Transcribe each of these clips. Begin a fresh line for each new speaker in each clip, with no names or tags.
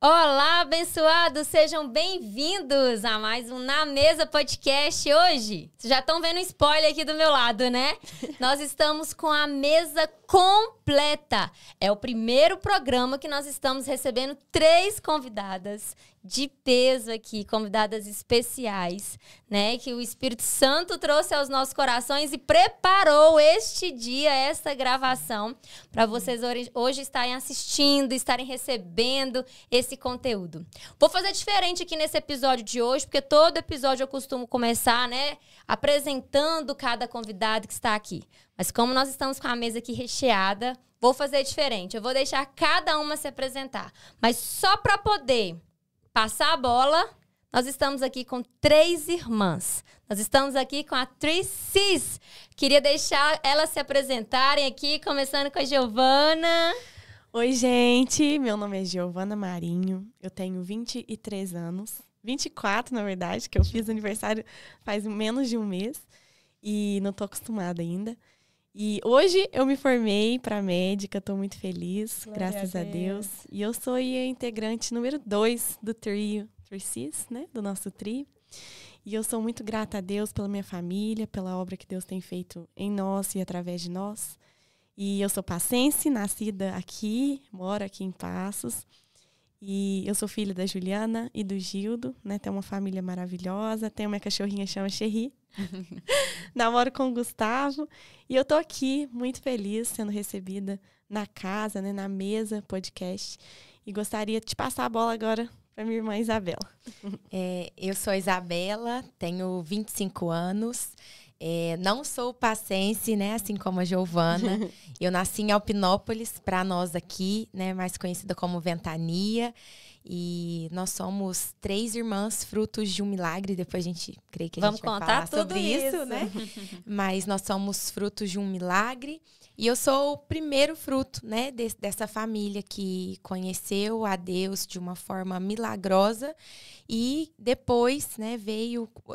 Olá, abençoados! Sejam bem-vindos a mais um Na Mesa Podcast hoje. Vocês já estão vendo um spoiler aqui do meu lado, né? Nós estamos com a mesa completa. É o primeiro programa que nós estamos recebendo 3 convidadas de peso aqui, convidadas especiais, né? Que o Espírito Santo trouxe aos nossos corações e preparou este dia, esta gravação, para vocês hoje estarem assistindo, estarem recebendo esse conteúdo. Vou fazer diferente aqui nesse episódio de hoje, porque todo episódio eu costumo começar, né, apresentando cada convidado que está aqui. Mas como nós estamos com a mesa aqui recheada, vou fazer diferente. Eu vou deixar cada uma se apresentar. Mas só para poder passar a bola, nós estamos aqui com 3 irmãs. Nós estamos aqui com a Tris. Queria deixar elas se apresentarem aqui, começando com a Giovana.
Oi, gente. Meu nome é Giovana Marinho. Eu tenho 23 anos. 24, na verdade, que eu fiz aniversário faz menos de um mês. E não tô acostumada ainda. E hoje eu me formei para médica, estou muito feliz, graças a Deus. E eu sou a integrante número 2 do trio Tris, né? Do nosso trio. E eu sou muito grata a Deus pela minha família, pela obra que Deus tem feito em nós e através de nós. E eu sou passense, nascida aqui, moro aqui em Passos. E eu sou filha da Juliana e do Gildo, né? Tenho uma família maravilhosa, tenho minha cachorrinha, chama Cherry. Namoro com o Gustavo. E eu tô aqui muito feliz sendo recebida na casa, né? Na mesa podcast. E gostaria de te passar a bola agora para minha irmã Isabela.
Eu sou a Isabela, tenho 25 anos. Não sou passense, né, assim como a Giovana. Eu nasci em Alpinópolis, para nós aqui, né, mais conhecida como Ventania. E nós somos 3 irmãs, frutos de um milagre. Depois a gente crê que a gente vai falar sobre isso, né? Mas nós somos frutos de um milagre. E eu sou o primeiro fruto, né, dessa família que conheceu a Deus de uma forma milagrosa. E depois, né,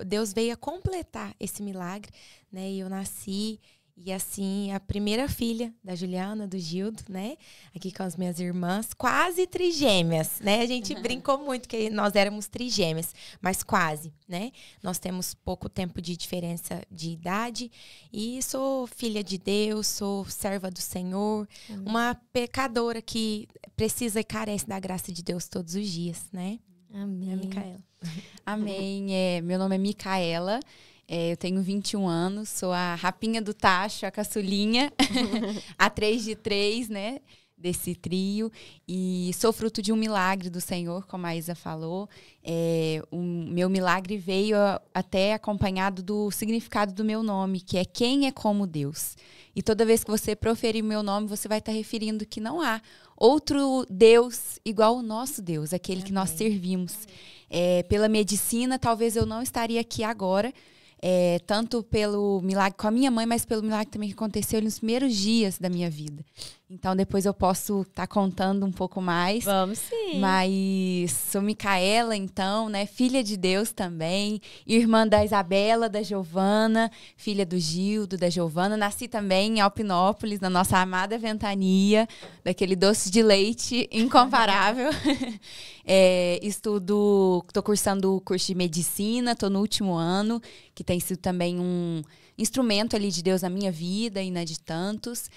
Deus veio a completar esse milagre, né? E eu nasci, e assim, a primeira filha da Juliana, do Gildo, né? Aqui com as minhas irmãs, quase trigêmeas, né? A gente brincou muito que nós éramos trigêmeas, mas quase, né? Nós temos pouco tempo de diferença de idade e sou filha de Deus, sou serva do Senhor, uma pecadora que precisa e carece da graça de Deus todos os dias, né?
Amém.
É a Micaela.
Amém. Meu nome é Micaela. Eu tenho 21 anos, sou a rapinha do tacho, a caçulinha, a 3 de 3, né, desse trio. E sou fruto de um milagre do Senhor, como a Isa falou. O meu milagre veio até acompanhado do significado do meu nome, que é quem é como Deus. E toda vez que você proferir o meu nome, você vai estar referindo que não há outro Deus igual o nosso Deus, aquele que nós servimos. Pela medicina, talvez eu não estaria aqui agora, tanto pelo milagre com a minha mãe, mas pelo milagre também que aconteceu nos primeiros dias da minha vida. Então, depois eu posso estar contando um pouco mais.
Vamos sim.
Mas sou Micaela, então, né? Filha de Deus também. Irmã da Isabela, da Giovana. Filha do Gildo, da Giovana. Nasci também em Alpinópolis, na nossa amada Ventania. Daquele doce de leite incomparável. Estou cursando o curso de medicina. Estou no último ano, que tem sido também um instrumento ali de Deus na minha vida e na de tantos.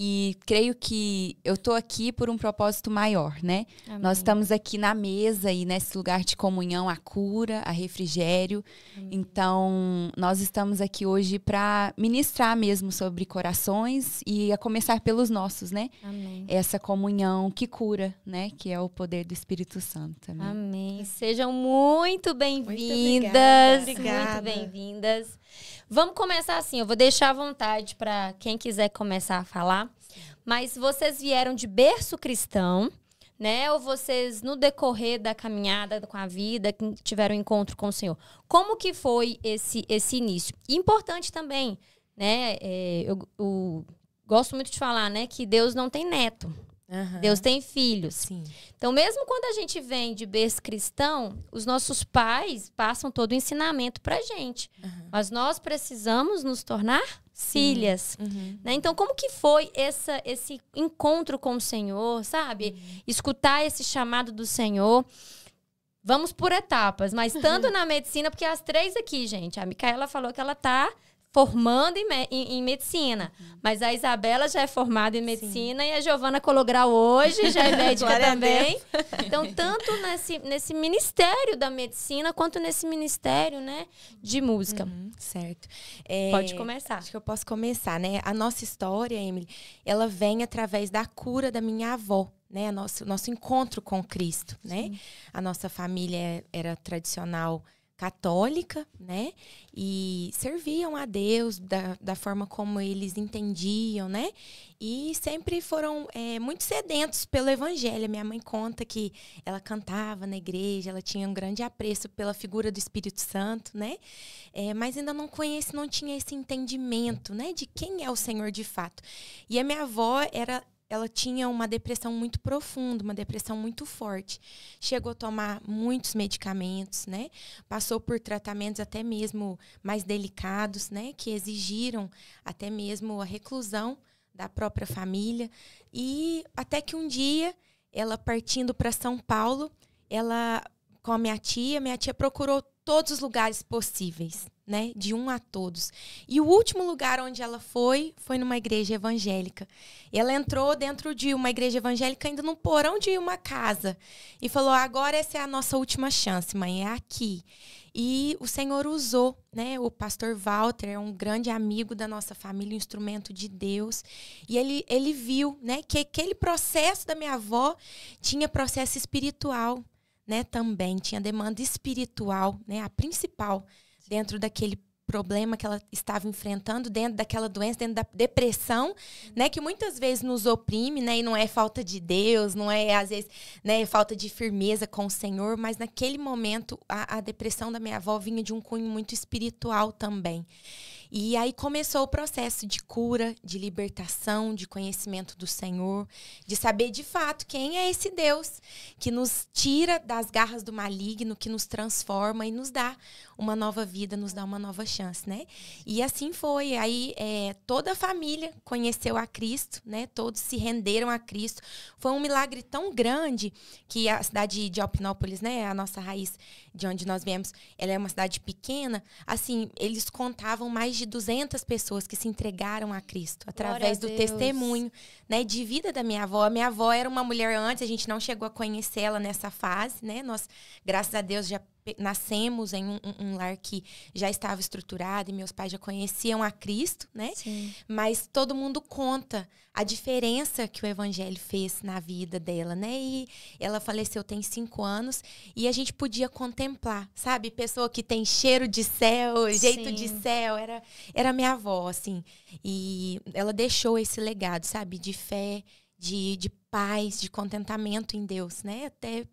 E creio que eu estou aqui por um propósito maior, né? Amém. Nós estamos aqui na mesa e nesse lugar de comunhão, a cura, a refrigério. Amém. Então, nós estamos aqui hoje para ministrar mesmo sobre corações e a começar pelos nossos, né?
Amém.
Essa comunhão que cura, né? Que é o poder do Espírito Santo. Amém.
Amém. Sejam muito bem-vindas.
Obrigada.
Muito bem-vindas. Vamos começar assim, eu vou deixar à vontade para quem quiser começar a falar. Mas vocês vieram de berço cristão, né? Ou vocês, no decorrer da caminhada com a vida, tiveram um encontro com o Senhor? Como que foi esse início? E importante também, né? Eu gosto muito de falar, né? Que Deus não tem neto.
Aham.
Deus tem filhos.
Sim.
Então, mesmo quando a gente vem de berço cristão, os nossos pais passam todo o ensinamento pra gente.
Aham.
Mas nós precisamos nos tornar filhas.
Uhum.
Né? Então, como que foi esse encontro com o Senhor, sabe? Escutar esse chamado do Senhor. Vamos por etapas, mas tanto na medicina, porque as três aqui, gente, a Micaela falou que ela tá formando em medicina, mas a Isabela já é formada em medicina e a Giovana colou grau hoje, já é médica
Glória a
também. Então, tanto nesse ministério da medicina, quanto nesse ministério, né, de música.
Certo.
Pode começar.
Acho que eu posso começar, né? A nossa história, Emily, ela vem através da cura da minha avó, né? Nosso encontro com Cristo, né? A nossa família era tradicional católica, né? E serviam a Deus da forma como eles entendiam, né? E sempre foram muito sedentos pelo evangelho. Minha mãe conta que ela cantava na igreja, ela tinha um grande apreço pela figura do Espírito Santo, né? Mas ainda não tinha esse entendimento, né? De quem é o Senhor de fato. E a minha avó ela tinha uma depressão muito profunda, uma depressão muito forte. Chegou a tomar muitos medicamentos, né? Passou por tratamentos até mesmo mais delicados, né? Que exigiram até mesmo a reclusão da própria família. E até que um dia, ela partindo para São Paulo, ela, com a minha tia procurou todos os lugares possíveis, né? De um a todos. E o último lugar onde ela foi numa igreja evangélica. Ela entrou dentro de uma igreja evangélica, ainda num porão de uma casa. E falou, agora essa é a nossa última chance, mãe, é aqui. E o Senhor usou, né? O pastor Walter é um grande amigo da nossa família, um instrumento de Deus. E ele viu, né? Que aquele processo da minha avó tinha processo espiritual, né? Também tinha demanda espiritual, né? A principal dentro daquele problema que ela estava enfrentando, dentro daquela doença, dentro da depressão, né, que muitas vezes nos oprime, né, e não é falta de Deus, não é, às vezes, né, falta de firmeza com o Senhor, mas naquele momento a depressão da minha avó vinha de um cunho muito espiritual também. E aí começou o processo de cura, de libertação, de conhecimento do Senhor, de saber de fato quem é esse Deus que nos tira das garras do maligno, que nos transforma e nos dá uma nova vida, nos dá uma nova chance, né? E assim foi. Aí toda a família conheceu a Cristo, né? Todos se renderam a Cristo. Foi um milagre tão grande que a cidade de Alpinópolis, né? A nossa raiz de onde nós viemos, ela é uma cidade pequena. Assim, eles contavam mais de 200 pessoas que se entregaram a Cristo através do testemunho, né, de vida da minha avó. A minha avó era uma mulher antes, a gente não chegou a conhecê-la nessa fase, né? Nós, graças a Deus, já nascemos em um lar que já estava estruturado e meus pais já conheciam a Cristo, né?
Sim.
Mas todo mundo conta a diferença que o evangelho fez na vida dela, né? E ela faleceu tem 5 anos e a gente podia contemplar, sabe? Pessoa que tem cheiro de céu, jeito
Sim.
de céu, era minha avó, assim. E ela deixou esse legado, sabe? De fé, de paz, de contentamento em Deus, né? Até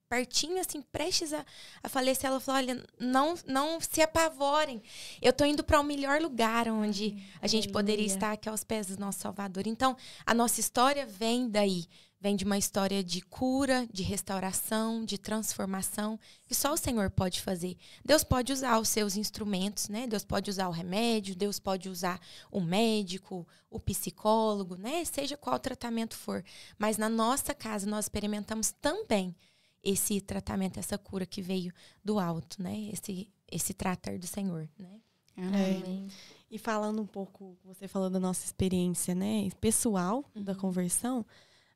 pertinho, assim, prestes a falecer, ela falou, olha, não se apavorem. Eu tô indo para o melhor lugar onde a gente poderia estar, aqui aos pés do nosso Salvador. Então, a nossa história vem daí. Vem de uma história de cura, de restauração, de transformação, que só o Senhor pode fazer. Deus pode usar os seus instrumentos, né? Deus pode usar o remédio, Deus pode usar o médico, o psicólogo, né? Seja qual tratamento for. Mas na nossa casa nós experimentamos também esse tratamento, essa cura que veio do alto, né? Esse tratar do Senhor, né?
Amém.
E falando um pouco, você falou da nossa experiência, né, pessoal da conversão,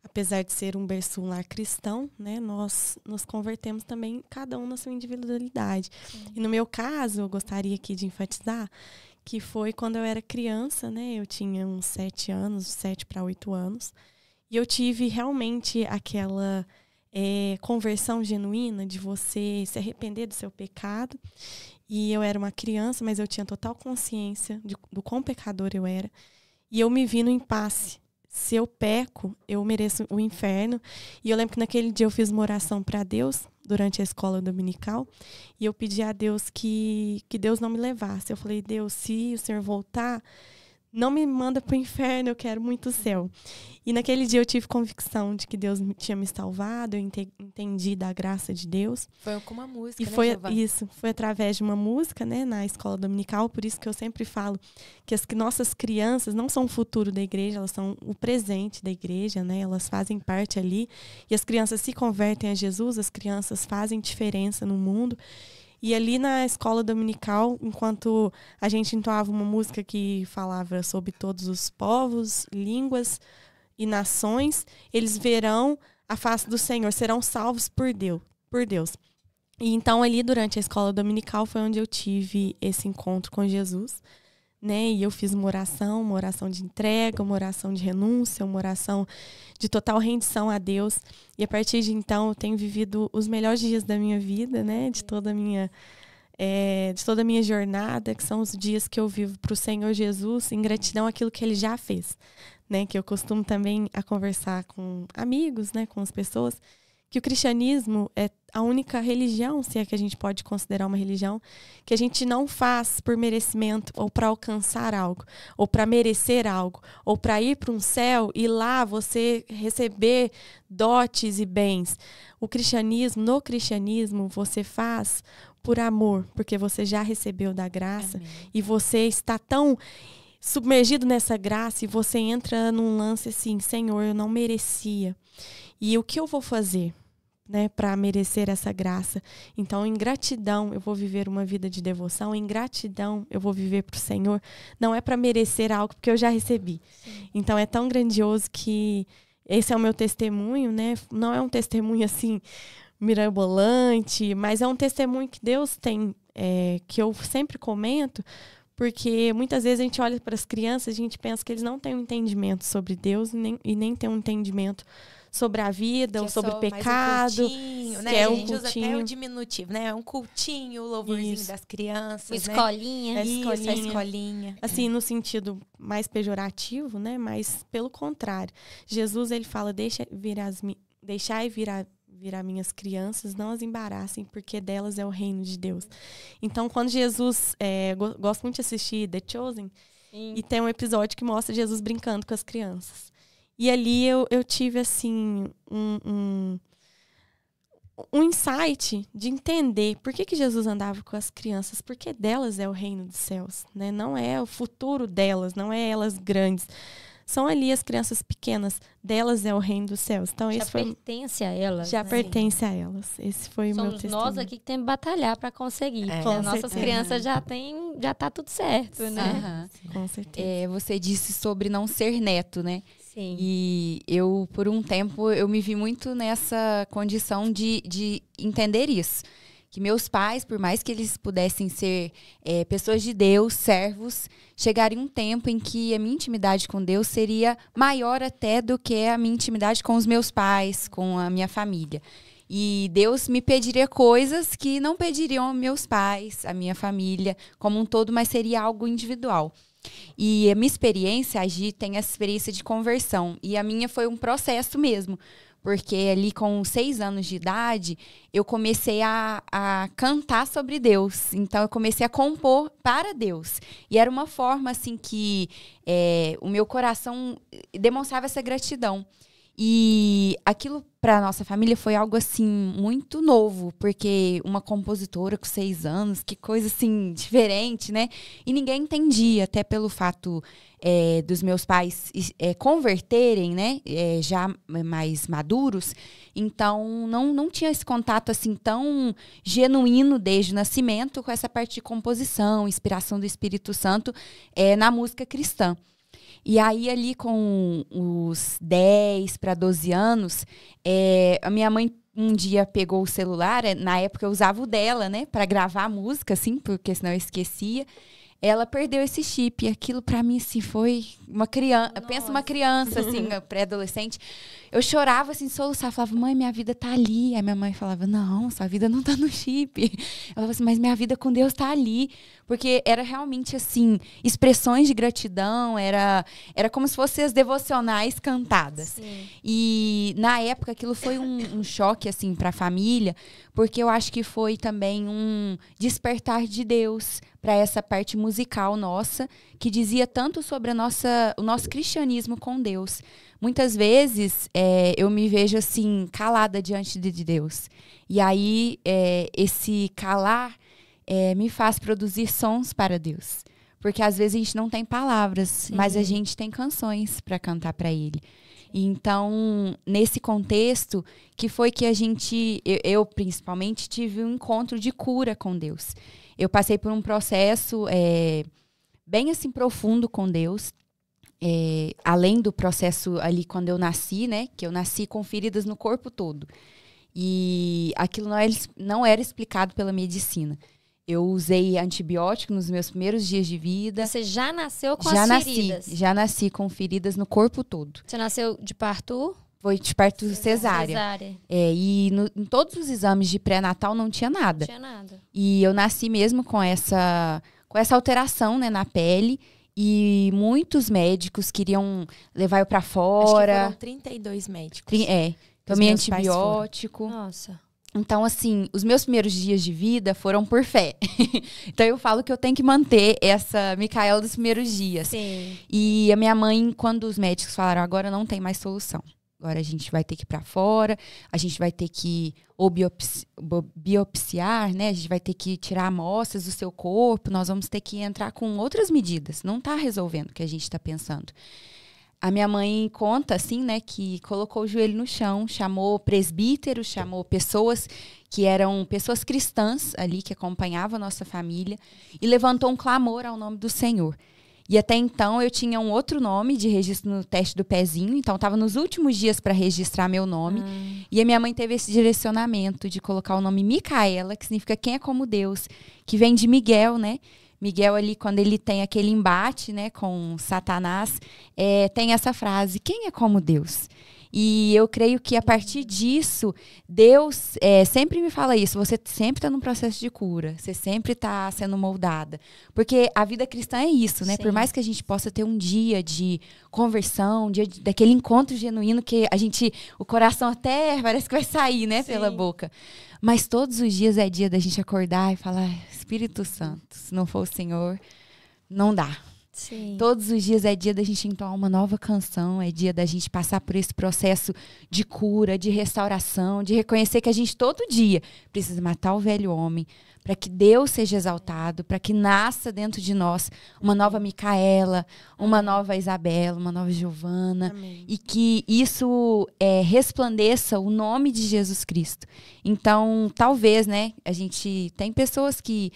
apesar de ser um berço lar cristão, né, nós nos convertemos também, cada um na sua individualidade. Sim. E no meu caso, eu gostaria aqui de enfatizar que foi quando eu era criança, né, eu tinha uns 7 anos, 7 para 8 anos, e eu tive realmente aquela conversão genuína de você se arrepender do seu pecado. E eu era uma criança, mas eu tinha total consciência do quão pecador eu era. E eu me vi no impasse. Se eu peco, eu mereço o inferno. E eu lembro que naquele dia eu fiz uma oração para Deus, durante a escola dominical. E eu pedi a Deus que Deus não me levasse. Eu falei, Deus, se o Senhor voltar, não me manda pro inferno, eu quero muito o céu. E naquele dia eu tive convicção de que Deus tinha me salvado, eu entendi da graça de Deus.
Foi com uma música,
E
né,
foi
Giovana?
isso, foi através de uma música, né, na escola dominical, por isso que eu sempre falo que as nossas crianças não são o futuro da igreja, elas são o presente da igreja, né? Elas fazem parte ali, e as crianças se convertem a Jesus, as crianças fazem diferença no mundo. E ali na escola dominical, enquanto a gente entoava uma música que falava sobre todos os povos, línguas e nações, eles verão a face do Senhor, serão salvos por Deus. E então ali durante a escola dominical foi onde eu tive esse encontro com Jesus, né? E eu fiz uma oração de entrega, uma oração de renúncia, uma oração de total rendição a Deus. E a partir de então eu tenho vivido os melhores dias da minha vida, né? De toda a minha jornada, que são os dias que eu vivo para o Senhor Jesus em gratidão àquilo que Ele já fez, né? Que eu costumo também a conversar com amigos, né? Com as pessoas, que o cristianismo é a única religião, se é que a gente pode considerar uma religião, que a gente não faz por merecimento ou para alcançar algo, ou para merecer algo, ou para ir para um céu e lá você receber dotes e bens. No cristianismo, você faz por amor, porque você já recebeu da graça. Amém. E você está tão submergido nessa graça e você entra num lance assim, Senhor, eu não merecia. E o que eu vou fazer, né, para merecer essa graça? Então, em gratidão, eu vou viver uma vida de devoção. Em gratidão, eu vou viver para o Senhor. Não é para merecer algo, porque eu já recebi. Sim. Então, é tão grandioso que esse é o meu testemunho, né? Não é um testemunho assim mirabolante, mas é um testemunho que Deus tem, que eu sempre comento, porque muitas vezes a gente olha para as crianças e a gente pensa que eles não têm um entendimento sobre Deus e nem têm um entendimento sobre a vida, ou sobre o pecado.
Né?
Que
a
um
gente usa
cultinho.
até o diminutivo, né? Um cultinho, o louvorzinho isso. Das crianças.
Escolinha.
Né? Isso, a escolinha.
Assim, no sentido mais pejorativo, né? Mas pelo contrário. Jesus, ele fala, deixai vir a minhas crianças, não as embaraçem, porque delas é o reino de Deus. Então, quando Jesus... gosto muito de assistir The Chosen, sim. E tem um episódio que mostra Jesus brincando com as crianças. E ali eu tive, assim, um insight de entender por que Jesus andava com as crianças, porque delas é o reino dos céus, né? Não é o futuro delas, não é elas grandes. São ali as crianças pequenas, delas é o reino dos céus. Então,
já pertence a elas.
Já pertence a elas. Esse foi o meu testemunho.
Somos nós aqui que temos que batalhar para conseguir. Nossas crianças já tá tudo certo, né?
Com certeza.
Você disse sobre não ser neto, né?
Sim.
E eu, por um tempo, eu me vi muito nessa condição de entender isso. Que meus pais, por mais que eles pudessem ser pessoas de Deus, servos, chegaria um tempo em que a minha intimidade com Deus seria maior até do que a minha intimidade com os meus pais, com a minha família. E Deus me pediria coisas que não pediriam meus pais, a minha família, como um todo, mas seria algo individual. E a minha experiência, a Gi tem essa experiência de conversão. E a minha foi um processo mesmo. Porque ali com 6 anos de idade, eu comecei a cantar sobre Deus. Então, eu comecei a compor para Deus. E era uma forma, assim, que o meu coração demonstrava essa gratidão. E aquilo para a nossa família foi algo, assim, muito novo. Porque uma compositora com 6 anos, que coisa, assim, diferente, né? E ninguém entendia, até pelo fato dos meus pais converterem, né? Já mais maduros. Então, não tinha esse contato, assim, tão genuíno desde o nascimento com essa parte de composição, inspiração do Espírito Santo na música cristã. E aí, ali com os 10 para 12 anos, a minha mãe um dia pegou o celular, na época eu usava o dela, né, para gravar a música, assim, porque senão eu esquecia. Ela perdeu esse chip, e aquilo pra mim, assim, foi uma criança, pensa uma criança, assim, pré-adolescente. Eu chorava, assim, soluçava, falava, mãe, minha vida tá ali. Aí minha mãe falava, não, sua vida não tá no chip. Ela falava assim, mas minha vida com Deus tá ali. Porque era realmente, assim, expressões de gratidão, era como se fossem as devocionais cantadas.
Sim.
E, na época, aquilo foi um choque, assim, pra família, porque eu acho que foi também um despertar de Deus para essa parte musical musical nossa que dizia tanto sobre o nosso cristianismo com Deus. Muitas vezes eu me vejo assim, calada diante de Deus. E aí esse calar me faz produzir sons para Deus. Porque às vezes a gente não tem palavras, mas a gente tem canções para cantar para Ele. Então, nesse contexto, que foi que eu principalmente, tive um encontro de cura com Deus. Eu passei por um processo bem assim profundo com Deus. Além do processo ali quando eu nasci, né? Que eu nasci com feridas no corpo todo. E aquilo não era explicado pela medicina. Eu usei antibiótico nos meus primeiros dias de vida.
Você já nasceu com as feridas?
Já nasci com feridas no corpo todo.
Você nasceu de parto?
Foi de parto cesárea. E em todos os exames de pré-natal não tinha nada.
Não tinha nada.
E eu nasci mesmo com essa alteração, né, na pele. E muitos médicos queriam levar eu pra fora.
Acho que foram 32 médicos.
Tomei antibiótico.
Nossa.
Então, assim, os meus primeiros dias de vida foram por fé. Então, eu falo que eu tenho que manter essa Micaela dos primeiros dias.
Sim.
E a minha mãe, quando os médicos falaram, agora não tem mais solução. Agora a gente vai ter que ir para fora, a gente vai ter que biopsiar, né? A gente vai ter que tirar amostras do seu corpo, nós vamos ter que entrar com outras medidas. Não está resolvendo o que a gente está pensando. A minha mãe conta, assim, né, que colocou o joelho no chão, chamou presbíteros, chamou pessoas que eram pessoas cristãs ali, que acompanhavam a nossa família, e levantou um clamor ao nome do Senhor. E até então eu tinha um outro nome de registro no teste do pezinho, então estava nos últimos dias para registrar meu nome. E a minha mãe teve esse direcionamento de colocar o nome Micaela, que significa quem é como Deus, que vem de Miguel, né? Miguel ali, quando ele tem aquele embate, né, com Satanás, tem essa frase, quem é como Deus? E eu creio que a partir disso, Deus sempre me fala isso, você sempre está num processo de cura, você sempre está sendo moldada. Porque a vida cristã é isso, né? Sim. Por mais que a gente possa ter um dia de conversão, um dia daquele encontro genuíno que o coração até parece que vai sair, né, Sim. pela boca. Mas todos os dias é dia da gente acordar e falar, Espírito Santo, se não for o Senhor, não dá.
Sim.
Todos os dias é dia da gente entoar uma nova canção, é dia da gente passar por esse processo de cura, de restauração, de reconhecer que a gente todo dia precisa matar o velho homem para que Deus seja exaltado, para que nasça dentro de nós uma nova Micaela, uma nova Isabela, uma nova Giovana. Amém. E que isso resplandeça o nome de Jesus Cristo. Então, talvez, né, a gente tem pessoas que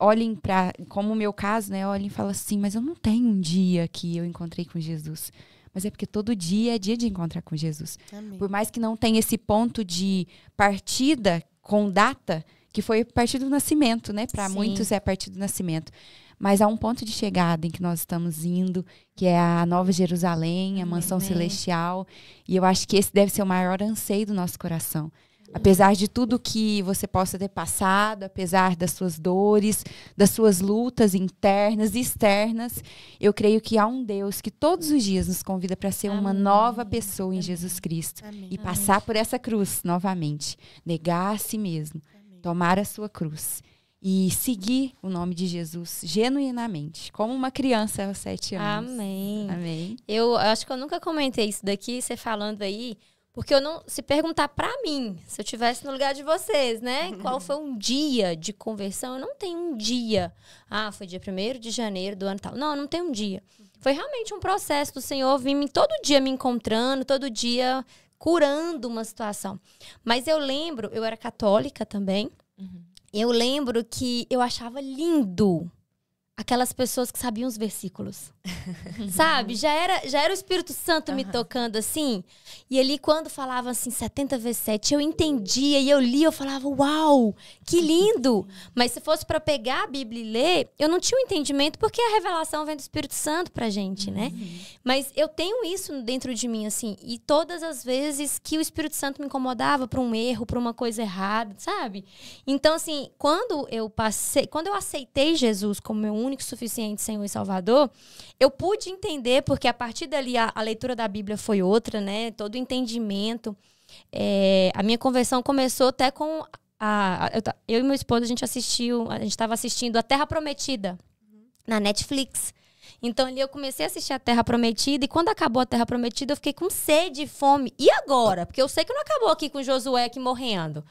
olhem para, como o meu caso, né, olhem e falam assim, mas eu não tenho um dia que eu encontrei com Jesus. Mas é porque todo dia é dia de encontrar com Jesus. Amém. Por mais que não tenha esse ponto de partida com data, que foi a partir do nascimento, né? Para muitos é a partir do nascimento. Mas há um ponto de chegada em que nós estamos indo, que é a Nova Jerusalém, a mansão celestial. E eu acho que esse deve ser o maior anseio do nosso coração. Apesar de tudo que você possa ter passado, apesar das suas dores, das suas lutas internas e externas, eu creio que há um Deus que todos os dias nos convida para ser uma nova pessoa em Jesus Cristo. E passar por essa cruz novamente. Negar a si mesmo. Tomar a sua cruz e seguir o nome de Jesus genuinamente, como uma criança aos 7 anos.
Amém.
Amém.
Eu acho que eu nunca comentei isso daqui, você falando aí, porque eu não, se perguntar pra mim, se eu estivesse no lugar de vocês, né? Qual foi um dia de conversão? Eu não tenho um dia. Ah, foi dia 1º de janeiro do ano tal. Não, eu não tenho um dia. Foi realmente um processo do Senhor vir todo dia me encontrando, todo dia curando uma situação. Mas eu lembro, eu era católica também, eu lembro que eu achava lindo aquelas pessoas que sabiam os versículos. Sabe? Já era o Espírito Santo me tocando assim. E ali, quando falava assim, 70 vezes 7, eu entendia e eu lia, eu falava, uau, que lindo! Mas se fosse para pegar a Bíblia e ler, eu não tinha um entendimento, porque a revelação vem do Espírito Santo pra gente, né? Mas eu tenho isso dentro de mim, assim, e todas as vezes que o Espírito Santo me incomodava pra um erro, pra uma coisa errada, sabe? Então, assim, quando eu aceitei Jesus como meu único, suficiente Senhor e Salvador, eu pude entender, porque a partir dali a leitura da Bíblia foi outra, né? Todo o entendimento. A minha conversão começou até com eu e meu esposo, a gente estava assistindo A Terra Prometida. na Netflix. Então ali eu comecei a assistir a Terra Prometida, e quando acabou a Terra Prometida eu fiquei com sede e fome. E agora? Porque eu sei que não acabou aqui com Josué aqui morrendo.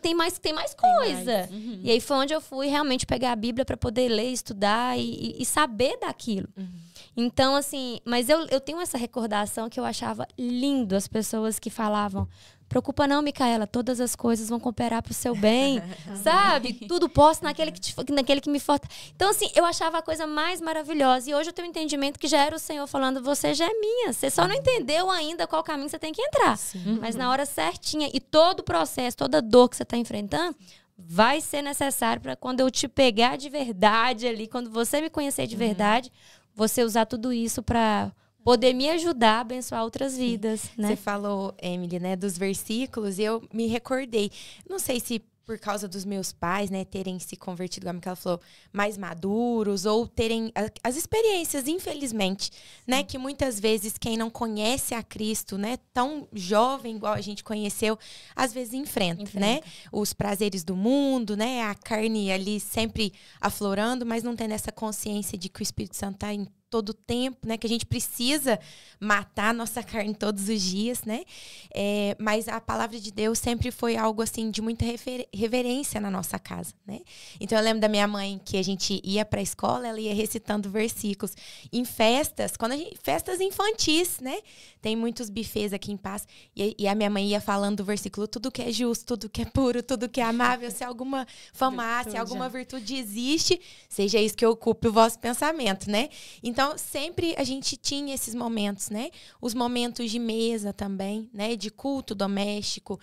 Tem mais coisa. E aí foi onde eu fui realmente pegar a Bíblia para poder ler, estudar e saber daquilo. Então, assim, mas eu tenho essa recordação que eu achava lindo as pessoas que falavam: preocupa não, Micaela, todas as coisas vão cooperar pro seu bem, sabe? Tudo posso naquele que me fortalece. Então, assim, eu achava a coisa mais maravilhosa. E hoje eu tenho um entendimento que já era o Senhor falando: você já é minha. Você só não entendeu ainda qual caminho você tem que entrar. Mas na hora certinha. E todo o processo, toda dor que você está enfrentando vai ser necessário para quando eu te pegar de verdade ali, quando você me conhecer de verdade, você usar tudo isso para poder me ajudar a abençoar outras vidas, né?
Você falou, Emily, né, dos versículos, e eu me recordei. Não sei se por causa dos meus pais, né, terem se convertido, como ela falou, mais maduros, ou terem as experiências, infelizmente, né, que muitas vezes quem não conhece a Cristo, né, tão jovem igual a gente conheceu, às vezes enfrenta, né, os prazeres do mundo, né, a carne ali sempre aflorando, mas não tendo essa consciência de que o Espírito Santo está em todo o tempo, né? Que a gente precisa matar a nossa carne todos os dias, né? Mas a palavra de Deus sempre foi algo, assim, de muita reverência na nossa casa, né? Então, eu lembro da minha mãe que a gente ia para a escola, ela ia recitando versículos. Em festas, festas infantis, né? Tem muitos buffets aqui em Paz. E a minha mãe ia falando do versículo: tudo que é justo, tudo que é puro, tudo que é amável, se alguma famácia, se alguma virtude existe, seja isso que ocupe o vosso pensamento, né? Então, sempre a gente tinha esses momentos, né? Os momentos de mesa também, né? De culto doméstico.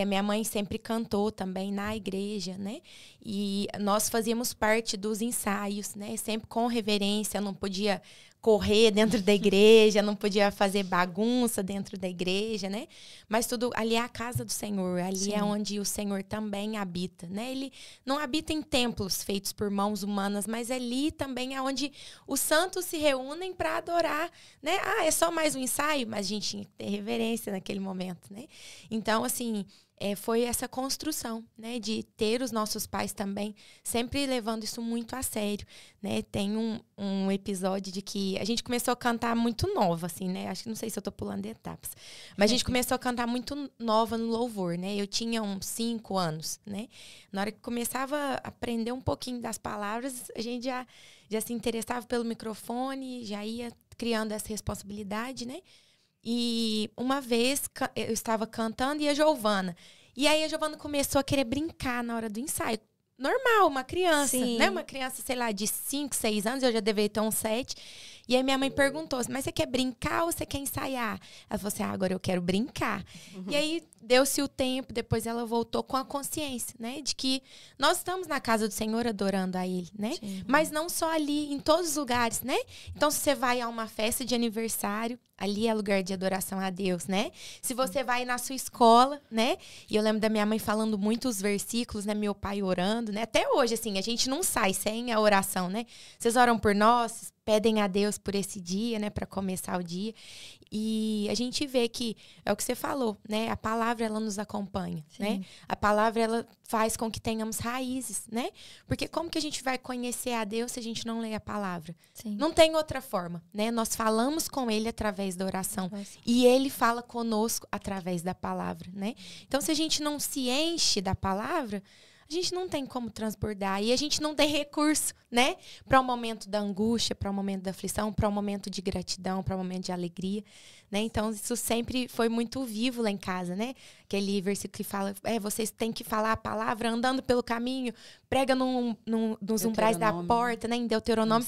Minha mãe sempre cantou também na igreja, né? E nós fazíamos parte dos ensaios, né? Sempre com reverência, não podia correr dentro da igreja, não podia fazer bagunça dentro da igreja, né? Mas tudo ali é a casa do Senhor, ali é onde o Senhor também habita, né? Ele não habita em templos feitos por mãos humanas, mas ali também é onde os santos se reúnem para adorar, né? É só mais um ensaio, mas a gente tinha que ter reverência naquele momento, né? Então, assim, foi essa construção, né, de ter os nossos pais também sempre levando isso muito a sério, né? Tem um episódio de que a gente começou a cantar muito nova, assim, né? Acho que não sei se eu tô pulando etapas, mas a gente começou a cantar muito nova no louvor, né? Eu tinha uns 5 anos, né? Na hora que começava a aprender um pouquinho das palavras, a gente já se interessava pelo microfone, já ia criando essa responsabilidade, né? E uma vez eu estava cantando e a Giovana. E aí a Giovana começou a querer brincar na hora do ensaio. Normal, uma criança, né? Uma criança, sei lá, de 5, 6 anos, eu já deveria ter uns 7. E aí minha mãe perguntou: mas você quer brincar ou você quer ensaiar? Ela falou assim: agora eu quero brincar. E aí deu-se o tempo, depois ela voltou com a consciência, né? De que nós estamos na casa do Senhor adorando a Ele, né? Mas não só ali, em todos os lugares, né? Então, se você vai a uma festa de aniversário, ali é lugar de adoração a Deus, né? Se você vai na sua escola, né? E eu lembro da minha mãe falando muitos versículos, né? Meu pai orando, né? Até hoje, assim, a gente não sai sem a oração, né? Vocês oram por nós, pedem a Deus por esse dia, né? Para começar o dia. E a gente vê que é o que você falou, né? A palavra, ela nos acompanha, né? A palavra, ela faz com que tenhamos raízes, né? Porque como que a gente vai conhecer a Deus se a gente não lê a palavra? Não tem outra forma, né? Nós falamos com Ele através da oração. E Ele fala conosco através da palavra, né? Então, se a gente não se enche da palavra, a gente não tem como transbordar. E a gente não tem recurso, né? Para o momento da angústia, para o momento da aflição, para o momento de gratidão, para o momento de alegria, né? Então, isso sempre foi muito vivo lá em casa, né? Aquele versículo que fala: vocês têm que falar a palavra andando pelo caminho, prega nos umbrais da porta, né? Em Deuteronômio.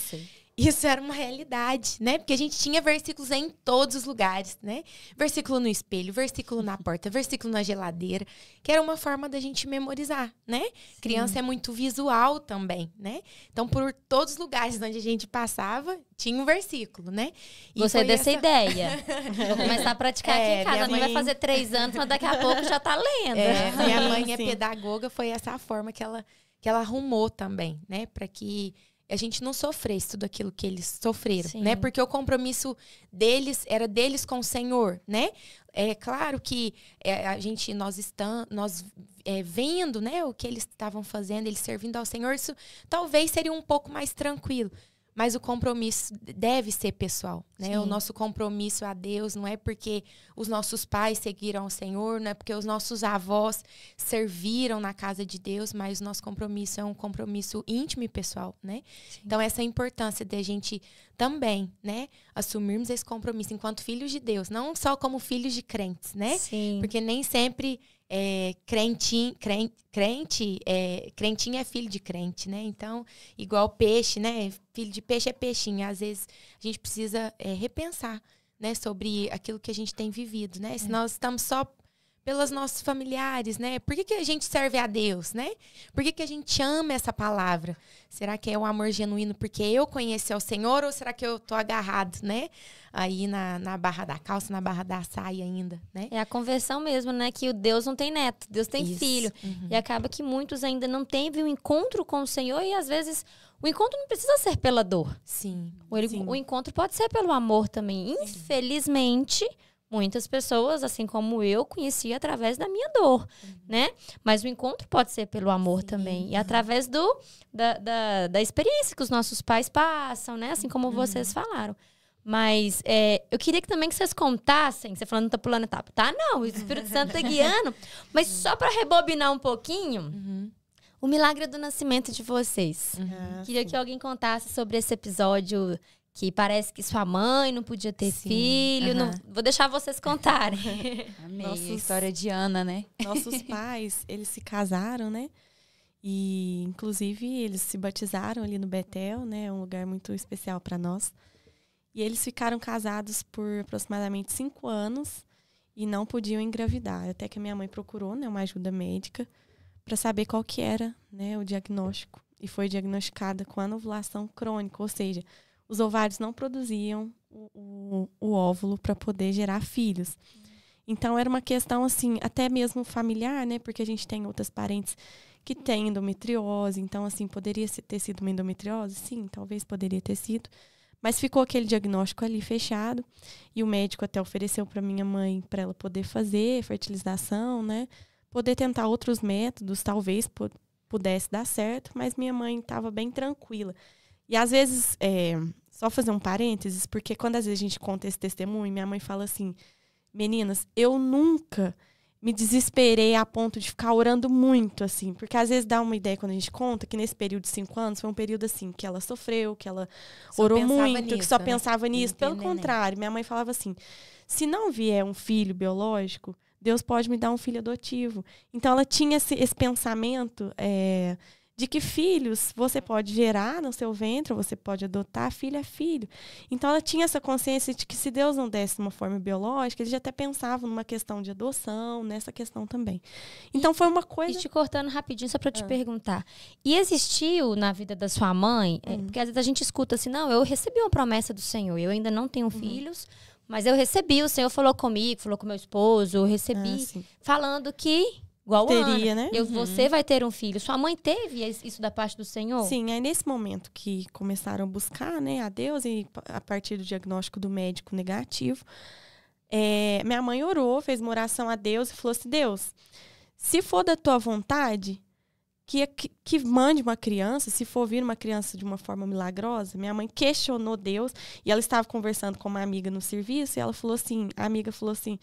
Isso era uma realidade, né? Porque a gente tinha versículos em todos os lugares, né? Versículo no espelho, versículo na porta, versículo na geladeira, que era uma forma da gente memorizar, né? Criança é muito visual também, né? Então, por todos os lugares onde a gente passava, tinha um versículo, né?
E gostei dessa ideia. Vou começar a praticar aqui em casa. A mãe vai fazer 3 anos, mas daqui a pouco já tá lendo.
Minha mãe é pedagoga, foi essa a forma que ela arrumou também, né? Para que a gente não sofresse tudo aquilo que eles sofreram,
Sim.
né? Porque o compromisso deles era deles com o Senhor, né? É claro que nós vendo, né, o que eles estavam fazendo, eles servindo ao Senhor, isso talvez seria um pouco mais tranquilo. Mas o compromisso deve ser pessoal, né?
Sim.
O nosso compromisso a Deus não é porque os nossos pais seguiram ao Senhor, não é porque os nossos avós serviram na casa de Deus, mas o nosso compromisso é um compromisso íntimo e pessoal, né?
Sim.
Então, essa é a importância de a gente também, né, assumirmos esse compromisso enquanto filhos de Deus, não só como filhos de crentes, né?
Sim.
Porque nem sempre crentinho é filho de crente, né? Então, igual peixe, né? Filho de peixe é peixinho. Às vezes, a gente precisa repensar, né? Sobre aquilo que a gente tem vivido, né? Se nós estamos só pelos nossos familiares, né? Por que a gente serve a Deus, né? Por que a gente ama essa palavra? Será que é um amor genuíno porque eu conheci ao Senhor ou será que eu tô agarrado, né? Aí na barra da calça, na barra da saia ainda, né?
É a conversão mesmo, né? Que o Deus não tem neto, Deus tem
Isso.
filho.
Uhum.
E acaba que muitos ainda não teve um encontro com o Senhor e às vezes o encontro não precisa ser pela dor.
Sim.
O encontro pode ser pelo amor também. Infelizmente, muitas pessoas, assim como eu, conheci através da minha dor, né? Mas o encontro pode ser pelo amor também. E através da experiência que os nossos pais passam, né? Assim como vocês falaram. Mas eu queria também que vocês contassem, você falando que tá pulando etapa. Tá, não, o Espírito Santo tá guiando. Mas só para rebobinar um pouquinho, o milagre do nascimento de vocês. Queria que alguém contasse sobre esse episódio que parece que sua mãe não podia ter filho. Não, vou deixar vocês contarem.
Amei a história de Ana, né?
Nossos pais, eles se casaram, né? E, inclusive, eles se batizaram ali no Betel, né? É um lugar muito especial para nós. E eles ficaram casados por aproximadamente 5 anos e não podiam engravidar. Até que a minha mãe procurou, né, uma ajuda médica para saber qual que era, né, o diagnóstico. E foi diagnosticada com anovulação crônica, ou seja, os ovários não produziam o óvulo para poder gerar filhos. Então, era uma questão, assim, até mesmo familiar, né? Porque a gente tem outras parentes que têm endometriose. Então, assim, poderia ter sido uma endometriose? Sim, talvez poderia ter sido. Mas ficou aquele diagnóstico ali fechado. E o médico até ofereceu para minha mãe para ela poder fazer fertilização, né? Poder tentar outros métodos, talvez pudesse dar certo. Mas minha mãe estava bem tranquila. E às vezes, só fazer um parênteses, porque quando às vezes a gente conta esse testemunho, minha mãe fala assim, meninas, eu nunca me desesperei a ponto de ficar orando muito, assim. Porque às vezes dá uma ideia quando a gente conta que nesse período de 5 anos foi um período, assim, que ela sofreu, que ela orou muito, que só pensava nisso. Pelo contrário, minha mãe falava assim, se não vier um filho biológico, Deus pode me dar um filho adotivo. Então ela tinha esse pensamento de que filhos você pode gerar no seu ventre, ou você pode adotar, filho é filho. Então, ela tinha essa consciência de que se Deus não desse uma forma biológica, eles já até pensavam numa questão de adoção, nessa questão também. Então, foi uma coisa...
E te cortando rapidinho, só para te perguntar. E existiu na vida da sua mãe, porque às vezes a gente escuta assim, não, eu recebi uma promessa do Senhor, eu ainda não tenho filhos, mas eu recebi, o Senhor falou comigo, falou com meu esposo, eu recebi, falando que... Igual
teria,
Ana,
né?
Você vai ter um filho. Sua mãe teve isso da parte do Senhor?
Sim, aí nesse momento que começaram a buscar, né, a Deus, e a partir do diagnóstico do médico negativo, minha mãe orou, fez uma oração a Deus e falou assim, Deus, se for da tua vontade, que mande uma criança, se for vir uma criança de uma forma milagrosa. Minha mãe questionou Deus e ela estava conversando com uma amiga no serviço e ela falou assim, a amiga falou assim,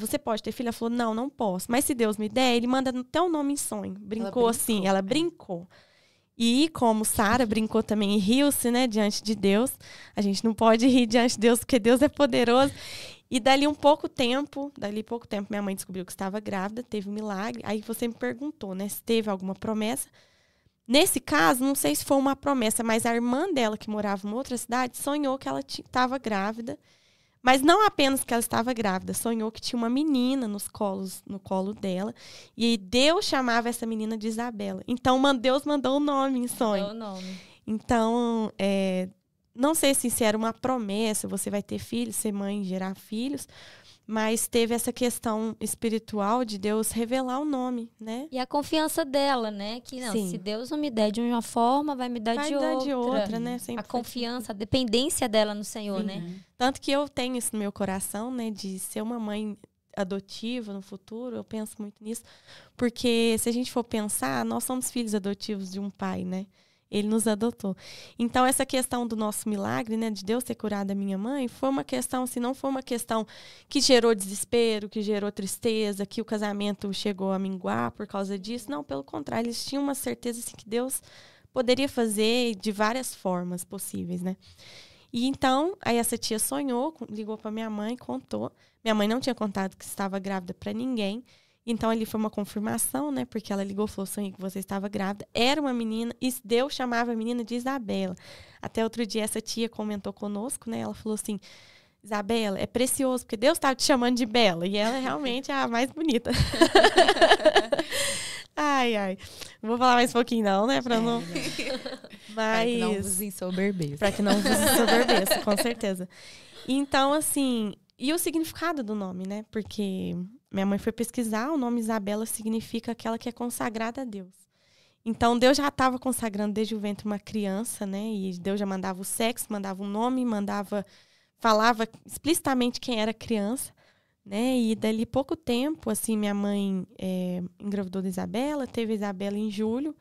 você pode ter filho? Ela falou, não posso. Mas se Deus me der, ele manda até o nome em sonho. Brincou assim, ela brincou. E como Sara brincou também e riu-se, né, diante de Deus. A gente não pode rir diante de Deus, porque Deus é poderoso. E dali pouco tempo, minha mãe descobriu que estava grávida, teve um milagre. Aí você me perguntou, né, se teve alguma promessa. Nesse caso, não sei se foi uma promessa, mas a irmã dela, que morava em outra cidade, sonhou que ela estava grávida. Mas não apenas que ela estava grávida, sonhou que tinha uma menina no colo dela. E Deus chamava essa menina de Isabela. Então, Deus mandou o nome em sonho.
Mandou o nome.
Então, não sei se era uma promessa, você vai ter filhos, ser mãe e gerar filhos. mas teve essa questão espiritual de Deus revelar o nome, né?
E a confiança dela, né? Que não,
Sim.
se Deus não me der de uma forma, vai me dar
Vai
de
dar
outra.
de outra, né? Sempre
A
foi
confiança, a dependência dela no Senhor,
Sim.
né?
Tanto que eu tenho isso no meu coração, né? De ser uma mãe adotiva no futuro, eu penso muito nisso. Porque se a gente for pensar, nós somos filhos adotivos de um pai, né? Ele nos adotou. Então, essa questão do nosso milagre, né? De Deus ter curado a minha mãe, foi uma questão, se não foi uma questão que gerou desespero, que gerou tristeza, que o casamento chegou a minguar por causa disso. Não, pelo contrário, eles tinham uma certeza assim, que Deus poderia fazer de várias formas possíveis, né? E então, aí essa tia sonhou, ligou para minha mãe, contou. Minha mãe não tinha contado que estava grávida para ninguém. Então, ali foi uma confirmação, né? Porque ela ligou e falou, sonhei que você estava grávida. Era uma menina, e Deus chamava a menina de Isabela. Até outro dia, essa tia comentou conosco, né? Ela falou assim, Isabela, é precioso, porque Deus estava te chamando de Bela. E ela é realmente a mais bonita. Ai, ai. Não vou falar mais um pouquinho, não, né? Pra não...
Para que não
Mas...
vos ensoberbeça.
Para que não vos ensoberbeça, com certeza. Então, assim... E o significado do nome, né? Porque minha mãe foi pesquisar, o nome Isabela significa aquela que é consagrada a Deus. Então, Deus já estava consagrando desde o ventre uma criança, né? E Deus já mandava o sexo, mandava o nome, falava explicitamente quem era a criança, né? E dali pouco tempo, assim, minha mãe engravidou da Isabela, teve a Isabela em julho.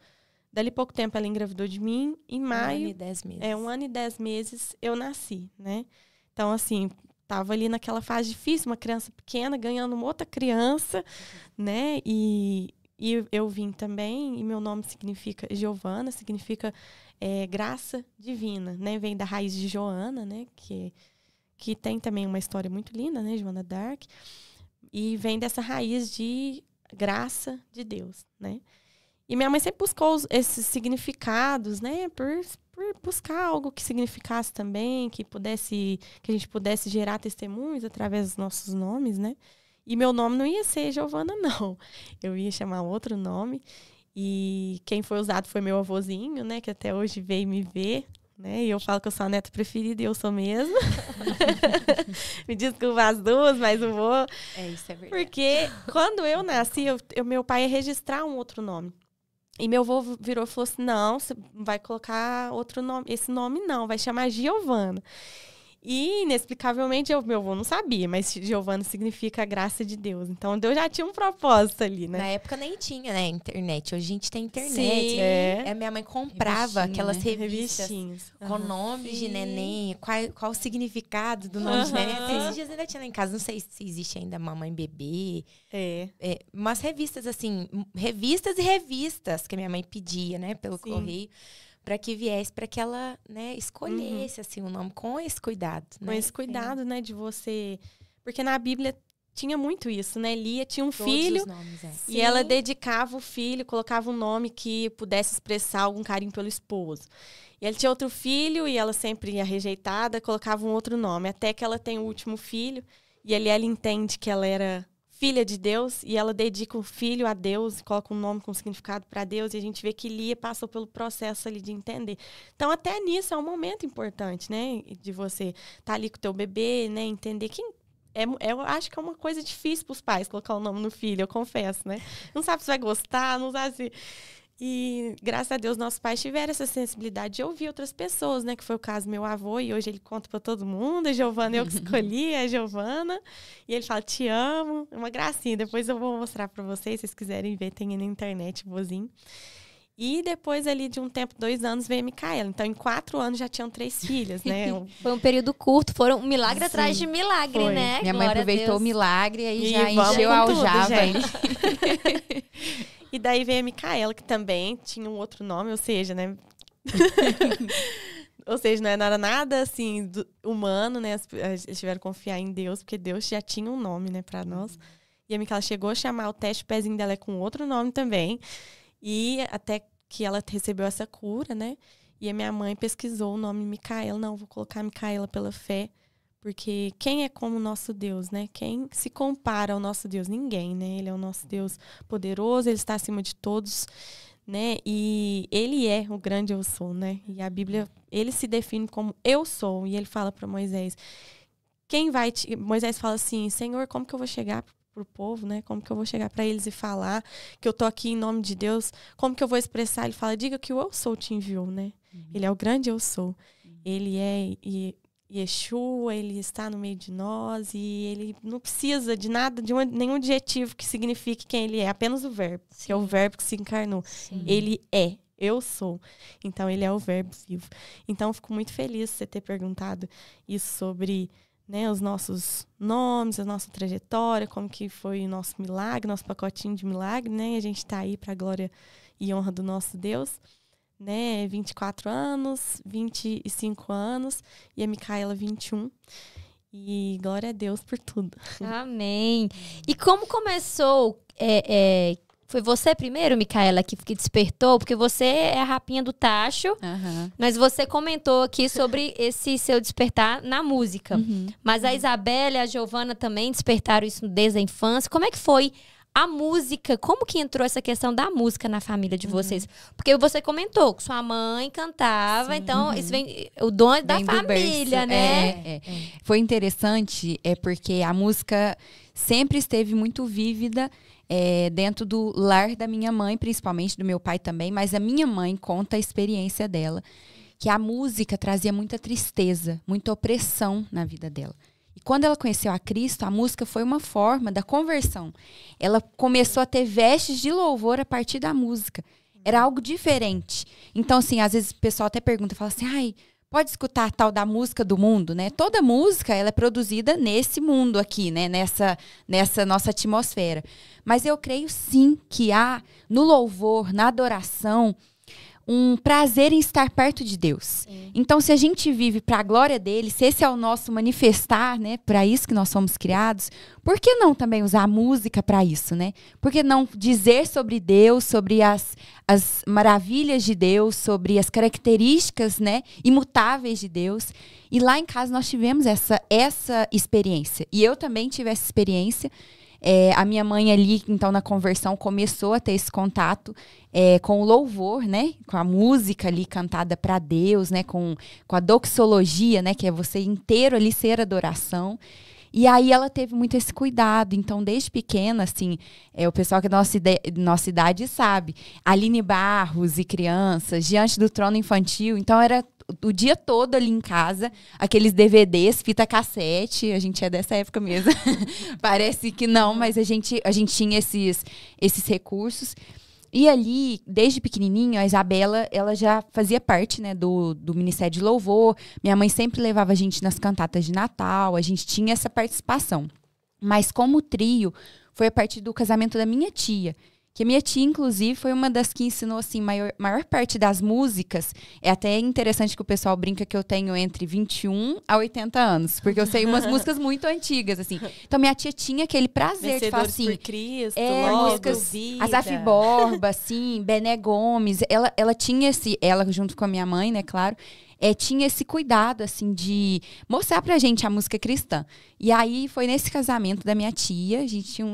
Dali pouco tempo ela engravidou de mim. Em maio...
1 ano e 10 meses.
1 ano e 10 meses eu nasci, né? Então, assim... Tava ali naquela fase difícil, uma criança pequena ganhando uma outra criança, né? E eu vim também, e meu nome significa Giovana, significa graça divina, né? Vem da raiz de Joana, né? Que tem também uma história muito linda, né? Joana d'Arc. E vem dessa raiz de graça de Deus, né? E minha mãe sempre buscou esses significados, né? Por buscar algo que significasse também, que a gente pudesse gerar testemunhos através dos nossos nomes, né? E meu nome não ia ser Giovana, não. Eu ia chamar outro nome. E quem foi usado foi meu avôzinho, né? Que até hoje veio me ver, né? E eu falo que eu sou a neta preferida e eu sou mesmo. Me desculpa as duas, mas eu vou.
Isso é verdade.
Porque quando eu nasci, meu pai ia registrar um outro nome. E meu avô virou e falou assim, não, você vai colocar outro nome, esse nome não, vai chamar Giovana. E, inexplicavelmente, meu avô não sabia, mas Giovana significa a graça de Deus. Então, Deus já tinha um propósito ali, né?
Na época nem tinha, né, internet. Hoje a gente tem internet.
Sim.
Minha mãe comprava aquelas revistas com nomes de neném, qual o significado do nome de neném. Esses dias ainda tinha lá em casa, não sei se existe ainda Mamãe Bebê. Umas revistas, assim, revistas e revistas que a minha mãe pedia, né, pelo correio. Para que viesse, para que ela, né, escolhesse assim, o nome com esse cuidado.
Com
né?
esse cuidado, né, de você... Porque na Bíblia tinha muito isso, né? Lia tinha um
Todos
filho
os nomes,
e ela dedicava o filho, colocava um nome que pudesse expressar algum carinho pelo esposo. E ela tinha outro filho e ela sempre ia rejeitada, colocava um outro nome. Até que ela tem o último filho e ali ela entende que ela era... filha de Deus, e ela dedica o filho a Deus, coloca um nome com significado para Deus, e a gente vê que Lia passou pelo processo ali de entender. Então, até nisso é um momento importante, né? De você estar ali com o teu bebê, né? Entender quem... eu acho que é uma coisa difícil para os pais colocar o nome no filho, eu confesso, né? Não sabe se vai gostar, não sabe se... E, graças a Deus, nossos pais tiveram essa sensibilidade de ouvir outras pessoas, né? Que foi o caso do meu avô, e hoje ele conta para todo mundo. A Giovana, eu que escolhi, a Giovana. E ele fala, te amo. É uma gracinha. Depois eu vou mostrar para vocês, se vocês quiserem ver, tem aí na internet, vozinho. E depois, ali de um tempo, 2 anos, veio a Micaela. Então, em 4 anos, já tinham 3 filhas, né?
Foi um período curto, foram um milagre atrás de milagre,
foi.
né?
Minha mãe
Glória a
aproveitou o
Deus.
milagre e
E
já
vamos
encheu
com
a
tudo,
aljava.
gente. E daí veio a Micaela, que também tinha um outro nome, ou seja, né? Ou seja, não era nada assim humano, né? Eles tiveram que confiar em Deus, porque Deus já tinha um nome, né, pra nós. E a Micaela chegou a chamar o teste, o pezinho dela é com outro nome também. E até que ela recebeu essa cura, né? E a minha mãe pesquisou o nome Micaela. Não, vou colocar Micaela pela fé. Porque quem é como o nosso Deus, né? Quem se compara ao nosso Deus? Ninguém, né? Ele é o nosso Deus poderoso, ele está acima de todos, né? E ele é o grande eu sou, né? E a Bíblia, ele se define como eu sou. E ele fala para Moisés quem vai Moisés fala assim, Senhor, como que eu vou chegar pro povo, né? Como que eu vou chegar para eles e falar que eu tô aqui em nome de Deus? Como que eu vou expressar? Ele fala, diga que o eu sou te enviou, né? Ele é o grande eu sou. Ele é Yeshua, ele está no meio de nós e ele não precisa de nada, de nenhum adjetivo que signifique quem ele é, apenas o verbo, que é o verbo que se encarnou.
Sim.
Ele é, eu sou. Então, ele é o verbo vivo. Então, eu fico muito feliz de você ter perguntado isso sobre, né, os nossos nomes, a nossa trajetória, como que foi o nosso milagre, nosso pacotinho de milagre, né? E a gente está aí para a glória e honra do nosso Deus. Né, 24 anos, 25 anos, e a Micaela 21. E glória a Deus por tudo.
Amém. E como começou? Foi você primeiro, Micaela, que despertou? Porque você é a rapinha do tacho, mas você comentou aqui sobre esse seu despertar na música. Mas a Isabela e a Giovana também despertaram isso desde a infância. Como é que foi a música? Como que entrou essa questão da música na família de vocês? Porque você comentou que sua mãe cantava, então isso vem, o dom é da família, né?
Foi interessante, porque a música sempre esteve muito vívida dentro do lar da minha mãe, principalmente do meu pai também, mas a minha mãe conta a experiência dela, que a música trazia muita tristeza, muita opressão na vida dela. E quando ela conheceu a Cristo, a música foi uma forma da conversão. Ela começou a ter vestes de louvor a partir da música. Era algo diferente. Então, assim, às vezes o pessoal até pergunta, fala assim, ai, pode escutar a tal da música do mundo, né? Toda música, ela é produzida nesse mundo aqui, né? Nessa nossa atmosfera. Mas eu creio, sim, que há no louvor, na adoração, um prazer em estar perto de Deus. Sim. Então, se a gente vive para a glória dele, se esse é o nosso manifestar, né, para isso que nós somos criados, por que não também usar a música para isso, né? Por que não dizer sobre Deus, sobre as maravilhas de Deus, sobre as características, né, imutáveis de Deus? E lá em casa nós tivemos essa experiência. E eu também tive essa experiência. A minha mãe ali, então, na conversão, começou a ter esse contato com o louvor, né? Com a música ali cantada para Deus, né? Com a doxologia, né? Que é você inteiro ali ser adoração. E aí ela teve muito esse cuidado. Então, desde pequena, assim, o pessoal que é da nossa idade sabe. Aline Barros e crianças, Diante do Trono Infantil. Então, era o dia todo ali em casa, aqueles DVDs, fita cassete, a gente é dessa época mesmo. Parece que não, mas a gente tinha esses recursos. E ali, desde pequenininho, a Isabela, ela já fazia parte, né, do Ministério de Louvor. Minha mãe sempre levava a gente nas cantatas de Natal, a gente tinha essa participação. Mas como trio, foi a partir do casamento da minha tia. Que a minha tia, inclusive, foi uma das que ensinou, assim, maior parte das músicas. É até interessante que o pessoal brinca que eu tenho entre 21 a 80 anos. Porque eu sei umas músicas muito antigas, assim. Então, minha tia tinha aquele prazer de falar assim...
por Cristo,
músicas, Asaf Borba, assim, Bené Gomes. Ela tinha ela junto com a minha mãe, né, claro... tinha esse cuidado, assim, de mostrar pra gente a música cristã. E aí, foi nesse casamento da minha tia,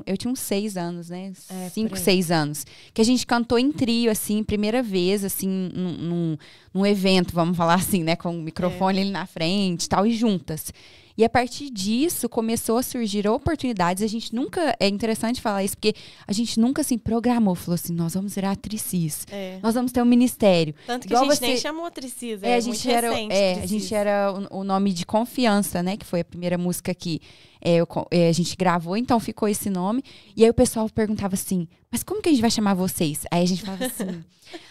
eu tinha uns 6 anos, né? 5, 6 anos. Que a gente cantou em trio, assim, primeira vez, assim, num evento, vamos falar assim, né? Com o microfone ali na frente e tal, e juntas. E a partir disso, começou a surgir oportunidades. A gente nunca... É interessante falar isso, porque a gente nunca, assim, programou. Falou assim, nós vamos ser atricis. Nós vamos ter um ministério.
Tanto que a gente nem chamou atricis.
A gente era o nome de Confiança, né? Que foi a primeira música que a gente gravou. Então, ficou esse nome. E aí, o pessoal perguntava assim, mas como que a gente vai chamar vocês? Aí, a gente falava assim...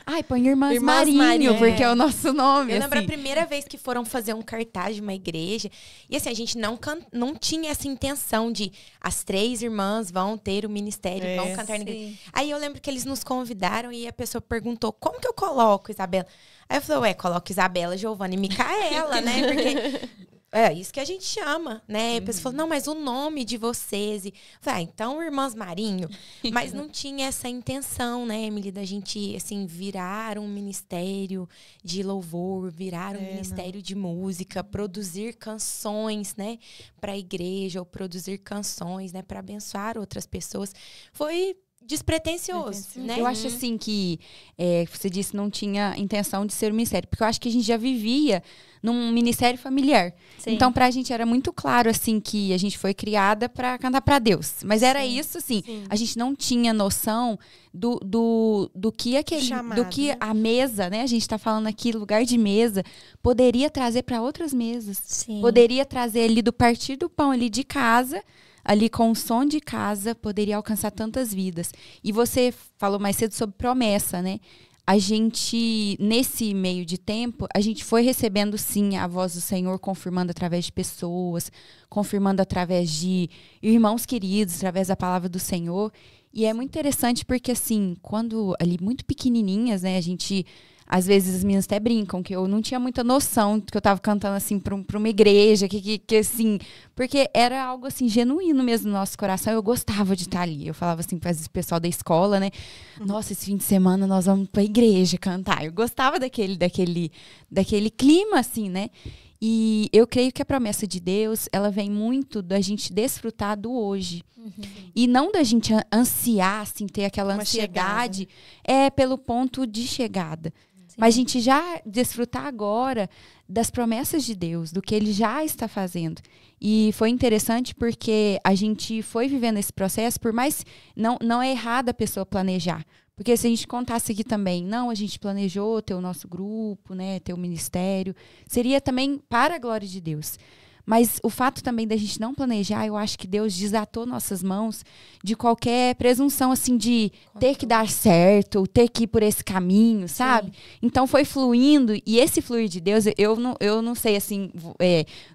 Ai, põe Irmãs Marinho, porque é o nosso nome.
Eu lembro a primeira vez que foram fazer um cartaz de uma igreja. E assim, a gente não tinha essa intenção de as 3 irmãs vão ter o ministério, vão cantar na igreja. Aí eu lembro que eles nos convidaram e a pessoa perguntou, como que eu coloco Isabela? Aí eu falei, coloca Isabela, Giovana e Micaela, né? Porque... é isso que a gente chama, né? A pessoa falou, não, mas o nome de vocês. E eu falei, então, Irmãs Marinho. Mas não tinha essa intenção, né, Emily, da gente, assim, virar um ministério de louvor, virar um ministério de música, produzir canções, né, para a igreja, ou produzir canções, né, para abençoar outras pessoas. Foi despretensioso, né?
Eu acho assim que você disse não tinha intenção de ser um ministério, porque eu acho que a gente já vivia num ministério familiar.
Sim.
Então, pra gente era muito claro, assim, que a gente foi criada pra cantar pra Deus. Mas era isso, assim, a gente não tinha noção do que
Chamado,
do que
né?
a mesa, né? A gente tá falando aqui, lugar de mesa, poderia trazer pra outras mesas.
Sim.
Poderia trazer ali do partir do pão ali de casa, ali com o som de casa, poderia alcançar tantas vidas. E você falou mais cedo sobre promessa, né? A gente, nesse meio de tempo, a gente foi recebendo, sim, a voz do Senhor, confirmando através de pessoas, confirmando através de irmãos queridos, através da palavra do Senhor. E é muito interessante porque, assim, quando ali muito pequenininhas, né, a gente... Às vezes as meninas até brincam que eu não tinha muita noção que eu tava cantando assim pra uma igreja, que assim, porque era algo assim genuíno mesmo no nosso coração. Eu gostava de estar ali. Eu falava assim para o pessoal da escola, né? Nossa, esse fim de semana nós vamos pra igreja cantar. Eu gostava daquele clima assim, né? E eu creio que a promessa de Deus, ela vem muito da gente desfrutar do hoje. E não da gente ansiar, assim, ter aquela ansiedade pelo ponto de chegada. Mas a gente já desfrutar agora das promessas de Deus, do que Ele já está fazendo. E foi interessante porque a gente foi vivendo esse processo, por mais... Não é errado a pessoa planejar. Porque se a gente contasse aqui também, não, a gente planejou ter o nosso grupo, né, ter o ministério, seria também para a glória de Deus. Mas o fato também da gente não planejar, eu acho que Deus desatou nossas mãos de qualquer presunção, assim, de ter que dar certo, ou ter que ir por esse caminho, sabe? Então foi fluindo, e esse fluir de Deus, eu não sei, assim,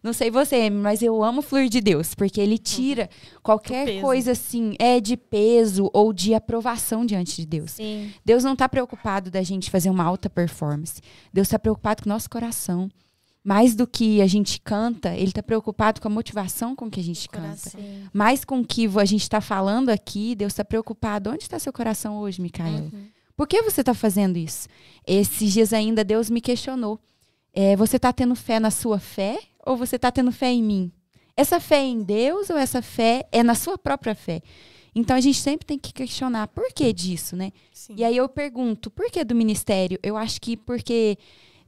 não sei você, mas eu amo o fluir de Deus, porque ele tira qualquer coisa, assim, de peso ou de aprovação diante de Deus.
Sim.
Deus não está preocupado da gente fazer uma alta performance. Deus está preocupado com o nosso coração. Mais do que a gente canta, ele está preocupado com a motivação com que a gente canta.
Sim.
Mais com o que a gente está falando aqui, Deus está preocupado. Onde está seu coração hoje, Micaela? Por que você está fazendo isso? Esses dias ainda Deus me questionou. Você está tendo fé na sua fé ou você está tendo fé em mim? Essa fé é em Deus ou essa fé é na sua própria fé? Então a gente sempre tem que questionar por que disso, né?
Sim.
E aí eu pergunto, por que do ministério? Eu acho que porque...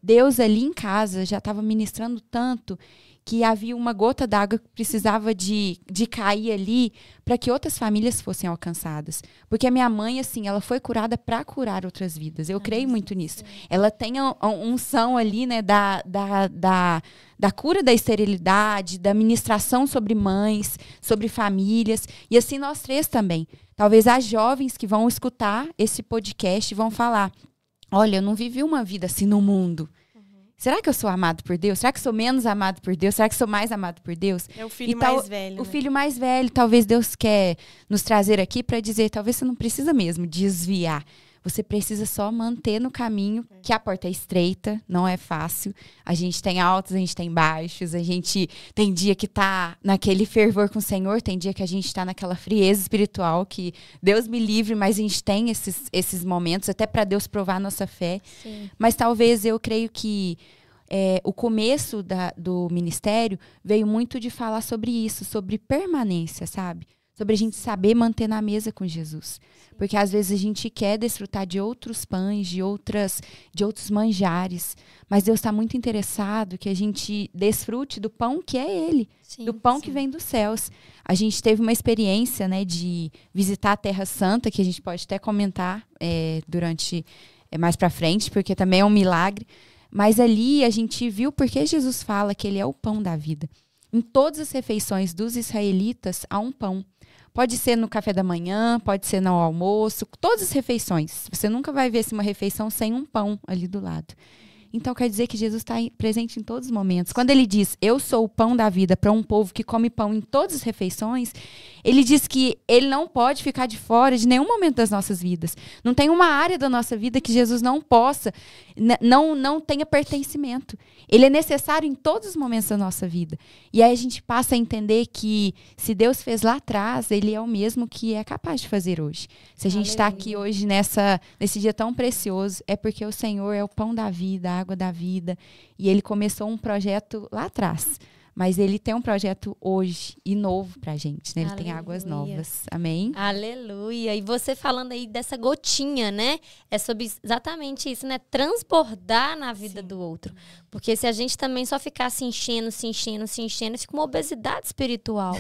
Deus ali em casa já estava ministrando tanto que havia uma gota d'água que precisava de cair ali para que outras famílias fossem alcançadas. Porque a minha mãe, assim, ela foi curada para curar outras vidas. Eu creio muito nisso. Ela tem a unção ali, né, da cura da esterilidade, da ministração sobre mães, sobre famílias. E assim nós três também. Talvez as jovens que vão escutar esse podcast vão falar... Olha, eu não vivi uma vida assim no mundo. Será que eu sou amado por Deus? Será que eu sou menos amado por Deus? Será que eu sou mais amado por Deus?
É o filho mais velho.
O filho mais velho. Talvez Deus quer nos trazer aqui para dizer, talvez você não precisa mesmo desviar. Você precisa só manter no caminho, que a porta é estreita, não é fácil. A gente tem altos, a gente tem baixos, a gente tem dia que tá naquele fervor com o Senhor, tem dia que a gente tá naquela frieza espiritual, que Deus me livre, mas a gente tem esses momentos, até para Deus provar a nossa fé.
Sim.
Mas talvez eu creio que o começo do ministério veio muito de falar sobre isso, sobre permanência, sabe? Sobre a gente saber manter na mesa com Jesus. Porque às vezes a gente quer desfrutar de outros pães, de outros manjares. Mas Deus está muito interessado que a gente desfrute do pão que é Ele.
Sim,
do pão que vem dos céus. A gente teve uma experiência, né, de visitar a Terra Santa, que a gente pode até comentar durante mais para frente, porque também é um milagre. Mas ali a gente viu porque Jesus fala que Ele é o pão da vida. Em todas as refeições dos israelitas há um pão. Pode ser no café da manhã, pode ser no almoço, todas as refeições. Você nunca vai ver uma refeição sem um pão ali do lado. Então quer dizer que Jesus está presente em todos os momentos. Quando ele diz, eu sou o pão da vida para um povo que come pão em todas as refeições, ele diz que ele não pode ficar de fora de nenhum momento das nossas vidas. Não tem uma área da nossa vida que Jesus não possa, não tenha pertencimento. Ele é necessário em todos os momentos da nossa vida. E aí a gente passa a entender que se Deus fez lá atrás, ele é o mesmo que é capaz de fazer hoje. Se a gente está aqui hoje nesse dia tão precioso, é porque o Senhor é o pão da vida, a água da vida. E ele começou um projeto lá atrás. Mas ele tem um projeto hoje e novo pra gente, né? Ele tem águas
Aleluia.
novas. Amém?
Aleluia. E você falando aí dessa gotinha, né? É sobre exatamente isso, né? Transbordar na vida do outro. Porque se a gente também só ficar se enchendo, fica uma obesidade espiritual,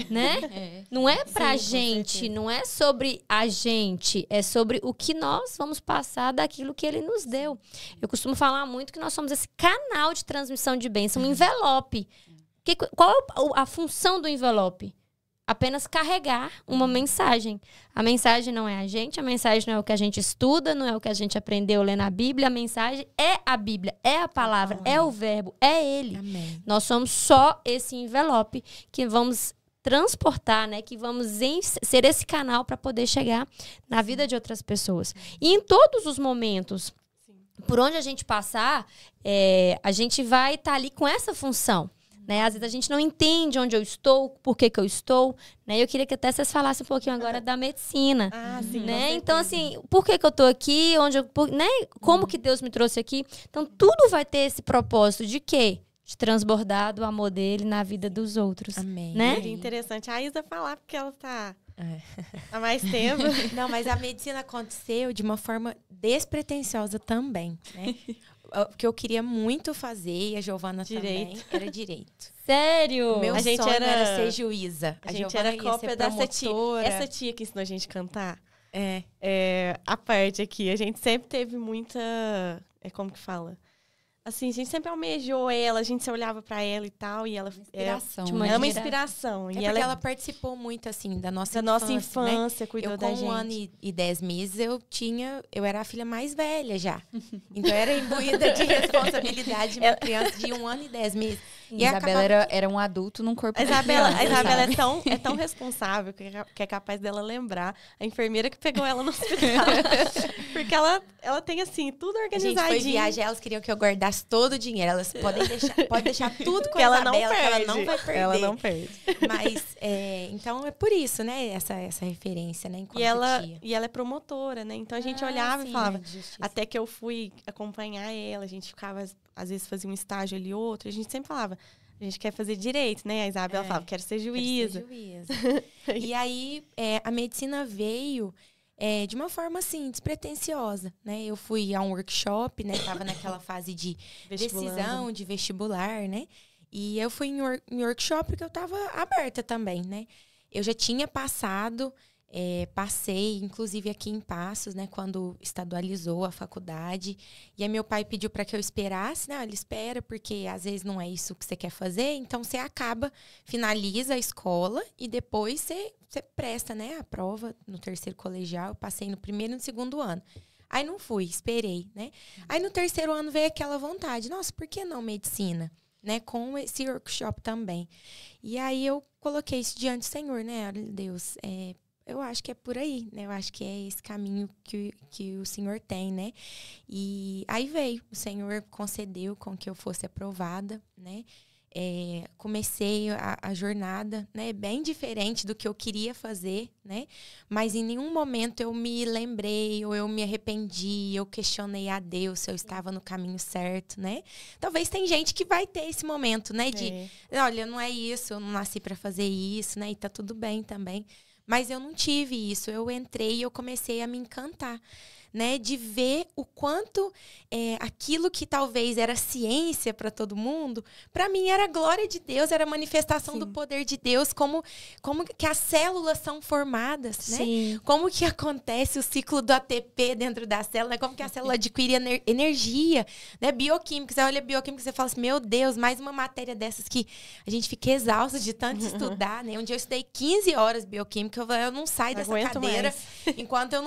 né? Não é pra gente, não é sobre a gente, é sobre o que nós vamos passar daquilo que ele nos deu. Eu costumo falar muito que nós somos esse canal de transmissão de bênção, um envelope. Qual é a função do envelope? Apenas carregar uma mensagem. A mensagem não é a mensagem não é o que a gente estuda, não é o que a gente aprendeu lendo a Bíblia. A mensagem é a Bíblia, é a palavra, é o verbo, é ele.
Amém.
Nós somos só esse envelope que vamos transportar, né? Que vamos ser esse canal para poder chegar na vida de outras pessoas. E em todos os momentos, por onde a gente passar, a gente vai estar ali com essa função. Né? Às vezes a gente não entende onde eu estou, por que eu estou. Né? Eu queria que até vocês falassem um pouquinho agora da medicina.
Sim,
né? Então, assim, por que eu estou aqui? Né? Como que Deus me trouxe aqui? Então, tudo vai ter esse propósito de quê? De transbordar do amor dele na vida dos outros.
Amém.
Né?
É interessante a Isa falar, porque ela tá há mais tempo.
Não, mas a medicina aconteceu de uma forma despretensiosa também, né? O que eu queria muito fazer, e a Giovana também, era direito.
Sério?
O meu
A gente
sonho era ser
era
juíza.
A gente
Giovana
era
ia
cópia
ser
dessa tia.
promotora.
Essa tia que ensinou a gente a cantar.
É.
A parte aqui, a gente sempre teve muita... como que fala? Assim, a gente sempre almejou ela, a gente se olhava pra ela e tal, e ela...
Inspiração.
É uma inspiração.
É
E
porque ela participou muito, assim, da nossa
infância,
né?
cuidou
eu,
da
com
gente.
1 ano e 10 meses, eu era a filha mais velha já. Então, eu era imbuída de responsabilidade de uma criança de 1 ano e 10 meses.
E a Isabela era um adulto num corpo
A
de
Isabela
criança,
é tão responsável que é capaz dela lembrar a enfermeira que pegou ela no hospital. Porque ela tem, assim, tudo
A gente
organizadinho.
foi viajar, elas queriam que eu guardasse todo o dinheiro. Elas pode deixar tudo com
que
a
ela
Isabela,
não perde.
que ela não vai perder.
Ela não perde.
Mas, então, é por isso, né? Essa referência, né? Enquanto tia.
E ela é promotora, né? Então, a gente olhava e falava...
de justiça.
Até que eu fui acompanhar ela, a gente ficava... Às vezes fazia um estágio ali, outro. A gente sempre falava... A gente quer fazer direito, né? A Isabela falava, quero ser juíza. E aí, a medicina veio de uma forma, assim, despretensiosa, né? Eu fui a um workshop, né? Tava naquela fase de decisão, de vestibular, né? E eu fui em workshop porque eu tava aberta também, né? Eu já tinha passado... passei, inclusive aqui em Passos, né, quando estadualizou a faculdade. E aí meu pai pediu para que eu esperasse, né? Ele espera porque às vezes não é isso que você quer fazer. Então você finaliza a escola e depois você presta, né, a prova no 3º colegial. Eu passei no 1º e no 2º ano. Aí não fui, esperei, né? Aí no 3º ano veio aquela vontade. Nossa, por que não medicina? Né, com esse workshop também. E aí eu coloquei isso diante do Senhor, né? Olha, Deus, eu acho que é por aí, né? Eu acho que é esse caminho que o Senhor tem, né? E aí veio, o Senhor concedeu com que eu fosse aprovada, né? Comecei a jornada, né? Bem diferente do que eu queria fazer, né? Mas em nenhum momento eu me lembrei ou eu me arrependi, eu questionei a Deus se eu estava no caminho certo, né? Talvez tem gente que vai ter esse momento, né? De, olha, não é isso, eu não nasci para fazer isso, né? E tá tudo bem também. Mas eu não tive isso. Eu entrei e eu comecei a me encantar, né? De ver o quanto aquilo que talvez era ciência para todo mundo, para mim era a glória de Deus, era a manifestação do poder de Deus, como que as células são formadas, né?
Sim.
Como que acontece o ciclo do ATP dentro da célula, né? Como que a célula adquire energia, né? Bioquímica, você olha bioquímica e você fala assim, meu Deus, mais uma matéria dessas que a gente fica exausta de tanto estudar, né? Um dia eu estudei 15 horas bioquímica, eu não saio dessa cadeira enquanto eu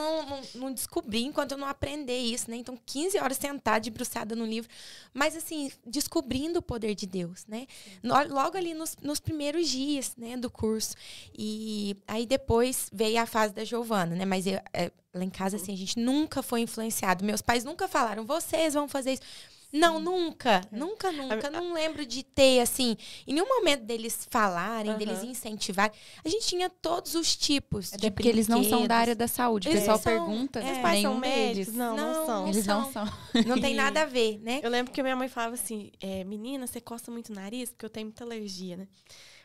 não descobri, enquanto eu não aprender isso, né? Então, 15 horas sentada, debruçada no livro. Mas, assim, descobrindo o poder de Deus, né? Logo ali nos primeiros dias, né, do curso. E aí, depois, veio a fase da Giovana, né? Mas lá em casa, assim, a gente nunca foi influenciado. Meus pais nunca falaram, vocês vão fazer isso. Não, nunca. Nunca. Não lembro de ter, assim, em nenhum momento deles falarem, deles incentivarem. A gente tinha todos os tipos de
porque eles não são da área
brinquedos.
da saúde. O
Eles
pessoal
são,
pergunta,
Os pais são
nenhum
médicos?
deles.
Não são.
Eles não são.
Não tem nada a ver, né?
Eu lembro que minha mãe falava assim, menina, você coça muito o nariz, porque eu tenho muita alergia, né?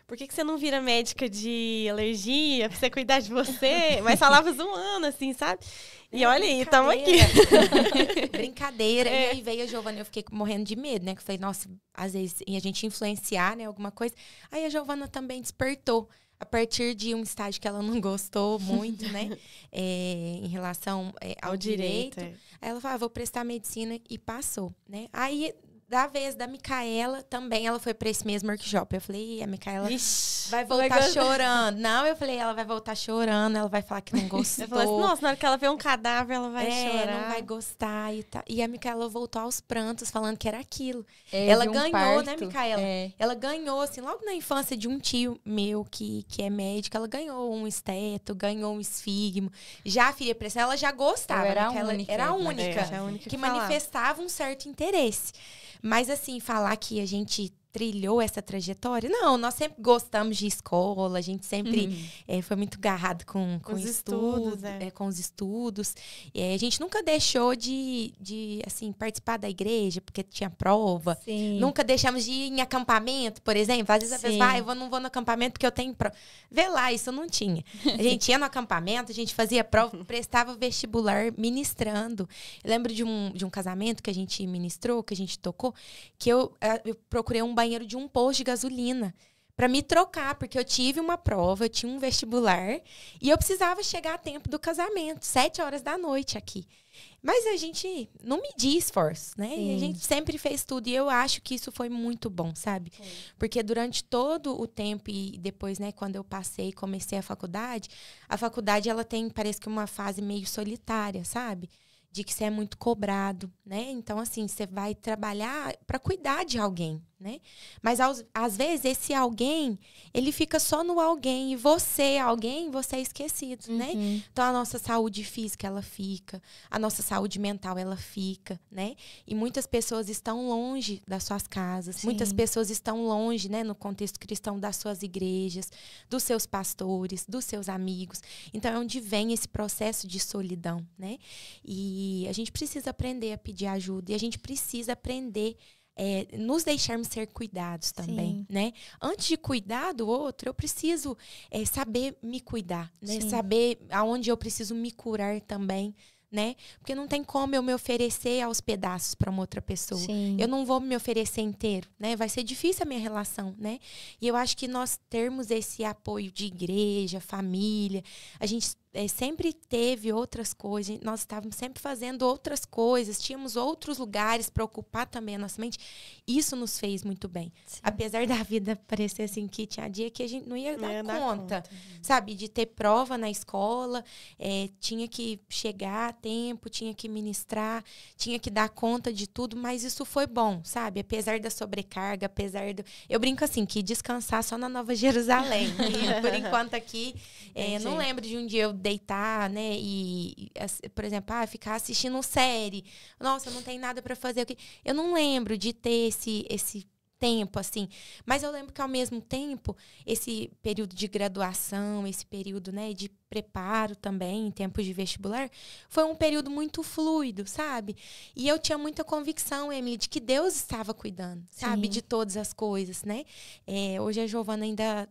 Por que você não vira médica de alergia pra você cuidar de você? Mas falava zoando, assim, sabe? E olha aí, tamo aqui.
Brincadeira. E aí veio a Giovana, eu fiquei morrendo de medo, né? Que eu falei, nossa, às vezes a gente influenciar, né? Alguma coisa. Aí a Giovana também despertou. A partir de um estágio que ela não gostou muito, né? Em relação ao direito. Aí ela falou, vou prestar medicina e passou, né? Aí, da vez da Micaela, também ela foi para esse mesmo workshop. Eu falei, a Micaela vai voltar chorando. Não, eu falei, ela vai voltar chorando, ela vai falar que não gostou.
Eu falei assim, nossa, na hora que ela vê um cadáver, ela vai chorar.
Não vai gostar e tal. E a Micaela voltou aos prantos, falando que era aquilo.
É,
ela
de um
ganhou,
parto,
né, Micaela? Ela ganhou, assim, logo na infância de um tio meu que é médico, ela ganhou um esteto, ganhou um esfigmo. Já a filha pressão, ela já gostava.
Era a
única que manifestava um certo interesse. Mas, assim, falar que a gente trilhou essa trajetória, não, nós sempre gostamos de escola, a gente sempre foi muito agarrado com
os estudos,
com os estudos. A gente nunca deixou de assim, participar da igreja, porque tinha prova.
Sim.
Nunca deixamos de ir em acampamento, por exemplo. Às vezes a pessoa vai, eu não vou no acampamento porque eu tenho prova. Vê lá, isso não tinha. A gente ia no acampamento, a gente fazia prova, prestava vestibular ministrando. Eu lembro de um casamento que a gente ministrou, que a gente tocou, que eu procurei um banheiro de um posto de gasolina para me trocar, porque eu tive uma prova, eu tinha um vestibular e eu precisava chegar a tempo do casamento, 7h da noite aqui. Mas a gente não media esforço, né? E a gente sempre fez tudo. E eu acho que isso foi muito bom, sabe? Porque durante todo o tempo e depois, né, quando eu comecei a faculdade ela tem, parece que uma fase meio solitária, sabe? De que você é muito cobrado, né? Então, assim, você vai trabalhar para cuidar de alguém, né? Mas, às vezes, esse alguém, ele fica só no alguém. E você é esquecido, né? Então, a nossa saúde física, ela fica. A nossa saúde mental, ela fica, né? E muitas pessoas estão longe das suas casas.
Sim.
Muitas pessoas estão longe, né? No contexto cristão, das suas igrejas, dos seus pastores, dos seus amigos. Então, é onde vem esse processo de solidão, né? E a gente precisa aprender a pedir ajuda. E a gente precisa aprender nos deixarmos ser cuidados também, né? Antes de cuidar do outro, eu preciso saber me cuidar, né? Saber aonde eu preciso me curar também, né? Porque não tem como eu me oferecer aos pedaços para uma outra pessoa.
Sim.
Eu não vou me oferecer inteiro, né? Vai ser difícil a minha relação, né? E eu acho que nós termos esse apoio de igreja, família, a gente sempre teve outras coisas, nós estávamos sempre fazendo outras coisas, tínhamos outros lugares para ocupar também a nossa mente. Isso nos fez muito bem. Sim. Apesar da vida parecer assim que tinha dia que a gente não ia dar conta, sabe? De ter prova na escola, tinha que chegar a tempo, tinha que ministrar, tinha que dar conta de tudo, mas isso foi bom, sabe? Apesar da sobrecarga, eu brinco assim, que descansar só na Nova Jerusalém. E, por enquanto aqui, não lembro de um dia eu deitar, né, e por exemplo, ficar assistindo série. Nossa, não tem nada para fazer. Eu não lembro de ter esse tempo, assim. Mas eu lembro que, ao mesmo tempo, esse período de graduação, esse período, né, de preparo também, em tempos de vestibular, foi um período muito fluido, sabe? E eu tinha muita convicção, Emily, de que Deus estava cuidando, sabe? De todas as coisas, né? Hoje a Giovana ainda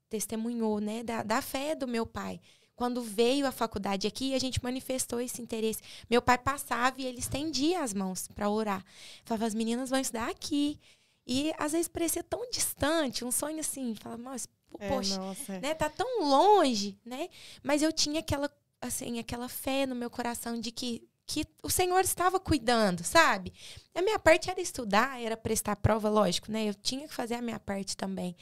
testemunhou, né, da fé do meu pai. Quando veio a faculdade aqui, a gente manifestou esse interesse. Meu pai passava e ele estendia as mãos para orar. Falava, as meninas vão estudar aqui. E, às vezes, parecia tão distante, um sonho assim. Falava, mas, poxa, né, tá tão longe, né? Mas eu tinha aquela fé no meu coração de que o Senhor estava cuidando, sabe? A minha parte era estudar, era prestar prova, lógico, né? Eu tinha que fazer a minha parte também.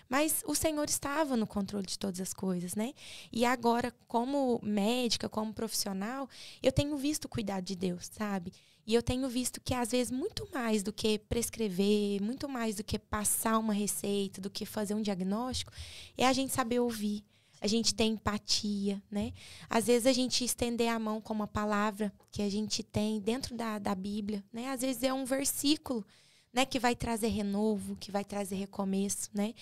Mas o Senhor estava no controle de todas as coisas, né? E agora, como médica, como profissional, eu tenho visto o cuidado de Deus, sabe? E eu tenho visto que, às vezes, muito mais do que prescrever, muito mais do que passar uma receita, do que fazer um diagnóstico, é a gente saber ouvir. a gente ter empatia, né? Às vezes a gente estender a mão com uma palavra que a gente tem dentro da Bíblia, né? Às vezes é um versículo, né, que vai trazer renovo, que vai trazer recomeço, né?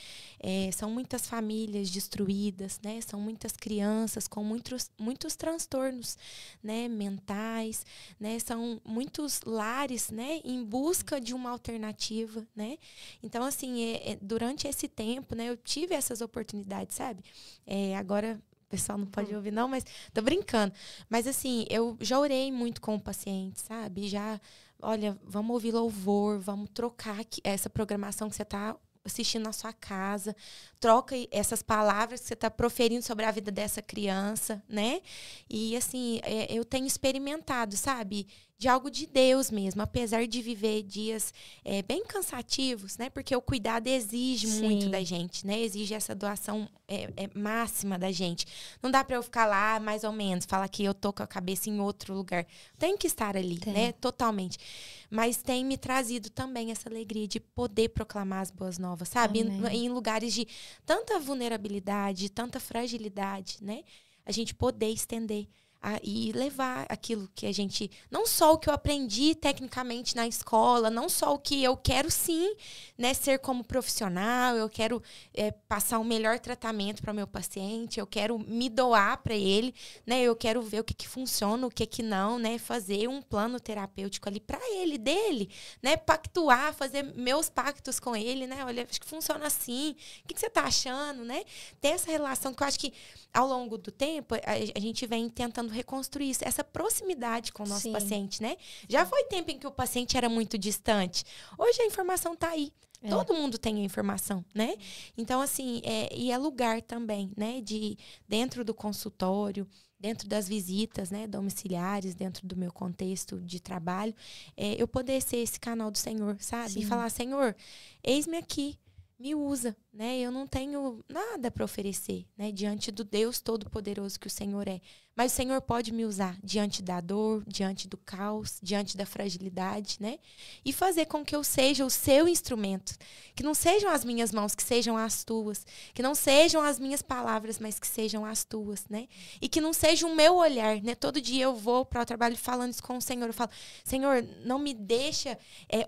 São muitas famílias destruídas, né? São muitas crianças com muitos transtornos, né, mentais, né? São muitos lares, né, em busca de uma alternativa, né? Então, assim, durante esse tempo, né, eu tive essas oportunidades, sabe? Agora o pessoal não pode ouvir, não, mas tô brincando. Mas, assim, eu já orei muito com o paciente, sabe? Olha, vamos ouvir louvor, vamos trocar essa programação que você está assistindo na sua casa. Troca essas palavras que você está proferindo sobre a vida dessa criança, né? E, assim, eu tenho experimentado, sabe? De algo de Deus mesmo, apesar de viver dias bem cansativos, né? Porque o cuidado exige muito da gente, né? Exige essa doação máxima da gente. Não dá para eu ficar lá, mais ou menos, falar que eu tô com a cabeça em outro lugar. Tenho que estar ali, né? Totalmente. Mas tem me trazido também essa alegria de poder proclamar as boas novas, sabe? Em lugares de tanta vulnerabilidade, tanta fragilidade, né? A gente poder estender e levar aquilo que a gente... Não só o que eu aprendi tecnicamente na escola, não só o que eu quero, sim, né, ser como profissional, eu quero passar o melhor tratamento para o meu paciente, eu quero me doar para ele, né, eu quero ver o que funciona, o que não, né, fazer um plano terapêutico ali para ele, dele, né, pactuar, fazer meus pactos com ele, né, olha, acho que funciona assim, o que você está achando, né, ter essa relação que eu acho que ao longo do tempo a gente vem tentando reconstruir isso, essa proximidade com o nosso paciente, né? Já foi tempo em que o paciente era muito distante. Hoje a informação está aí. Todo mundo tem a informação, né? Então, assim, e é lugar também, né? Dentro do consultório, dentro das visitas, né, domiciliares, dentro do meu contexto de trabalho, eu poder ser esse canal do Senhor, sabe?
Sim.
E falar, Senhor, eis-me aqui. Me usa, né? Eu não tenho nada para oferecer, né? Diante do Deus Todo-Poderoso que o Senhor é. Mas o Senhor pode me usar diante da dor, diante do caos, diante da fragilidade, né? E fazer com que eu seja o seu instrumento. Que não sejam as minhas mãos, que sejam as tuas. Que não sejam as minhas palavras, mas que sejam as tuas, né? E que não seja o meu olhar, né? Todo dia eu vou para o trabalho falando isso com o Senhor. Eu falo, Senhor, não me deixa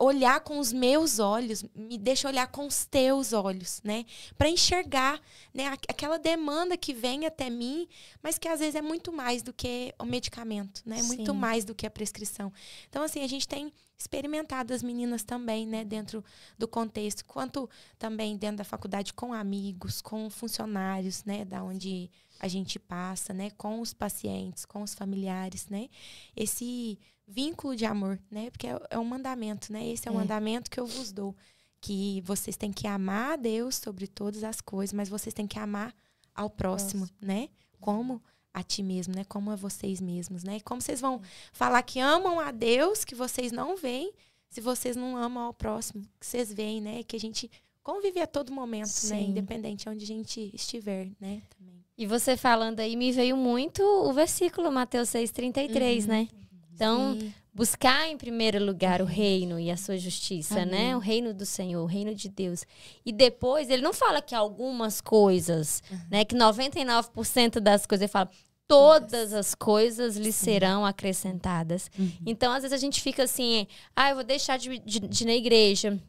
olhar com os meus olhos, me deixa olhar com os teus olhos, né? Para enxergar, né, aquela demanda que vem até mim, mas que às vezes é muito mais do que o medicamento, né? Muito mais do que a prescrição. Então, assim, a gente tem experimentado as meninas também, né, dentro do contexto, quanto também dentro da faculdade com amigos, com funcionários, né, da onde a gente passa, né, com os pacientes, com os familiares, né? Esse vínculo de amor, né? Porque é um mandamento, né? Esse é o mandamento que eu vos dou. Que vocês têm que amar a Deus sobre todas as coisas, mas vocês têm que amar ao próximo, né? Como a ti mesmo, né? Como a vocês mesmos, né? Como vocês vão falar que amam a Deus, que vocês não veem, se vocês não amam ao próximo, que vocês veem, né? Que a gente convive a todo momento, né? Independente de onde a gente estiver, né? Também.
E você falando aí, me veio muito o versículo Mateus 6,33, né? Então, buscar em primeiro lugar o reino e a sua justiça, né? O reino do Senhor, o reino de Deus. E depois, ele não fala que algumas coisas, né? Que 99% das coisas, ele fala, todas as coisas lhe serão acrescentadas. Então, às vezes a gente fica assim, eu vou deixar de ir na igreja,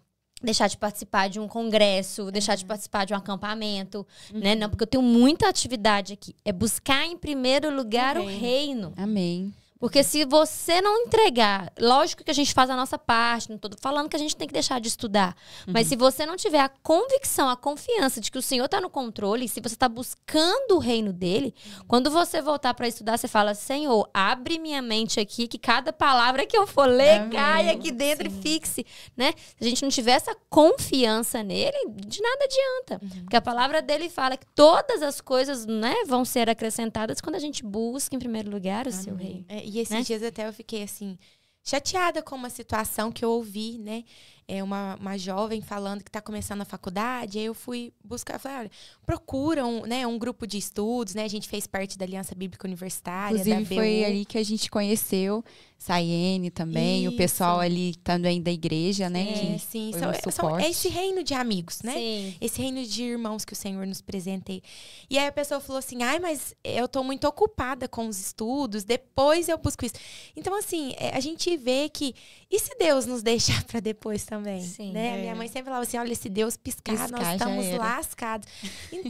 deixar de participar de um congresso, deixar de participar de um acampamento, né? Não, porque eu tenho muita atividade aqui. É buscar em primeiro lugar o reino.
Amém.
Porque se você não entregar, lógico que a gente faz a nossa parte, não estou falando que a gente tem que deixar de estudar, mas se você não tiver a convicção, a confiança de que o Senhor está no controle, se você está buscando o reino dele, quando você voltar para estudar, você fala, Senhor, abre minha mente aqui, que cada palavra que eu for ler caia aqui dentro e fixe, né? Se a gente não tiver essa confiança nele, de nada adianta. Porque a palavra dele fala que todas as coisas, né, vão ser acrescentadas quando a gente busca em primeiro lugar o seu reino.
E esses dias até eu fiquei assim, chateada com uma situação que eu ouvi, né? Uma jovem falando que está começando a faculdade, aí eu fui buscar, falei, olha, procura um grupo de estudos, né? A gente fez parte da Aliança Bíblica Universitária,
inclusive,
da BU.
foi ali que a gente conheceu. Saiene também, o pessoal ali também da igreja, né? Que
sim.
suporte.
É esse reino de amigos, né?
Sim.
Esse reino de irmãos que o Senhor nos presenteia. E aí a pessoa falou assim, mas eu tô muito ocupada com os estudos, depois eu busco isso. Então, assim, a gente vê que... E se Deus nos deixar para depois também?
Sim.
Né? Minha mãe sempre falava assim, olha, se Deus piscar nós
já
estamos
era.
lascados.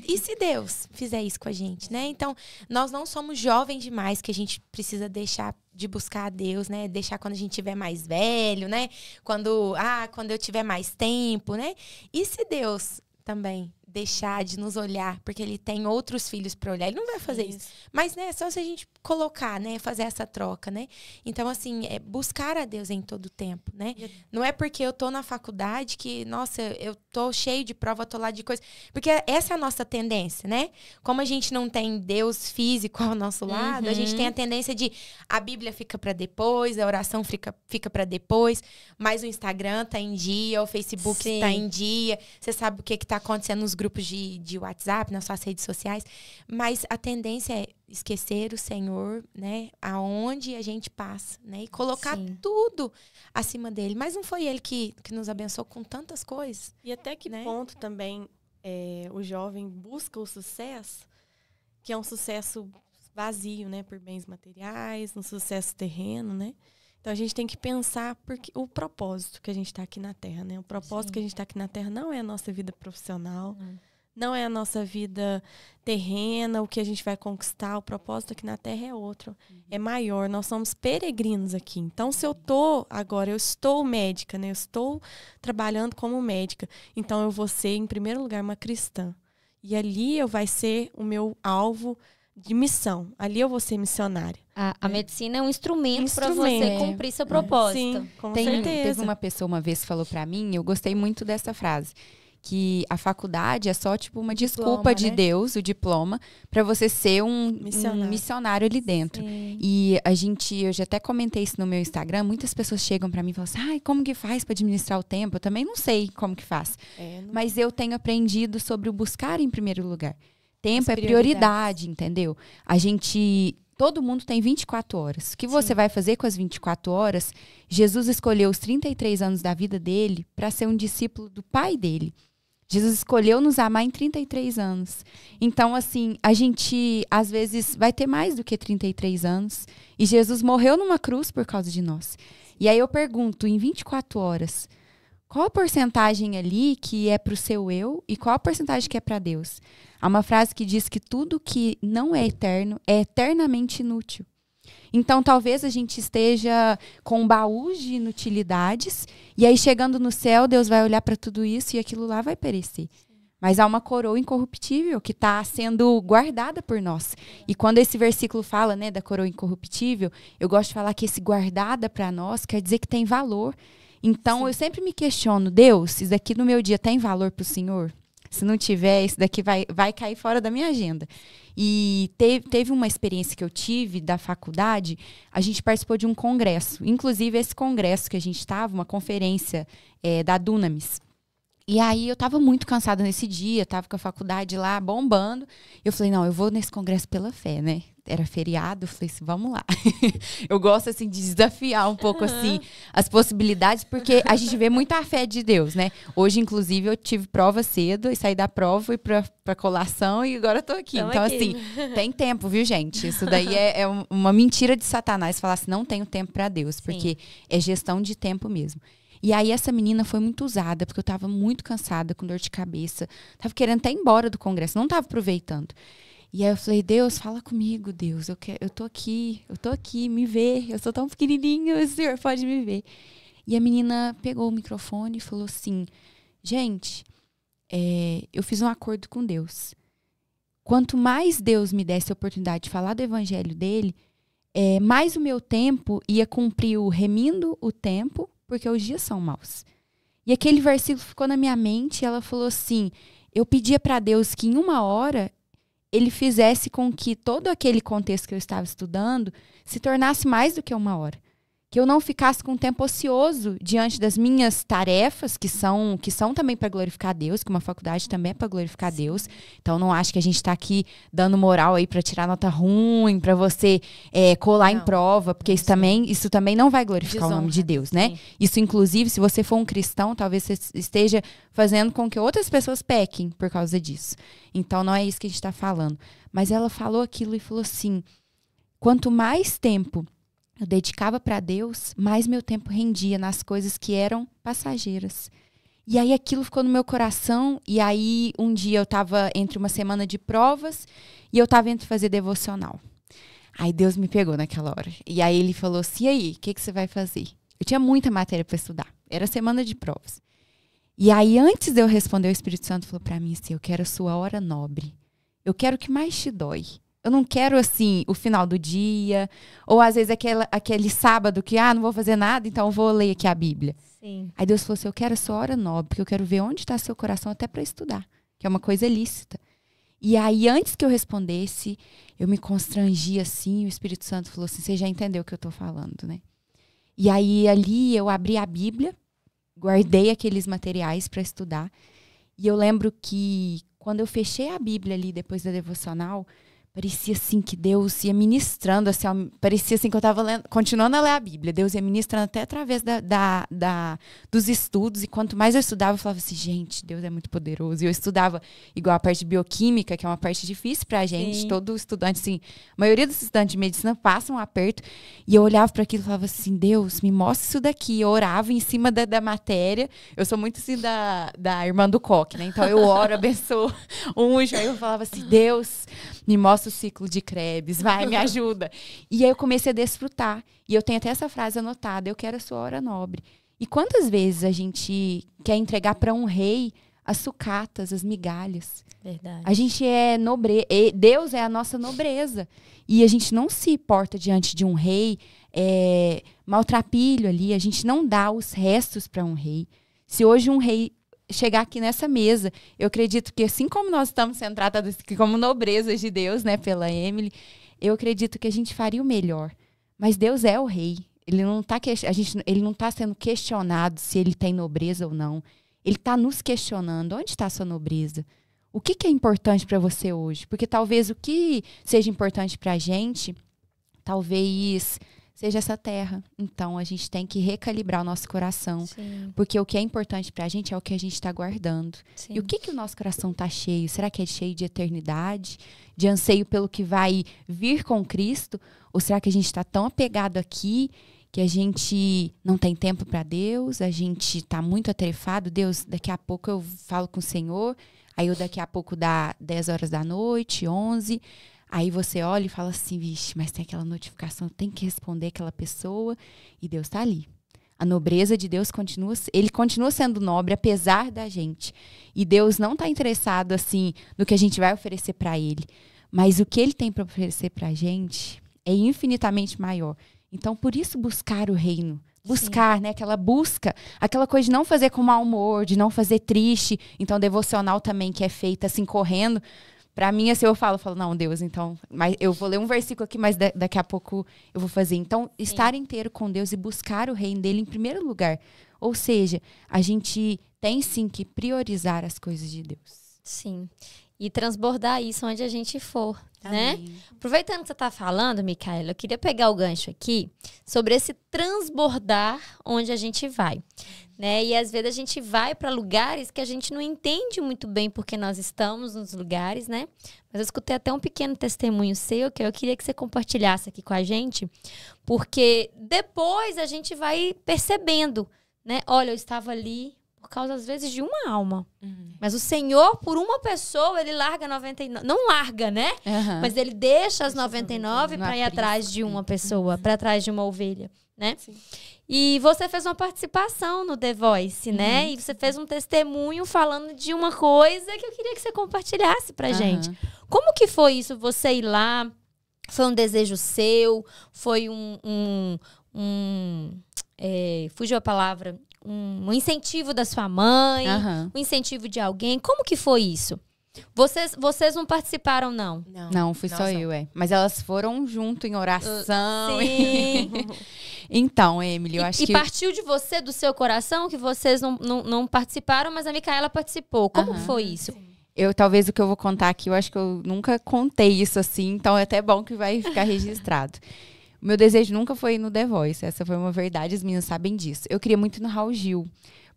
E se Deus fizer isso com a gente, né? Então, nós não somos jovens demais que a gente precisa deixar de buscar a Deus, né? Deixar quando a gente tiver mais velho, né? Quando eu tiver mais tempo, né? E se Deus também deixar de nos olhar, porque ele tem outros filhos para olhar, ele não vai fazer isso. Mas, né, só se a gente colocar, né, fazer essa troca, né? Então, assim, é buscar a Deus em todo o tempo, né? Não é porque eu tô na faculdade que, nossa, eu tô cheio de prova, tô lá de coisa. Porque essa é a nossa tendência, né? Como a gente não tem Deus físico ao nosso lado, a gente tem a tendência de a Bíblia fica para depois, a oração fica para depois, mas o Instagram tá em dia, o Facebook tá em dia, você sabe o que tá acontecendo nos grupos de WhatsApp, nas suas redes sociais, mas a tendência é esquecer o Senhor, né, aonde a gente passa, né, e colocar tudo acima dele. Mas não foi ele que nos abençoou com tantas coisas.
E até que ponto também o jovem busca o sucesso, que é um sucesso vazio, né, por bens materiais, um sucesso terreno, né? Então, a gente tem que pensar porque o propósito que a gente está aqui na Terra, né? O propósito que a gente está aqui na Terra não é a nossa vida profissional, não é a nossa vida terrena, o que a gente vai conquistar. O propósito aqui na Terra é outro, é maior. Nós somos peregrinos aqui. Então, se eu estou médica, né? Eu estou trabalhando como médica. Então, eu vou ser, em primeiro lugar, uma cristã. E ali eu vai ser o meu alvo de missão. Ali eu vou ser missionária.
A medicina é um instrumento para você cumprir seu propósito.
Sim, com certeza.
Teve uma pessoa uma vez que falou pra mim, eu gostei muito dessa frase, que a faculdade é só tipo uma desculpa de Deus, o diploma, para você ser um missionário ali dentro.
Sim.
E eu já até comentei isso no meu Instagram, muitas pessoas chegam para mim e falam assim, como que faz para administrar o tempo? Eu também não sei como que faz. Mas eu tenho aprendido sobre o buscar em primeiro lugar. Tempo é prioridade, entendeu? Todo mundo tem 24 horas. O que você vai fazer com as 24 horas? Jesus escolheu os 33 anos da vida dele para ser um discípulo do pai dele. Jesus escolheu nos amar em 33 anos. Então, assim, a gente, às vezes, vai ter mais do que 33 anos. E Jesus morreu numa cruz por causa de nós. E aí eu pergunto, em 24 horas, qual a porcentagem ali que é para o seu eu e qual a porcentagem que é para Deus? Há uma frase que diz que tudo que não é eterno é eternamente inútil. Então, talvez a gente esteja com um baú de inutilidades e aí, chegando no céu, Deus vai olhar para tudo isso e aquilo lá vai perecer. Mas há uma coroa incorruptível que está sendo guardada por nós. E quando esse versículo fala, né, da coroa incorruptível, eu gosto de falar que esse guardada para nós quer dizer que tem valor. Então, eu sempre me questiono, Deus, isso daqui no meu dia tem valor para o Senhor? Se não tiver, isso daqui vai cair fora da minha agenda. E teve uma experiência que eu tive da faculdade, a gente participou de um congresso. Inclusive, esse congresso que a gente estava, uma conferência da Dunamis. E aí, eu estava muito cansada nesse dia, estava com a faculdade lá bombando. Eu falei, não, eu vou nesse congresso pela fé, né? Era feriado, eu falei assim, vamos lá. Eu gosto, assim, de desafiar um pouco, assim, as possibilidades, porque a gente vê muita fé de Deus, né? Hoje, inclusive, eu tive prova cedo, e saí da prova, fui pra colação, e agora tô aqui. Então, assim, tem tempo, viu, gente? Isso daí é uma mentira de Satanás, falar assim, não tenho tempo pra Deus, porque é gestão de tempo mesmo. E aí, essa menina foi muito usada, porque eu tava muito cansada, com dor de cabeça, tava querendo até ir embora do congresso, não tava aproveitando. E aí eu falei, Deus, fala comigo, Deus, eu tô aqui, me vê, eu sou tão pequenininho, o Senhor pode me ver. E a menina pegou o microfone e falou assim, gente, eu fiz um acordo com Deus. Quanto mais Deus me desse a oportunidade de falar do evangelho dele, mais o meu tempo ia cumprir o remindo o tempo, porque os dias são maus. E aquele versículo ficou na minha mente e ela falou assim, eu pedia para Deus que em 1 hora ele fizesse com que todo aquele contexto que eu estava estudando se tornasse mais do que 1 hora. que eu não ficasse com tempo ocioso diante das minhas tarefas, que são também para glorificar a Deus, que uma faculdade também é para glorificar a Deus. Então, não acho que a gente está aqui dando moral aí para tirar nota ruim, para você colar em prova, porque isso também não vai glorificar o nome de Deus, né? Sim. Isso, inclusive, se você for um cristão, talvez você esteja fazendo com que outras pessoas pequem por causa disso. Então, não é isso que a gente está falando. Mas ela falou aquilo e falou assim, quanto mais tempo eu dedicava para Deus, mais meu tempo rendia nas coisas que eram passageiras. E aí aquilo ficou no meu coração. E aí um dia eu estava entre uma semana de provas e eu estava entre fazer devocional. Aí Deus me pegou naquela hora. E aí ele falou assim, e aí, o que você vai fazer? Eu tinha muita matéria para estudar. Era semana de provas. E aí antes de eu responder, o Espírito Santo falou para mim assim, eu quero a sua hora nobre. Eu quero o que mais te dói. Eu não quero, assim, o final do dia. Ou, às vezes, aquele sábado que, não vou fazer nada, então eu vou ler aqui a Bíblia.
Sim.
Aí Deus falou assim, eu quero a sua hora nobre, porque eu quero ver onde está seu coração até para estudar. Que é uma coisa lícita. E aí, antes que eu respondesse, eu me constrangi, assim, e o Espírito Santo falou assim, você já entendeu o que eu estou falando, né? E aí, ali, eu abri a Bíblia, guardei aqueles materiais para estudar. E eu lembro que, quando eu fechei a Bíblia ali, depois da devocional, parecia assim que Deus ia ministrando, assim, parecia assim que eu estava continuando a ler a Bíblia. Deus ia ministrando até através dos estudos. E quanto mais eu estudava, eu falava assim, gente, Deus é muito poderoso. E eu estudava igual a parte de bioquímica, que é uma parte difícil pra gente. Sim. Todo estudante, assim, a maioria dos estudantes de medicina passa um aperto. E eu olhava para aquilo e falava assim, Deus, me mostra isso daqui. Eu orava em cima da matéria. Eu sou muito assim da irmã do Coque, né? Então eu oro, abençoo, unjo. Aí eu falava assim, Deus, me mostra o ciclo de Krebs, vai, me ajuda. E aí eu comecei a desfrutar. E eu tenho até essa frase anotada, eu quero a sua hora nobre. E quantas vezes a gente quer entregar para um rei as sucatas, as migalhas?
Verdade.
A gente é nobre, Deus é a nossa nobreza. E a gente não se porta diante de um rei maltrapilho ali, a gente não dá os restos para um rei. Se hoje um rei chegar aqui nessa mesa, eu acredito que assim como nós estamos sendo tratados aqui como nobrezas de Deus, né, pela Emily, eu acredito que a gente faria o melhor. Mas Deus é o rei. Ele não está sendo questionado se ele tem nobreza ou não. Ele está nos questionando. Onde está a sua nobreza? O que é importante para você hoje? Porque talvez o que seja importante para a gente, talvez seja essa terra. Então, a gente tem que recalibrar o nosso coração. Sim. Porque o que é importante pra gente é o que a gente está guardando. Sim. E o que o nosso coração tá cheio? Será que é cheio de eternidade? De anseio pelo que vai vir com Cristo? Ou será que a gente está tão apegado aqui que a gente não tem tempo para Deus? A gente está muito atarefado. Deus, daqui a pouco eu falo com o Senhor. Aí eu daqui a pouco dá 10 horas da noite, 11. Aí você olha e fala assim, vixe, mas tem aquela notificação, tem que responder aquela pessoa. E Deus está ali. A nobreza de Deus ele continua sendo nobre, apesar da gente. E Deus não está interessado, assim, no que a gente vai oferecer para Ele. Mas o que Ele tem para oferecer para a gente é infinitamente maior. Então, por isso, buscar o reino. Buscar, sim, né? Aquela busca, aquela coisa de não fazer com mau humor, de não fazer triste. Então, devocional também, que é feita assim, correndo. Pra mim, assim, eu falo, não, Deus, então, mas eu vou ler um versículo aqui, mas daqui a pouco eu vou fazer. Então, estar inteiro com Deus e buscar o reino dele em primeiro lugar. Ou seja, a gente tem sim que priorizar as coisas de Deus.
Sim. E transbordar isso onde a gente for,
Amém.
Né? Aproveitando que você está falando, Micaela, eu queria pegar o gancho aqui sobre esse transbordar onde a gente vai, né? E às vezes a gente vai para lugares que a gente não entende muito bem porque nós estamos nos lugares, né? Mas eu escutei até um pequeno testemunho seu que eu queria que você compartilhasse aqui com a gente, porque depois a gente vai percebendo, né? Olha, eu estava ali por causa, às vezes, de uma alma. Uhum. Mas o Senhor, por uma pessoa, ele larga 99. Não larga, né? Uhum. Mas ele deixa as 99 para ir atrás de uma pessoa, para trás de uma ovelha, né? Sim. E você fez uma participação no The Voice, né? E você fez um testemunho falando de uma coisa que eu queria que você compartilhasse pra gente. Como que foi isso? Você ir lá? Foi um desejo seu? Foi fugiu a palavra... Um incentivo da sua mãe, um incentivo de alguém. Como que foi isso? Vocês não participaram, não?
Não, fui só eu, Mas elas foram junto em oração.
Sim.
Então, Emily, eu acho
e
que...
partiu de você, do seu coração, que vocês não participaram, mas a Micaela participou. Como foi isso?
Talvez o que eu vou contar aqui, eu acho que eu nunca contei isso assim, então é até bom que vai ficar registrado. O meu desejo nunca foi ir no The Voice, essa foi uma verdade, as meninas sabem disso. Eu queria muito ir no Raul Gil,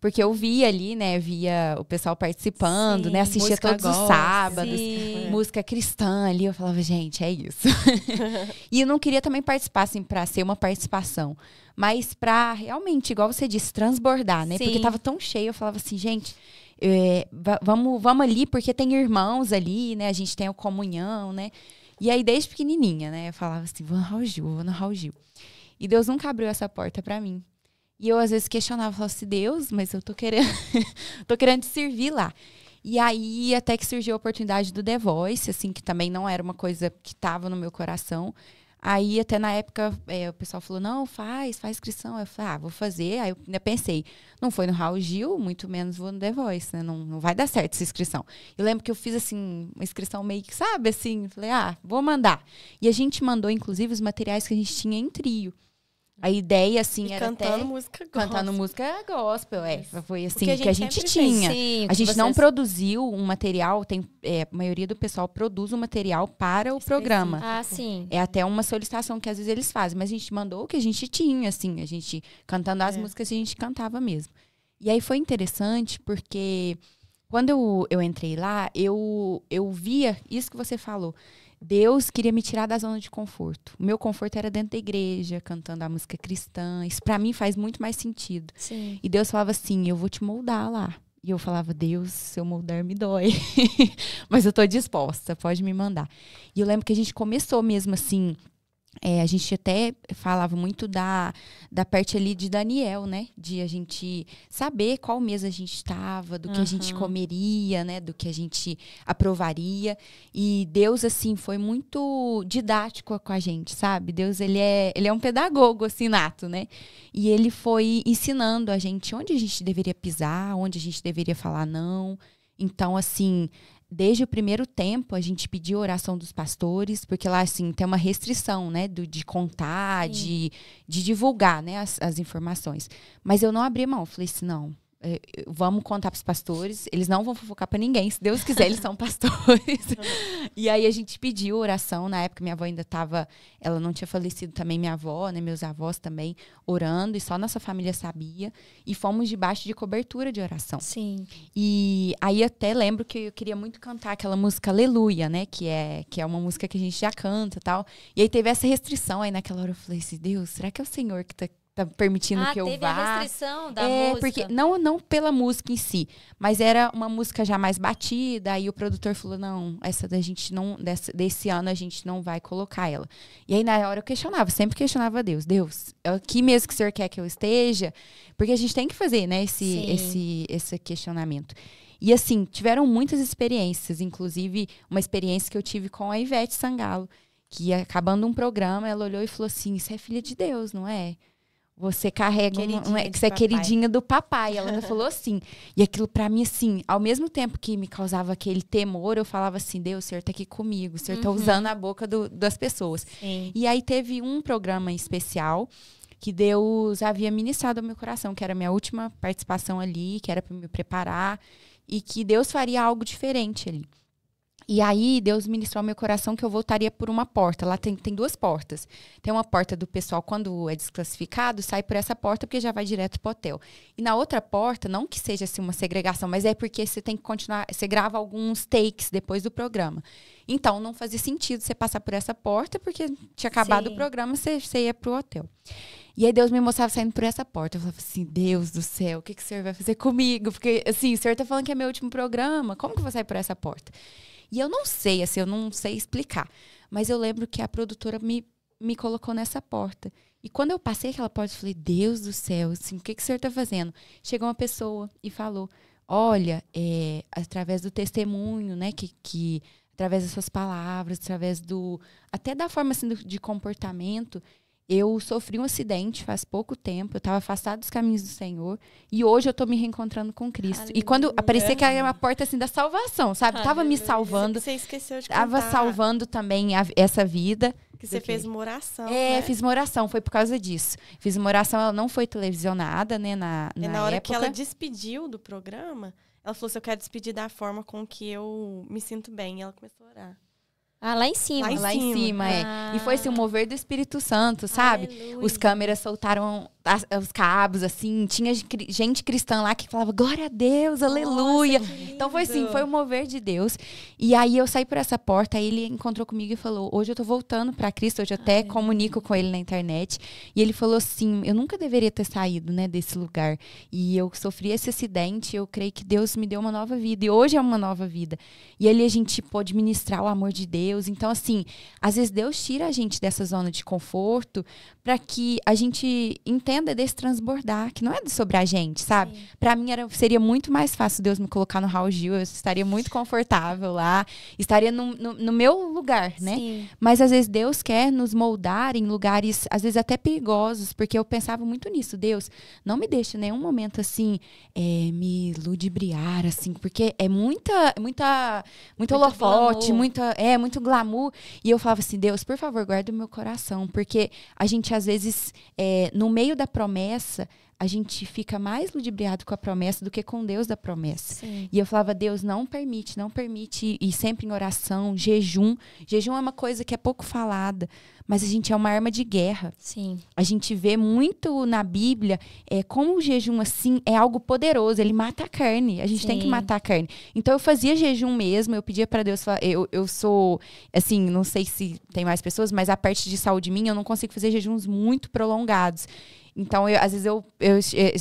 porque eu via ali, né, via o pessoal participando, né, assistia todos os sábados, música cristã ali, eu falava, gente, é isso. E eu não queria também participar, assim, pra ser uma participação, mas pra realmente, igual você disse, transbordar, né, porque tava tão cheio, eu falava assim, gente... vamos ali, porque tem irmãos ali, né? A gente tem a comunhão, né? E aí, desde pequenininha, né? Eu falava assim, vou no Raul Gil. E Deus nunca abriu essa porta pra mim. E eu, às vezes, questionava, falava assim, Deus, mas eu tô querendo te servir lá. E aí, até que surgiu a oportunidade do The Voice, assim, que também não era uma coisa que tava no meu coração. Aí, até na época, o pessoal falou, não, faz inscrição. Eu falei, vou fazer. Aí eu ainda pensei, não foi no Raul Gil, muito menos vou no The Voice, né? Não vai dar certo essa inscrição. Eu lembro que eu fiz, assim, uma inscrição meio que, sabe, assim, falei, vou mandar. E a gente mandou, inclusive, os materiais que a gente tinha em trio. A ideia, assim, era
cantando música gospel.
Cantando música gospel, Foi assim
que
a gente tinha.
Sim,
a gente não produziu um material, a maioria do pessoal produz um material para o programa.
Sim.
É até uma solicitação que às vezes eles fazem, mas a gente mandou o que a gente tinha, assim, a gente cantando as músicas a gente cantava mesmo. E aí foi interessante porque quando eu entrei lá, eu via isso que você falou. Deus queria me tirar da zona de conforto. O meu conforto era dentro da igreja, cantando a música cristã. Isso pra mim faz muito mais sentido.
Sim.
E Deus falava assim, eu vou te moldar lá. E eu falava, Deus, se eu moldar me dói. Mas eu tô disposta, pode me mandar. E eu lembro que a gente começou mesmo assim... a gente até falava muito da parte ali de Daniel, né? De a gente saber qual mês a gente estava, do que a gente comeria, né? Do que a gente aprovaria. E Deus, assim, foi muito didático com a gente, sabe? Deus, ele é um pedagogo, assim, nato, né? E ele foi ensinando a gente onde a gente deveria pisar, onde a gente deveria falar não. Então, assim... Desde o primeiro tempo, a gente pediu a oração dos pastores, porque lá, assim, tem uma restrição, né? De contar, de divulgar, né? As informações. Mas eu não abri mão. Falei assim, não, vamos contar para os pastores. Eles não vão fofocar para ninguém. Se Deus quiser, eles são pastores. E aí, a gente pediu oração. Na época, minha avó ainda estava... Ela não tinha falecido também, minha avó, né? Meus avós também, orando. E só nossa família sabia. E fomos debaixo de cobertura de oração.
Sim.
E aí, até lembro que eu queria muito cantar aquela música Aleluia, né? Que é uma música que a gente já canta e tal. E aí, teve essa restrição. Aí, naquela hora, eu falei assim, Deus, será que é o Senhor que tá permitindo que eu vá?
Teve a restrição da música.
Porque não pela música em si, mas era uma música já mais batida, aí o produtor falou, não, essa da gente não, desse ano a gente não vai colocar ela. E aí na hora eu questionava, sempre questionava Deus, é aqui mesmo que o Senhor quer que eu esteja? Porque a gente tem que fazer, né, esse questionamento. E assim, tiveram muitas experiências, inclusive uma experiência que eu tive com a Ivete Sangalo, que acabando um programa, ela olhou e falou assim, isso é filha de Deus, não é? Você carrega que você é queridinha do papai. Ela ainda falou assim. E aquilo pra mim, assim, ao mesmo tempo que me causava aquele temor, eu falava assim, Deus, o Senhor tá aqui comigo. O Senhor tá usando a boca das pessoas.
Sim.
E aí teve um programa especial que Deus havia ministrado ao meu coração, que era a minha última participação ali, que era pra me preparar. E que Deus faria algo diferente ali. E aí, Deus ministrou ao meu coração que eu voltaria por uma porta. Lá tem duas portas. Tem uma porta do pessoal, quando é desclassificado, sai por essa porta porque já vai direto pro hotel. E na outra porta, não que seja assim uma segregação, mas é porque você tem que continuar, você grava alguns takes depois do programa. Então, não fazia sentido você passar por essa porta, porque tinha acabado o programa, você ia pro hotel. E aí Deus me mostrava saindo por essa porta. Eu falava assim, Deus do céu, o que o Senhor vai fazer comigo? Porque, assim, o Senhor tá falando que é meu último programa, como que eu vou sair por essa porta? E eu não sei, assim, eu não sei explicar. Mas eu lembro que a produtora me colocou nessa porta. E quando eu passei aquela porta, eu falei, Deus do céu, assim, o que o Senhor está fazendo? Chegou uma pessoa e falou, olha, através do testemunho, né, que através das suas palavras, através até da forma, assim, de comportamento, Eu sofri um acidente faz pouco tempo, eu estava afastada dos caminhos do Senhor, e hoje eu estou me reencontrando com Cristo.
Aleluia.
E quando aparecia que era uma porta assim da salvação, sabe? Tava me salvando,
Você esqueceu de
tava
contar
salvando também essa vida.
que você fez uma oração,
É,
né?
fiz uma oração, foi por causa disso. Fiz uma oração, ela não foi televisionada, né, na
hora
época.
que ela despediu do programa, ela falou assim, eu quero despedir da forma com que eu me sinto bem. E ela começou a orar.
Ah, lá em cima.
Lá em
Lá em cima, é. E foi assim, o mover do Espírito Santo, sabe?
Aleluia.
Os câmeras soltaram os cabos, assim. Tinha gente cristã lá que falava, glória a Deus, aleluia.
Nossa, que lindo.
Então foi assim, foi o mover de Deus. E aí eu saí por essa porta, aí ele encontrou comigo e falou, hoje eu tô voltando pra Cristo, hoje eu até comunico com ele na internet. E ele falou assim, eu nunca deveria ter saído, né, desse lugar. E eu sofri esse acidente, eu creio que Deus me deu uma nova vida. E hoje é uma nova vida. E ali a gente pôde ministrar o amor de Deus. Então, assim, às vezes Deus tira a gente dessa zona de conforto para que a gente entenda desse transbordar, que não é sobre a gente, sabe? Para mim seria muito mais fácil Deus me colocar no Raul Gil, eu estaria muito confortável lá, estaria no meu lugar, né?
Sim.
Mas às vezes Deus quer nos moldar em lugares, às vezes até perigosos, porque eu pensava muito nisso. Deus, não me deixa em nenhum momento assim, me ludibriar, assim, porque é muito holofote,
glamour.
muito glamour. E eu falava assim, Deus, por favor, guarda o meu coração, porque a gente às vezes, no meio da promessa, a gente fica mais ludibriado com a promessa do que com Deus da promessa.
Sim.
E eu falava, Deus, não permite, e sempre em oração, jejum. Jejum é uma coisa que é pouco falada, mas a gente é uma arma de guerra.
Sim.
A gente vê muito na Bíblia como o jejum, assim, é algo poderoso. Ele mata a carne. A gente tem que
Sim.
matar a carne. Então, eu fazia jejum mesmo. Eu pedia para Deus, eu sou, assim, não sei se tem mais pessoas, mas a parte de saúde minha, eu não consigo fazer jejuns muito prolongados. Então, às vezes,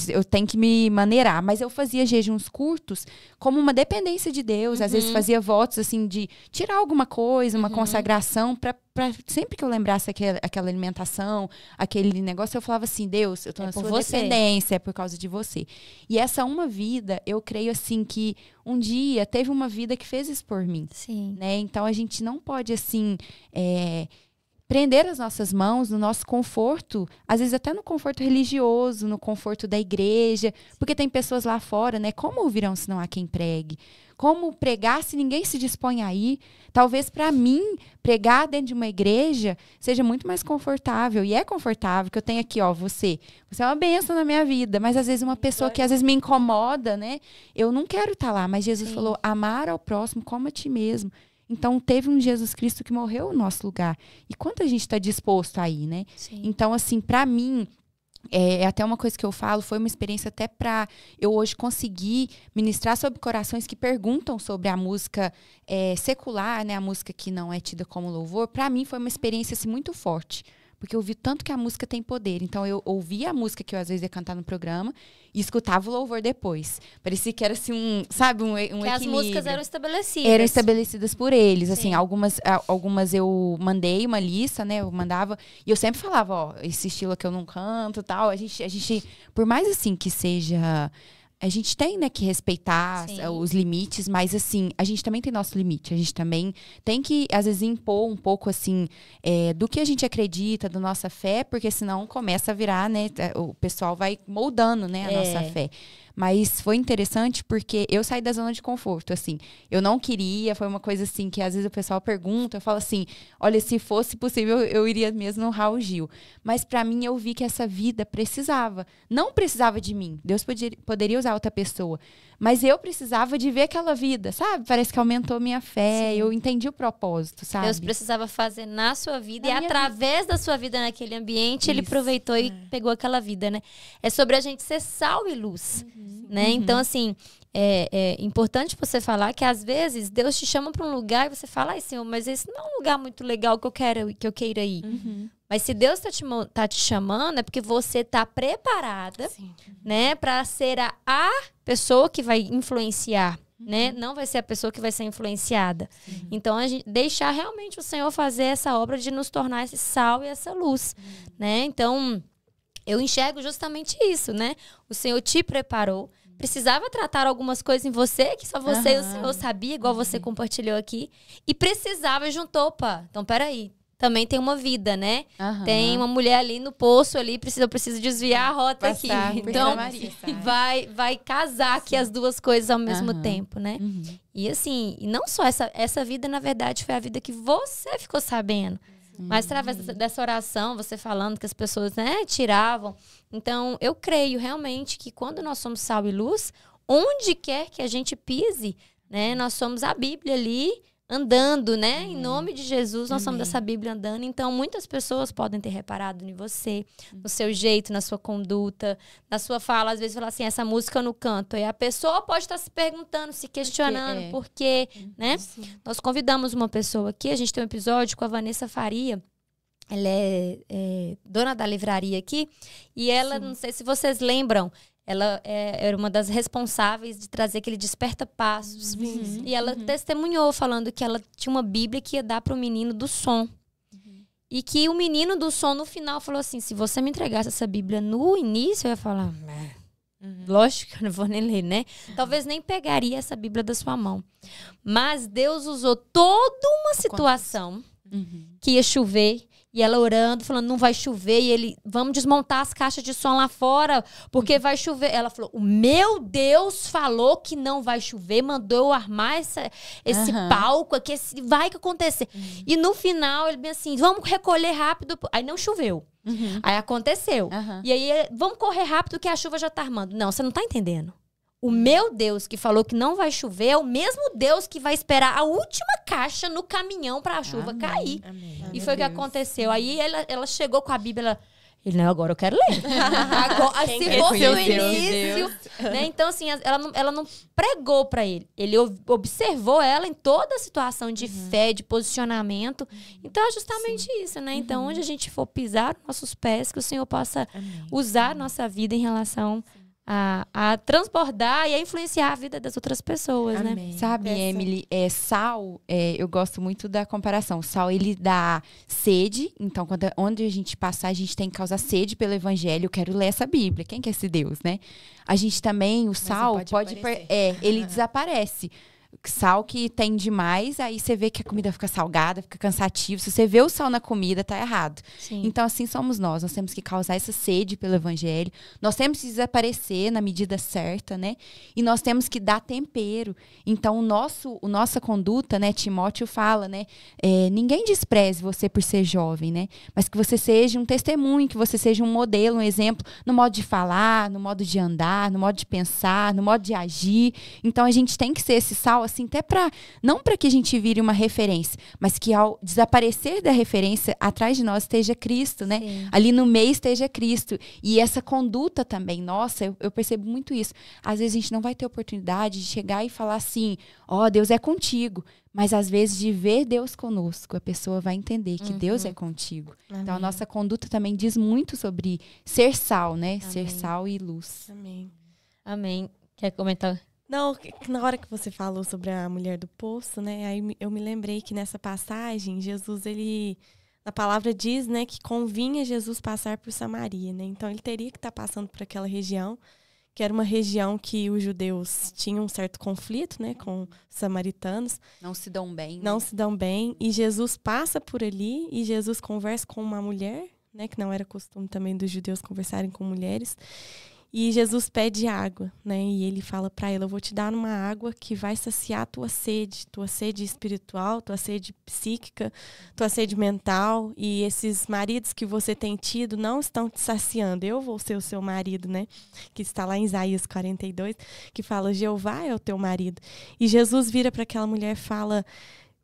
eu tenho que me maneirar. Mas eu fazia jejuns curtos como uma dependência de Deus. Às vezes, fazia votos, assim, de tirar alguma coisa, uma consagração, para sempre que eu lembrasse aquela alimentação, aquele negócio, eu falava assim, Deus, eu tô na
por
sua
você.
dependência, é por causa de você. E essa uma vida, eu creio, assim, que um dia teve uma vida que fez isso por mim.
Sim.
Né? Então, a gente não pode, assim... prender as nossas mãos no nosso conforto, às vezes até no conforto religioso, no conforto da igreja, porque tem pessoas lá fora, né? Como ouvirão se não há quem pregue? Como pregar se ninguém se dispõe a ir? Talvez para mim, pregar dentro de uma igreja seja muito mais confortável. E é confortável, que eu tenho aqui, ó, você é uma bênção na minha vida, mas às vezes uma pessoa que às vezes me incomoda, né? Eu não quero estar lá, mas Jesus falou, amar ao próximo como a ti mesmo. Então, teve um Jesus Cristo que morreu no nosso lugar. E quanto a gente está disposto a ir, né?
Sim.
Então, assim, para mim, é até uma coisa que eu falo, foi uma experiência até para eu hoje conseguir ministrar sobre corações que perguntam sobre a música secular, né? A música que não é tida como louvor. Para mim, foi uma experiência assim, muito forte. Porque eu vi tanto que a música tem poder. Então, eu ouvia a música que eu, às vezes, ia cantar no programa e escutava o louvor depois. Parecia que era, assim, um equilíbrio.
Que as músicas eram estabelecidas.
Eram estabelecidas por eles.
Sim.
Assim, algumas eu mandei uma lista, né? Eu mandava... E eu sempre falava, ó, esse estilo que eu não canto e tal. A gente, por mais, assim, que seja... A gente tem, né, que respeitar os limites, mas, assim, a gente também tem nosso limite. A gente também tem que, às vezes, impor um pouco, assim, do que a gente acredita, da nossa fé, porque senão começa a virar, né, o pessoal vai moldando, né, a nossa fé. Mas foi interessante porque eu saí da zona de conforto, assim. Eu não queria, foi uma coisa assim que às vezes o pessoal pergunta, eu falo assim, olha, se fosse possível eu iria mesmo no Raul Gil. Mas pra mim eu vi que essa vida precisava. Não precisava de mim, Deus poderia usar outra pessoa. Mas eu precisava de ver aquela vida, sabe? Parece que aumentou minha fé, eu entendi o propósito, sabe?
Deus precisava fazer na sua vida
Na
e
minha
através da sua vida naquele ambiente, ele
Isso,
aproveitou e pegou aquela vida, né? É sobre a gente ser sal e luz, né? Então, assim, é importante você falar que às vezes Deus te chama para um lugar e você fala, ai, Senhor, mas esse não é um lugar muito legal que eu queira ir. Mas se Deus tá te chamando, é porque você tá preparada, né, para ser a pessoa que vai influenciar, né? Não vai ser a pessoa que vai ser influenciada. Então, a gente deixar realmente o Senhor fazer essa obra de nos tornar esse sal e essa luz, né? Então, eu enxergo justamente isso, né? O Senhor te preparou. Precisava tratar algumas coisas em você, que só você e o Senhor sabia, igual você compartilhou aqui. E precisava, juntou, opa, então peraí. também tem uma vida, né?
Aham.
Tem uma mulher ali no poço ali, eu preciso desviar a rota aqui.
Passar por
Então,
Maria.
vai casar aqui as duas coisas ao mesmo
Aham.
tempo, né?
Uhum.
E assim, e não só essa vida, na verdade, foi a vida que você ficou sabendo. Mas através dessa oração, você falando que as pessoas, né, tiravam. Então, eu creio realmente que quando nós somos sal e luz, onde quer que a gente pise, né, nós somos a Bíblia ali andando, né? Em nome de Jesus, nós somos essa Bíblia andando. Então, muitas pessoas podem ter reparado em você, no seu jeito, na sua conduta, na sua fala. Às vezes, falar assim, essa música eu não canto. E a pessoa pode estar se perguntando, se questionando, por quê, né? Nós convidamos uma pessoa aqui, a gente tem um episódio com a Vanessa Faria. Ela é dona da livraria aqui. E ela, não sei se vocês lembram, ela era uma das responsáveis de trazer aquele desperta-passos. E ela testemunhou, falando que ela tinha uma Bíblia que ia dar para o menino do som. E que o menino do som, no final, falou assim, se você me entregasse essa Bíblia no início, eu ia falar, lógico que eu não vou nem ler, né? Talvez nem pegaria essa Bíblia da sua mão. Mas Deus usou toda uma situação que ia chover. E ela orando, falando, não vai chover. E ele, vamos desmontar as caixas de som lá fora, porque vai chover. Ela falou, o meu Deus falou que não vai chover, mandou eu armar esse palco aqui, vai que acontecer. E no final, ele bem assim, vamos recolher rápido. Aí não choveu. Aí aconteceu. E aí, vamos correr rápido que a chuva já tá armando. Não, você não tá entendendo. O meu Deus que falou que não vai chover é o mesmo Deus que vai esperar a última caixa no caminhão para a chuva cair. E foi o que aconteceu. Aí ela chegou com a Bíblia. Ele, não, agora eu quero ler. Agora, se fosse no início. Né? Então, assim, ela não pregou para ele. Ele observou ela em toda a situação de fé, de posicionamento. Então, é justamente isso, né? Então, onde a gente for pisar nossos pés, que o Senhor possa usar a nossa vida em relação a transbordar e a influenciar a vida das outras pessoas, né?
Sabe, Emily, sal, eu gosto muito da comparação. O sal, ele dá sede. Então, onde a gente passar, a gente tem que causar sede pelo evangelho. Eu quero ler essa Bíblia. Quem quer esse Deus, né? A gente também, o sal, ele desaparece. Sal que tem demais, aí você vê que a comida fica salgada, fica cansativa. Se você vê o sal na comida, tá errado. Sim. Então, assim somos nós. Nós temos que causar essa sede pelo evangelho. Nós temos que desaparecer na medida certa, né? E nós temos que dar tempero. Então, nossa conduta, né? Timóteo fala, né? Ninguém despreze você por ser jovem, né? Mas que você seja um testemunho, que você seja um modelo, um exemplo, no modo de falar, no modo de andar, no modo de pensar, no modo de agir. Então, a gente tem que ser esse sal, assim, até não para que a gente vire uma referência, mas que ao desaparecer da referência, atrás de nós esteja Cristo, né? Sim. Ali no meio esteja Cristo. E essa conduta também, nossa, eu percebo muito isso. Às vezes a gente não vai ter oportunidade de chegar e falar assim, Deus é contigo. Mas às vezes de ver Deus conosco, a pessoa vai entender que Deus é contigo. Amém. Então a nossa conduta também diz muito sobre ser sal, né? Amém. Ser sal e luz.
Amém. Quer comentar?
Não, na hora que você falou sobre a mulher do poço, né, aí eu me lembrei que nessa passagem, Jesus, na palavra diz, né, que convinha Jesus passar por Samaria, né, então ele teria que estar passando por aquela região, que era uma região que os judeus tinham um certo conflito, né, com os samaritanos.
Não se dão bem.
Não se dão bem, e Jesus passa por ali, e Jesus conversa com uma mulher, né, que não era costume também dos judeus conversarem com mulheres. E Jesus pede água, né? E ele fala para ela, eu vou te dar uma água que vai saciar tua sede espiritual, tua sede psíquica, tua sede mental. E esses maridos que você tem tido não estão te saciando. Eu vou ser o seu marido, né? Que está lá em Isaías 42, que fala, Jeová é o teu marido. E Jesus vira para aquela mulher e fala,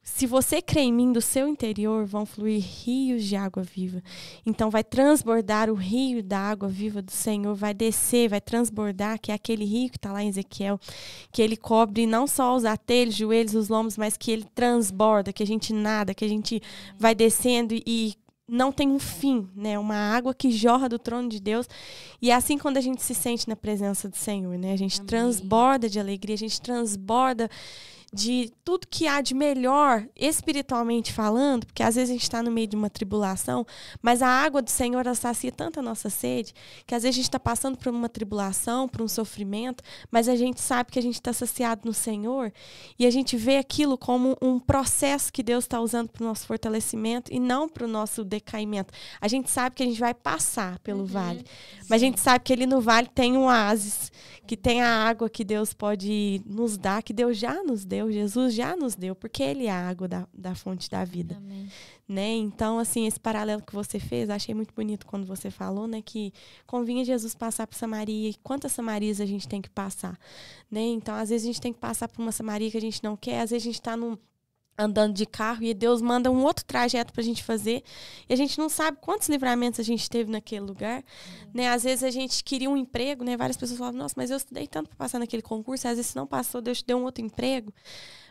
se você crê em mim, do seu interior vão fluir rios de água viva. Então vai transbordar o rio da água viva do Senhor, vai descer, vai transbordar, que é aquele rio que está lá em Ezequiel, que ele cobre não só os atelhos, joelhos, os lombos, mas que ele transborda, que a gente nada, que a gente vai descendo e não tem um fim, né? Uma água que jorra do trono de Deus. E é assim quando a gente se sente na presença do Senhor, né? A gente transborda de alegria, a gente transborda de tudo que há de melhor, espiritualmente falando, porque às vezes a gente está no meio de uma tribulação, mas a água do Senhor, ela sacia tanto a nossa sede, que às vezes a gente está passando por uma tribulação, por um sofrimento, mas a gente sabe que a gente está saciado no Senhor, e a gente vê aquilo como um processo que Deus está usando para o nosso fortalecimento e não para o nosso decaimento. A gente sabe que a gente vai passar pelo vale, mas a gente sabe que ali no vale tem um oásis, que tem a água que Deus pode nos dar, que Deus já nos deu, Jesus já nos deu, porque Ele é a água da fonte da vida.
Amém.
Né? Então, assim, esse paralelo que você fez, achei muito bonito quando você falou, né, que convinha Jesus passar por Samaria, e quantas Samarias a gente tem que passar, né? Então, às vezes a gente tem que passar por uma Samaria que a gente não quer, às vezes a gente está andando de carro e Deus manda um outro trajeto pra gente fazer e a gente não sabe quantos livramentos a gente teve naquele lugar, né? Às vezes a gente queria um emprego, né? Várias pessoas falavam, nossa, mas eu estudei tanto para passar naquele concurso, às vezes se não passou, Deus te deu um outro emprego.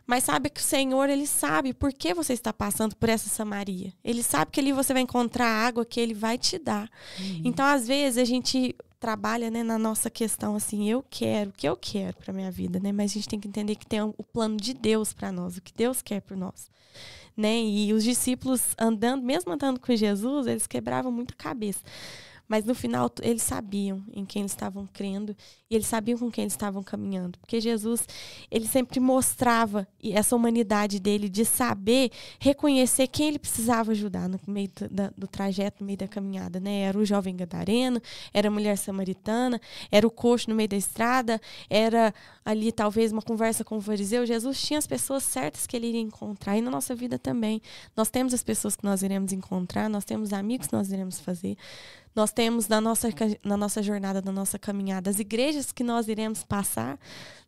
Mas sabe que o Senhor, Ele sabe por que você está passando por essa Samaria. Ele sabe que ali você vai encontrar a água que Ele vai te dar. Então, às vezes, a gente trabalha, né, na nossa questão assim, eu quero, o que eu quero para minha vida, né? Mas a gente tem que entender que tem o plano de Deus para nós, o que Deus quer por nós, né? E os discípulos mesmo andando com Jesus, eles quebravam muito a cabeça. Mas no final, eles sabiam em quem eles estavam crendo e eles sabiam com quem eles estavam caminhando. Porque Jesus, ele sempre mostrava essa humanidade dele de saber reconhecer quem ele precisava ajudar no meio do trajeto, no meio da caminhada, né? Era o jovem gadareno, era a mulher samaritana, era o coxo no meio da estrada, era ali talvez uma conversa com o fariseu. Jesus tinha as pessoas certas que ele iria encontrar. E na nossa vida também. Nós temos as pessoas que nós iremos encontrar, nós temos amigos que nós iremos fazer. Nós temos na nossa jornada, na nossa caminhada, as igrejas que nós iremos passar.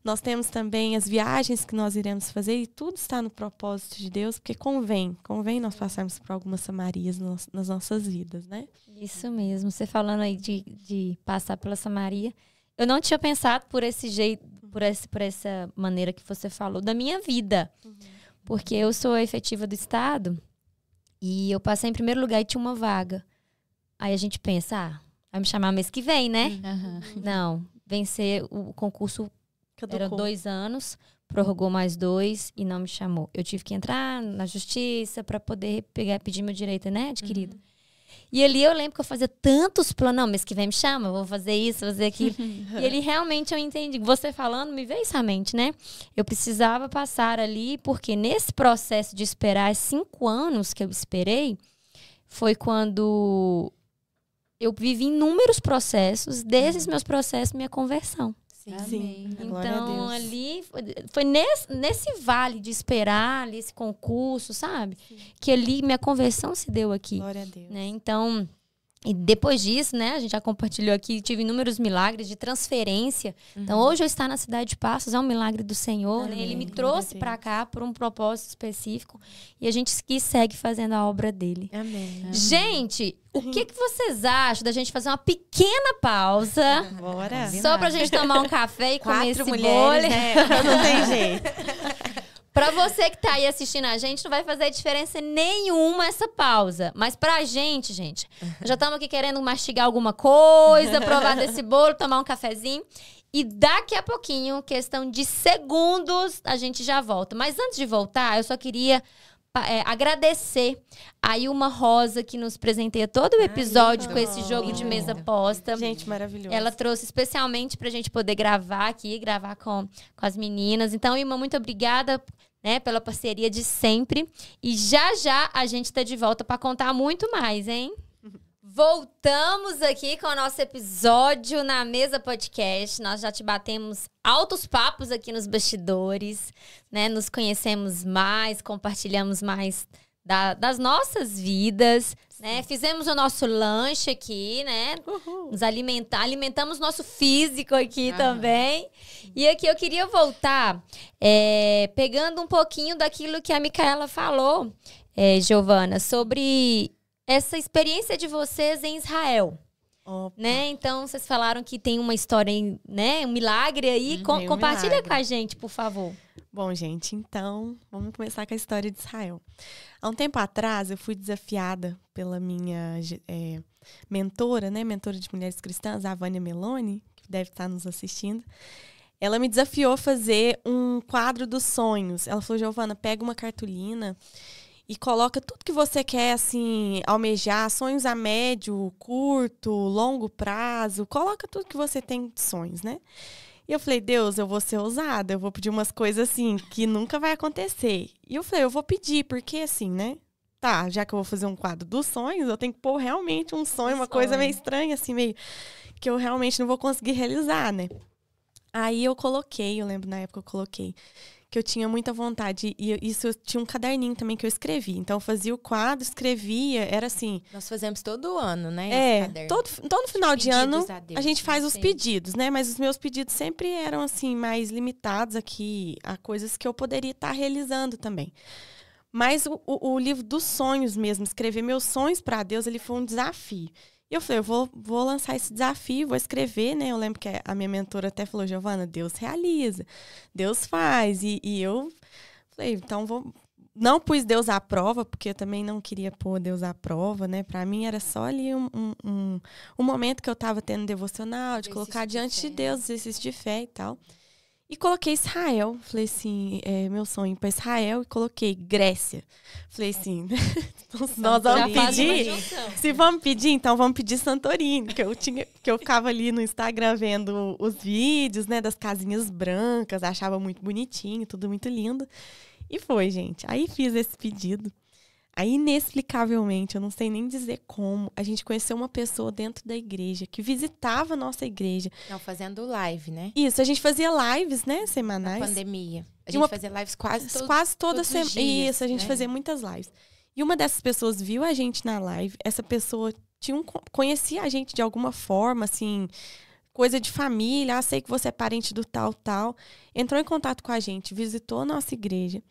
Nós temos também as viagens que nós iremos fazer. E tudo está no propósito de Deus, porque convém nós passarmos por algumas Samarias nas nossas vidas, né?
Isso mesmo. Você falando aí de passar pela Samaria. Eu não tinha pensado por esse jeito, por essa maneira que você falou da minha vida. Porque eu sou a efetiva do Estado e eu passei em primeiro lugar e tinha uma vaga. Aí a gente pensa, vai me chamar mês que vem, né? Não, vencer o concurso, eram 2 anos, prorrogou mais 2 e não me chamou. Eu tive que entrar na justiça para poder pedir meu direito, né, adquirido. E ali eu lembro que eu fazia tantos planos, não, mês que vem me chama, vou fazer isso, fazer aquilo. E ele realmente, eu entendi, você falando, me veio isso à mente, né? Eu precisava passar ali, porque nesse processo de esperar 5 anos que eu esperei, foi quando eu vivi inúmeros processos, desses meus processos, minha conversão.
Sim.
Então, ali, foi nesse vale de esperar, ali, esse concurso, sabe? Que ali, minha conversão se deu aqui.
Glória a Deus.
Né? Então, e depois disso, né, a gente já compartilhou aqui, tive inúmeros milagres de transferência. Então, hoje eu estar na cidade de Passos é um milagre do Senhor, né? Ele me trouxe para cá por um propósito específico e a gente segue fazendo a obra dele.
Amém.
Gente, o que vocês acham da gente fazer uma pequena pausa?
Bora.
Só pra gente tomar um café e comer esse
4 mulheres,
bolo.
né?
Não tem jeito.
Pra você que tá aí assistindo a gente, não vai fazer diferença nenhuma essa pausa. Mas pra gente, já estamos aqui querendo mastigar alguma coisa, provar desse bolo, tomar um cafezinho. E daqui a pouquinho, questão de segundos, a gente já volta. Mas antes de voltar, eu só queria agradecer a Ilma Rosa, que nos presenteia todo o episódio com esse jogo de mesa posta.
Gente, maravilhoso.
Ela trouxe especialmente pra gente poder gravar aqui, gravar com as meninas. Então, Ilma, muito obrigada, né, pela parceria de sempre. E já a gente tá de volta pra contar muito mais, hein? Voltamos aqui com o nosso episódio na Mesa Podcast. Nós já te batemos altos papos aqui nos bastidores, né? Nos conhecemos mais, compartilhamos mais das nossas vidas, né? Fizemos o nosso lanche aqui, né? Nos alimentamos nosso físico aqui também. E aqui eu queria voltar pegando um pouquinho daquilo que a Micaela falou, Giovana, sobre essa experiência de vocês em Israel. Né? Então, vocês falaram que tem uma história, né? Um milagre aí. Compartilha
milagre
com a gente, por favor.
Bom, gente, então, vamos começar com a história de Israel. Há um tempo atrás, eu fui desafiada pela minha mentora, né? Mentora de mulheres cristãs, a Vânia Meloni, que deve estar nos assistindo. Ela me desafiou a fazer um um quadro dos sonhos. Ela falou, Giovana, pega uma cartolina e coloca tudo que você quer, assim, almejar, sonhos a médio, curto, longo prazo. Coloca tudo que você tem de sonhos, né? E eu falei, Deus, eu vou ser ousada, eu vou pedir umas coisas, assim, que nunca vai acontecer. E eu falei, eu vou pedir, porque, assim, né? Tá, já que eu vou fazer um quadro dos sonhos, eu tenho que pôr realmente um sonho, uma coisa meio estranha, assim, meio que eu realmente não vou conseguir realizar, né? Aí eu lembro na época eu coloquei, que eu tinha muita vontade. E isso eu tinha um caderninho também que eu escrevi. Então eu fazia o quadro, escrevia, era assim.
Nós fazemos todo ano, né? Esse caderno.
Todo final de ano
Deus,
a gente faz os
sim.
pedidos, né? Mas os meus pedidos sempre eram assim, mais limitados aqui a coisas que eu poderia estar realizando também. Mas o livro dos sonhos mesmo, escrever meus sonhos para Deus, ele foi um desafio. E eu falei, eu vou lançar esse desafio, vou escrever, né? Eu lembro que a minha mentora até falou, Giovana, Deus realiza, Deus faz. E eu falei, então não pus Deus à prova, porque eu também não queria pôr Deus à prova, né? Para mim era só ali um momento que eu estava tendo devocional, de colocar diante de Deus, exercício de fé e tal. E coloquei Israel. Falei assim, meu sonho para Israel. E coloquei Grécia. Falei assim, nós vamos pedir. Se vamos pedir, então vamos pedir Santorini. Que eu ficava ali no Instagram vendo os vídeos, né, das casinhas brancas. Achava muito bonitinho, tudo muito lindo. E foi, gente. Aí fiz esse pedido. Aí, inexplicavelmente, eu não sei nem dizer como, a gente conheceu uma pessoa dentro da igreja, que visitava a nossa igreja.
Não, fazendo live, né?
Isso, a gente fazia lives, né, semanais.
Na pandemia. A gente fazia lives quase
toda semana. Isso, a gente
né?
fazia muitas lives. E uma dessas pessoas viu a gente na live, essa pessoa conhecia a gente de alguma forma, assim, coisa de família, sei que você é parente do tal, entrou em contato com a gente, visitou a nossa igreja.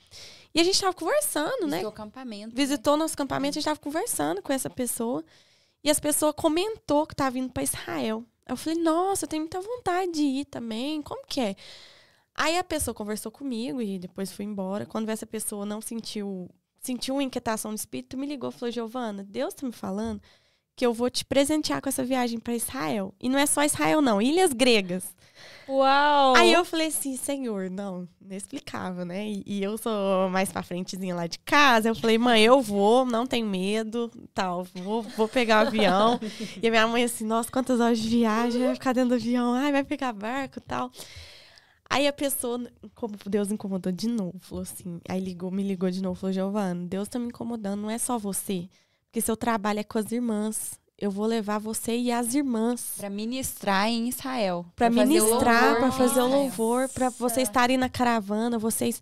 E a gente estava conversando, né?
Visitou o campamento.
Visitou nosso campamento, a gente estava conversando com essa pessoa. E essa pessoa comentou que estava indo para Israel. Eu falei, nossa, eu tenho muita vontade de ir também. Como que é? Aí a pessoa conversou comigo e depois foi embora. Quando essa pessoa não sentiu uma inquietação no espírito, me ligou e falou, Giovana, Deus está me falando que eu vou te presentear com essa viagem para Israel. E não é só Israel, não. Ilhas gregas.
Uau!
Aí eu falei assim, Senhor, não explicava, né? E eu sou mais pra frentezinha lá de casa. Eu falei, mãe, eu vou, não tenho medo, tal. Vou pegar o avião. E a minha mãe assim, nossa, quantas horas de viagem, vai ficar dentro do avião. Ai, vai pegar barco e tal. Aí a pessoa, como Deus incomodou de novo, falou assim, aí me ligou de novo, falou, Giovana, Deus tá me incomodando, não é só você. Porque seu trabalho é com as irmãs. Eu vou levar você e as irmãs.
Para ministrar em Israel.
Para ministrar, para fazer o
Israel.
louvor, para vocês estarem na caravana, vocês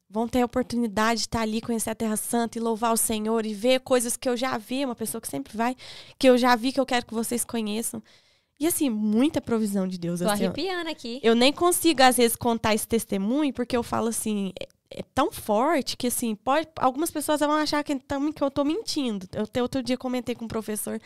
vão ter a oportunidade de estar ali, conhecer a Terra Santa e louvar o Senhor e ver coisas que eu já vi, uma pessoa que sempre vai, que eu já vi, que eu quero que vocês conheçam. E assim, muita provisão de Deus.
Tô
assim,
arrepiando aqui.
Eu nem consigo, às vezes, contar esse testemunho, porque eu falo assim... É tão forte que, assim, algumas pessoas vão achar que eu tô mentindo. Eu até outro dia comentei com um professor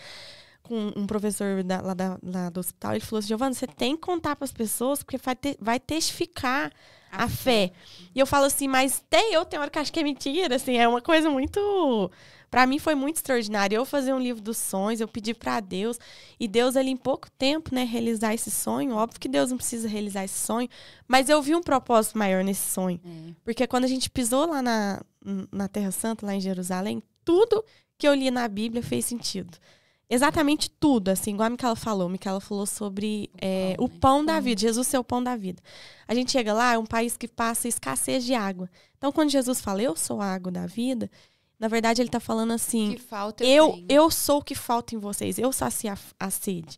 lá do hospital, ele falou assim, Giovana, você tem que contar para as pessoas, porque vai testificar a fé. E eu falo assim, mas tem hora que acho que é mentira, assim, é uma coisa muito... Para mim foi muito extraordinário. Eu fazer um livro dos sonhos, eu pedi para Deus, e Deus ali em pouco tempo, né, realizar esse sonho. Óbvio que Deus não precisa realizar esse sonho, mas eu vi um propósito maior nesse sonho. Porque quando a gente pisou lá na Terra Santa, lá em Jerusalém, tudo que eu li na Bíblia fez sentido. Exatamente tudo, assim, igual a Micaela falou. Micaela falou sobre o pão da vida, Jesus ser o pão da vida. A gente chega lá, é um país que passa escassez de água. Então, quando Jesus fala, eu sou a água da vida, na verdade, ele está falando assim,
que falta
eu sou o que falta em vocês, eu sacio a sede.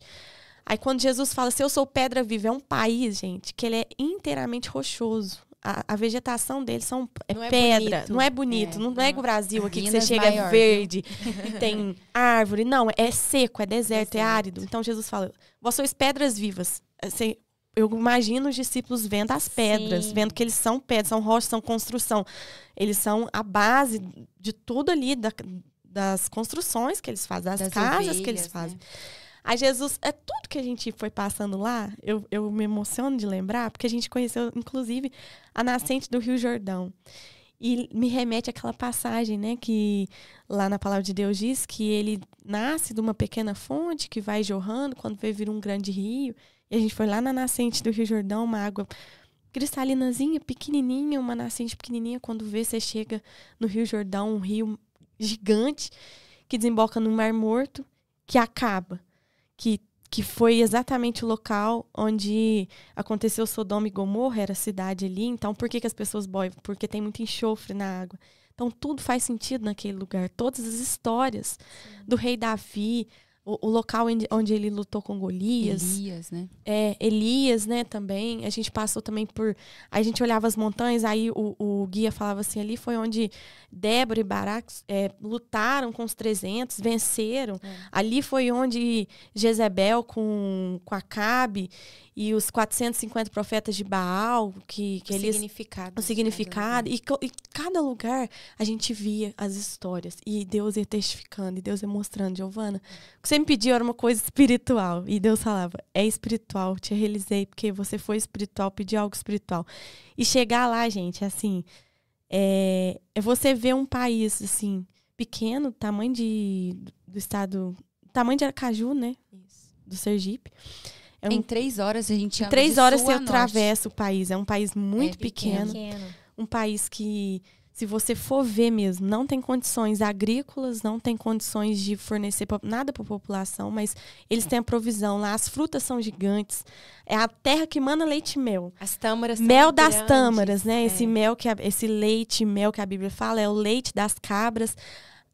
Aí, quando Jesus fala assim, eu sou pedra viva, é um país, gente, que ele é inteiramente rochoso. A vegetação deles é pedra, não é bonito, não é igual o Brasil aqui, que você chega
maior,
verde, e tem árvore. Não, é seco, é deserto, é árido. Então, Jesus fala, vós sois pedras vivas. Eu imagino os discípulos vendo as pedras, vendo que eles são pedras, são rochas, são construção. Eles são a base de tudo ali, das construções que eles fazem, das casas ovelhas, que eles fazem. Né? Aí Jesus, tudo que a gente foi passando lá, eu me emociono de lembrar, porque a gente conheceu, inclusive, a nascente do Rio Jordão. E me remete àquela passagem, né, que lá na Palavra de Deus diz que ele nasce de uma pequena fonte que vai jorrando, quando vai vir um grande rio. E a gente foi lá na nascente do Rio Jordão, uma água cristalinazinha, pequenininha, uma nascente pequenininha. Quando vê, você chega no Rio Jordão, um rio gigante que desemboca no Mar Morto, que acaba, que foi exatamente o local onde aconteceu Sodoma e Gomorra, era a cidade ali. Então, por que as pessoas boiam? Porque tem muito enxofre na água. Então, tudo faz sentido naquele lugar. Todas as histórias do rei Davi, o local onde ele lutou com Golias.
Elias, né?
Elias, né, também. A gente passou também por... A gente olhava as montanhas, aí o guia falava assim, ali foi onde Débora e Baraque lutaram com os 300, venceram. Ali foi onde Jezebel com Acabe e os 450 profetas de Baal, que eles...
Significado.
O significado. E cada lugar a gente via as histórias. E Deus ia testificando, e Deus ia mostrando. Giovana, o que você me pediu era uma coisa espiritual. E Deus falava, é espiritual, te realizei, porque você foi espiritual, pedi algo espiritual. E chegar lá, gente, assim, é você ver um país, assim, pequeno, tamanho do estado, tamanho de Aracaju, né?
Isso.
Do Sergipe.
Em 3 horas a gente anda
Em 3
de
horas
sul
você
a norte.
atravessa o país. É um país muito
pequeno.
pequeno. Um país que, se você for ver mesmo, não tem condições agrícolas, não tem condições de fornecer nada para a população, mas eles têm a provisão lá. As frutas são gigantes. É a terra que mana leite e mel.
As tâmaras são
Mel das
grandes,
tâmaras, né? Esse mel, esse leite e mel que a Bíblia fala, é o leite das cabras.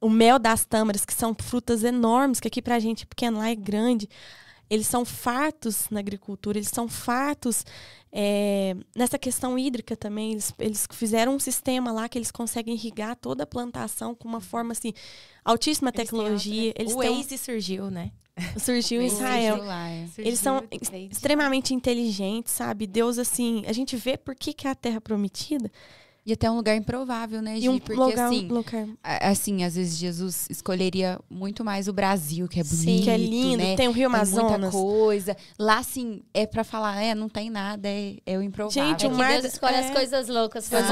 O mel das tâmaras, que são frutas enormes, que aqui pra gente é pequeno, lá é grande. Eles são fartos na agricultura, eles são fartos nessa questão hídrica também. Eles fizeram um sistema lá que eles conseguem irrigar toda a plantação com uma forma, assim, altíssima tecnologia.
O Waze surgiu, né?
Surgiu em Israel. Eles são extremamente inteligentes, sabe? Deus, assim, a gente vê por que é a terra prometida.
E até um lugar improvável, né, Gi?
E um
Porque,
lugar,
assim, às vezes Jesus escolheria muito mais o Brasil, que é bonito,
sim, que é lindo,
né?
tem o Rio Amazonas.
Tem muita coisa. Lá, assim, é pra falar, não tem nada, é o improvável.
Gente,
É que Deus escolhe as coisas loucas para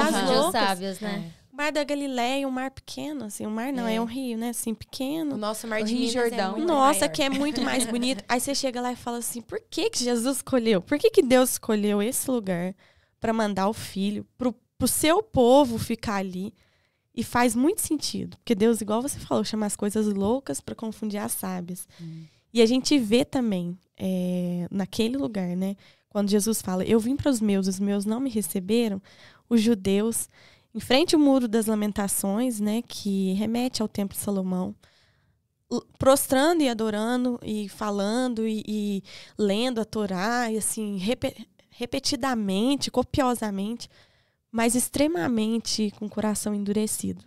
os sábios, né?
O Mar da Galileia é um mar pequeno, assim, o mar não, é um rio, né, assim, pequeno.
O nosso mar de
Rio
Minas
Jordão.
é muito
Nossa,
maior.
que é muito mais bonito. Aí você chega lá e fala assim, por que Jesus escolheu? Por que Deus escolheu esse lugar para mandar o filho pro seu povo ficar ali? E faz muito sentido, porque Deus, igual você falou, chama as coisas loucas para confundir as sábias. E a gente vê também naquele lugar, né, quando Jesus fala, eu vim para os meus não me receberam, os judeus, em frente ao Muro das Lamentações, né, que remete ao Templo de Salomão, prostrando e adorando e falando e lendo a Torá, e assim, repetidamente, copiosamente, mas extremamente com o coração endurecido.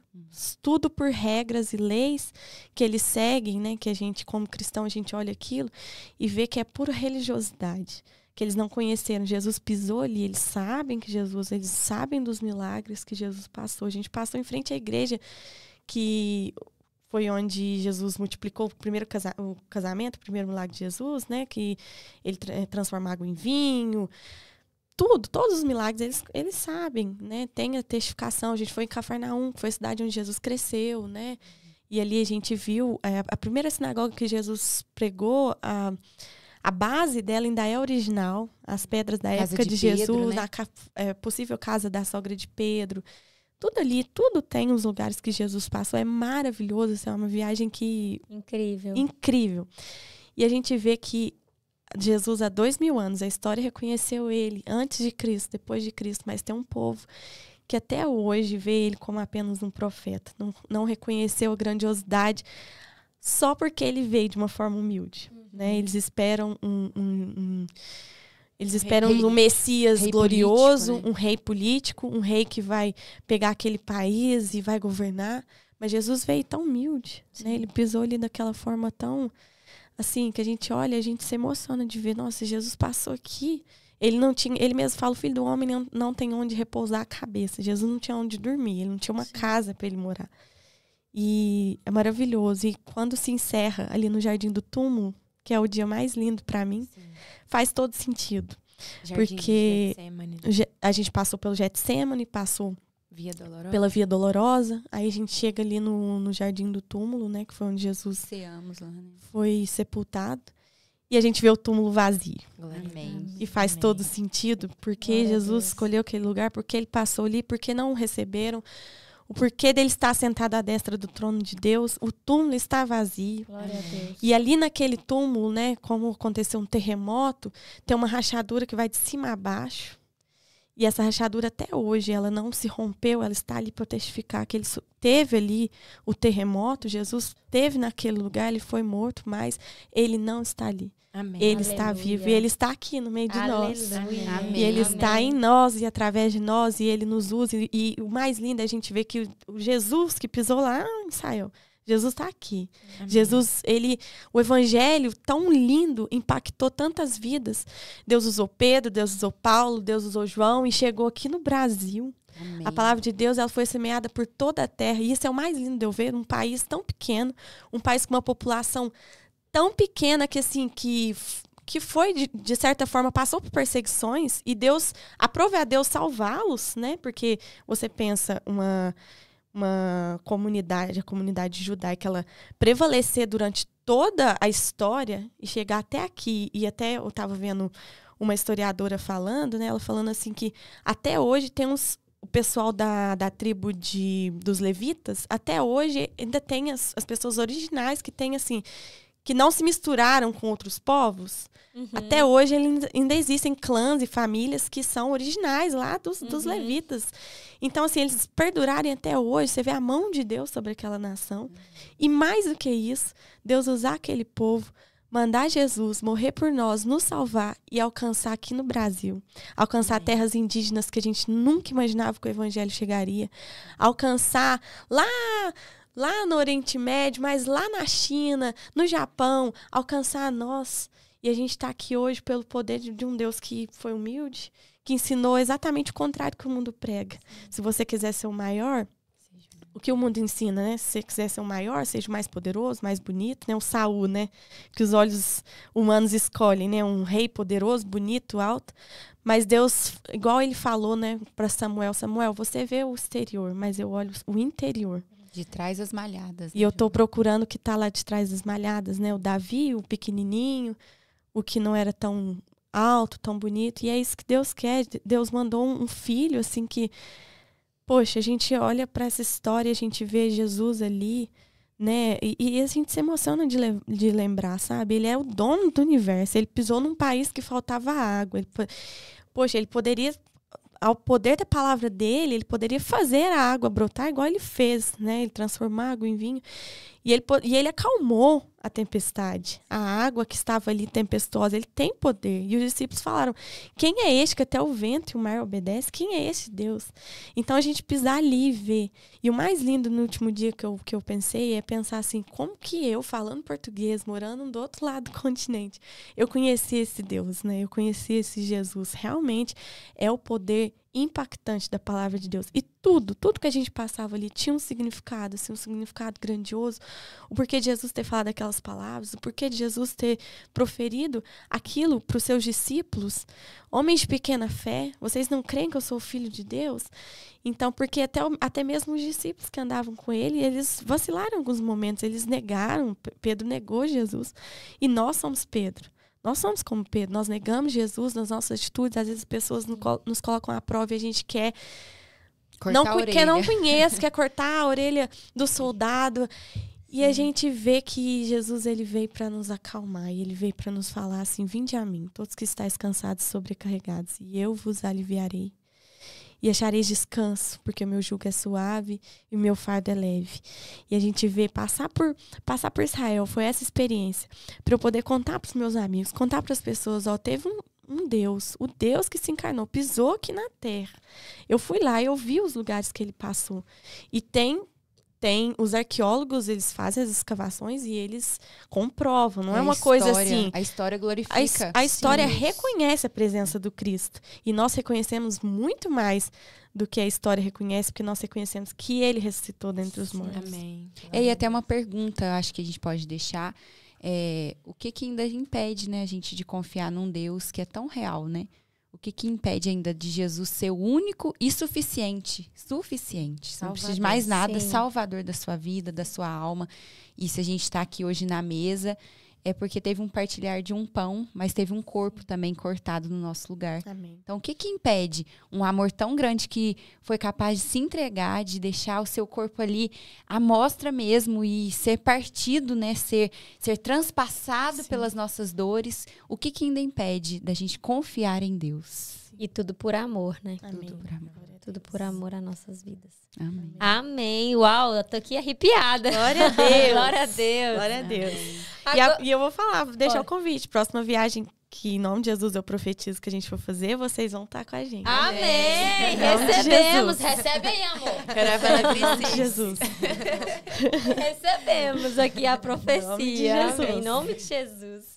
Tudo por regras e leis que eles seguem, né, que a gente, como cristão, a gente olha aquilo e vê que é pura religiosidade. Que eles não conheceram. Jesus pisou ali, eles sabem eles sabem dos milagres que Jesus passou. A gente passou em frente à igreja, que foi onde Jesus multiplicou o primeiro o casamento, o primeiro milagre de Jesus, né? Que ele transforma água em vinho. Todos os milagres, eles sabem, né? Tem a testificação. A gente foi em Cafarnaum, que foi a cidade onde Jesus cresceu, né? E ali a gente viu a primeira sinagoga que Jesus pregou, a base dela ainda é original, as pedras da época de
Pedro,
Jesus,
né?
a possível casa da sogra de Pedro. Tudo ali, tudo tem os lugares que Jesus passou. É maravilhoso, isso é uma viagem incrível. E a gente vê que Jesus, há 2000 anos, a história reconheceu ele antes de Cristo, depois de Cristo, mas tem um povo que até hoje vê ele como apenas um profeta. Não reconheceu a grandiosidade só porque ele veio de uma forma humilde. Né? Eles esperam um Messias
rei
glorioso,
político, né?
um rei político, um rei que vai pegar aquele país e vai governar. Mas Jesus veio tão humilde, né? Ele pisou ali daquela forma tão, assim, que a gente olha e a gente se emociona de ver, nossa, Jesus passou aqui. Ele mesmo fala, o filho do homem não tem onde repousar a cabeça. Jesus não tinha onde dormir, ele não tinha uma casa para ele morar. E é maravilhoso. E quando se encerra ali no Jardim do Túmulo, que é o dia mais lindo para mim, faz todo sentido.
Jardim
porque
de Getsemane.
a gente passou pelo Getsemane, passou
Via Dolorosa.
pela Via Dolorosa, aí a gente chega ali no Jardim do Túmulo, né, que foi onde Jesus
Ceamos lá, né?
foi sepultado. e a gente vê o túmulo vazio.
Amém.
E faz todo sentido, porque
Glória a
Jesus
Deus.
escolheu aquele lugar, porque ele passou ali, porque não o receberam, o porquê dele estar sentado à destra do trono de Deus, o túmulo está vazio.
Glória a Deus.
E ali naquele túmulo, né, como aconteceu um terremoto, tem uma rachadura que vai de cima a baixo. E essa rachadura até hoje, ela não se rompeu, ela está ali para testificar que ele teve ali o terremoto, Jesus teve naquele lugar, ele foi morto, mas ele não está ali.
Amém.
Ele está
Aleluia.
vivo e ele está aqui no meio de nós.
Aleluia.
Amém.
E ele
Amém.
está em nós e através de nós, e ele nos usa. E o mais lindo é a gente ver que o Jesus que pisou lá em Israel, Jesus está aqui.
Amém.
Jesus, o evangelho tão lindo impactou tantas vidas. Deus usou Pedro, Deus usou Paulo, Deus usou João e chegou aqui no Brasil.
Amém.
A palavra de Deus, ela foi semeada por toda a terra. E isso é o mais lindo de eu ver, um país tão pequeno, um país com uma população tão pequena que assim, que foi, de certa forma, passou por perseguições e Deus, aprove a Deus salvá-los, né? Porque você pensa uma comunidade, a comunidade judaica, ela prevalecer durante toda a história e chegar até aqui. E até eu estava vendo uma historiadora falando, né? Ela falando assim que até hoje tem o pessoal da tribo dos levitas, até hoje ainda tem as pessoas originais que tem assim, que não se misturaram com outros povos. Até hoje ainda existem clãs e famílias que são originais lá dos levitas. Então, assim, eles perdurarem até hoje, você vê a mão de Deus sobre aquela nação. E mais do que isso, Deus usar aquele povo, mandar Jesus morrer por nós, nos salvar e alcançar aqui no Brasil. Alcançar terras indígenas que a gente nunca imaginava que o evangelho chegaria. Alcançar lá no Oriente Médio, mas lá na China, no Japão, alcançar a nós. E a gente está aqui hoje pelo poder de um Deus que foi humilde, que ensinou exatamente o contrário que o mundo prega. Se você quiser ser o maior, o que o mundo ensina, né? Se você quiser ser o maior, seja o mais poderoso, mais bonito, né? O Saul, né? Que os olhos humanos escolhem, né? Um rei poderoso, bonito, alto. Mas Deus, igual ele falou, né? Para Samuel, você vê o exterior, mas eu olho o interior.
De trás das malhadas.
E eu tô procurando o que tá lá de trás das malhadas, né? O Davi, o pequenininho, o que não era tão alto, tão bonito. E é isso que Deus quer. Deus mandou um filho, assim, que... Poxa, a gente olha para essa história, a gente vê Jesus ali, né? E a gente se emociona de lembrar, sabe? Ele é o dono do universo. Ele pisou num país que faltava água. Ele poderia... Ao poder da palavra dele, ele poderia fazer a água brotar igual ele fez, né? Ele transformou a água em vinho. E ele acalmou a tempestade. A água que estava ali tempestuosa, ele tem poder. E os discípulos falaram, quem é este que até o vento e o mar obedece? Quem é esse Deus? Então a gente pisar ali e ver. E o mais lindo no último dia que eu pensei é pensar assim, como que eu, falando português, morando do outro lado do continente, eu conheci esse Deus, né? Eu conheci esse Jesus. Realmente é o poder impactante da palavra de Deus. E tudo que a gente passava ali tinha um significado, assim, um significado grandioso. O porquê de Jesus ter falado aquelas palavras, o porquê de Jesus ter proferido aquilo para os seus discípulos. Homens de pequena fé, vocês não creem que eu sou o filho de Deus? Então, porque até mesmo os discípulos que andavam com ele, eles vacilaram em alguns momentos, eles negaram, Pedro negou Jesus. E nós somos Pedro. Nós somos como Pedro, nós negamos Jesus nas nossas atitudes, às vezes as pessoas nos colocam à prova e a gente quer não conhece, quer cortar a orelha do soldado. E a gente vê que Jesus, ele veio para nos acalmar, e ele veio para nos falar assim, vinde a mim, todos que estáis cansados e sobrecarregados, e eu vos aliviarei. E achareis descanso, porque o meu jugo é suave e o meu fardo é leve. E a gente vê passar por Israel, foi essa experiência. Para eu poder contar para os meus amigos, contar para as pessoas, teve um Deus, o Deus que se encarnou, pisou aqui na terra. Eu fui lá, eu vi os lugares que ele passou. E tem os arqueólogos, eles fazem as escavações e eles comprovam. Não é uma coisa assim...
A história glorifica.
A história reconhece a presença do Cristo. E nós reconhecemos muito mais do que a história reconhece, porque nós reconhecemos que ele ressuscitou dentre os mortos.
Amém.
E até uma pergunta, acho que a gente pode deixar. O que ainda impede, né, a gente de confiar num Deus que é tão real, né? O que impede ainda de Jesus ser o único e suficiente? Suficiente. Você não precisa de mais nada.
Sim.
Salvador da sua vida, da sua alma. E se a gente está aqui hoje na mesa, é porque teve um partilhar de um pão, mas teve um corpo também cortado no nosso lugar.
Amém.
Então, o que impede um amor tão grande que foi capaz de se entregar, de deixar o seu corpo ali à mostra mesmo e ser partido, né? Ser transpassado pelas nossas dores? O que ainda impede da gente confiar em Deus?
E tudo por amor, né?
Amém.
Tudo por amor.
Tudo por amor às nossas vidas.
Amém.
Amém. Uau, eu tô aqui arrepiada.
Glória a Deus.
Glória a Deus.
Glória a Deus.
Agora-
E eu vou falar, vou deixar
Pode.
o convite. Próxima viagem, que em nome de Jesus eu profetizo que a gente for fazer, vocês vão estar com a gente.
Amém.
Em nome de
Recebemos.
Jesus.
Recebe aí, amor.
Caravana
Em nome de
Priscila.
Jesus.
Recebemos aqui a profecia.
Em nome de Jesus.
Amém. Em nome de Jesus.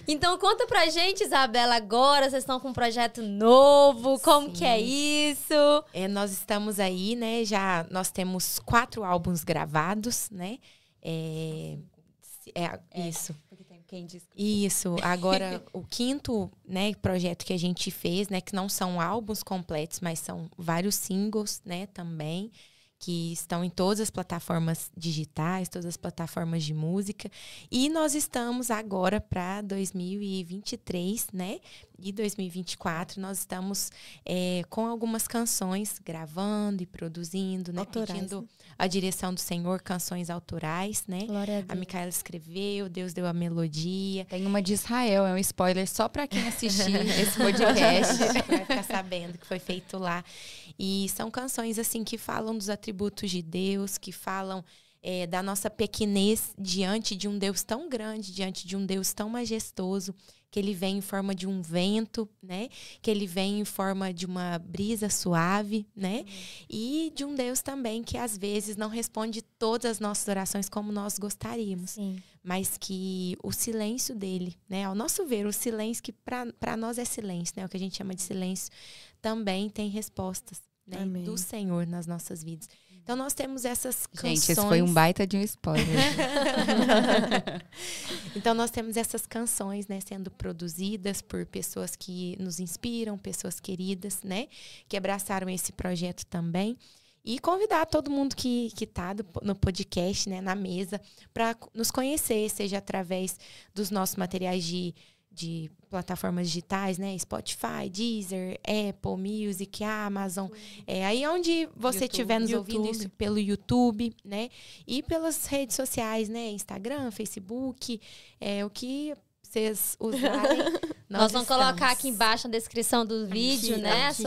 Então, conta pra gente, Isabela, agora vocês estão com um projeto novo, como
Sim.
que é isso?
Nós estamos aí, né? Nós temos 4 álbuns gravados, né? Isso.
Porque tem quem diz
Isso. Agora, o 5º, né, projeto que a gente fez, né? Que não são álbuns completos, mas são vários singles, né? Também. Que estão em todas as plataformas digitais, todas as plataformas de música. E nós estamos agora para 2023, né? E 2024, nós estamos com algumas canções gravando e produzindo, né?
Autorais,
Pedindo
né?
a direção do Senhor, canções autorais, né?
Glória a
A
Deus.
Micaela escreveu, Deus deu a melodia.
Tem uma de Israel, é um spoiler só pra quem assistir esse podcast.
Vai ficar sabendo que foi feito lá. E são canções, assim, que falam dos atributos de Deus, que falam da nossa pequenez diante de um Deus tão grande, diante de um Deus tão majestoso, que ele vem em forma de um vento, né? Que ele vem em forma de uma brisa suave, né? E de um Deus também que, às vezes, não responde todas as nossas orações como nós gostaríamos.
Sim.
Mas que o silêncio dele, né? Ao nosso ver, o silêncio que para nós é silêncio, né? O que a gente chama de silêncio, também tem respostas, né?
Amém.
Do Senhor nas nossas vidas. Então, nós temos essas canções...
Gente, esse foi um baita de um spoiler.
Então, nós temos essas canções, né? Sendo produzidas por pessoas que nos inspiram, pessoas queridas, né? Que abraçaram esse projeto também. E convidar todo mundo que está no podcast, né, na mesa, para nos conhecer, seja através dos nossos materiais de plataformas digitais, né? Spotify, Deezer, Apple Music, Amazon. Aí onde você estiver nos ouvindo, isso pelo YouTube, né? E pelas redes sociais, né? Instagram, Facebook, o que vocês usarem.
Nós vamos
estamos.
colocar aqui embaixo na descrição do vídeo, né?
aqui.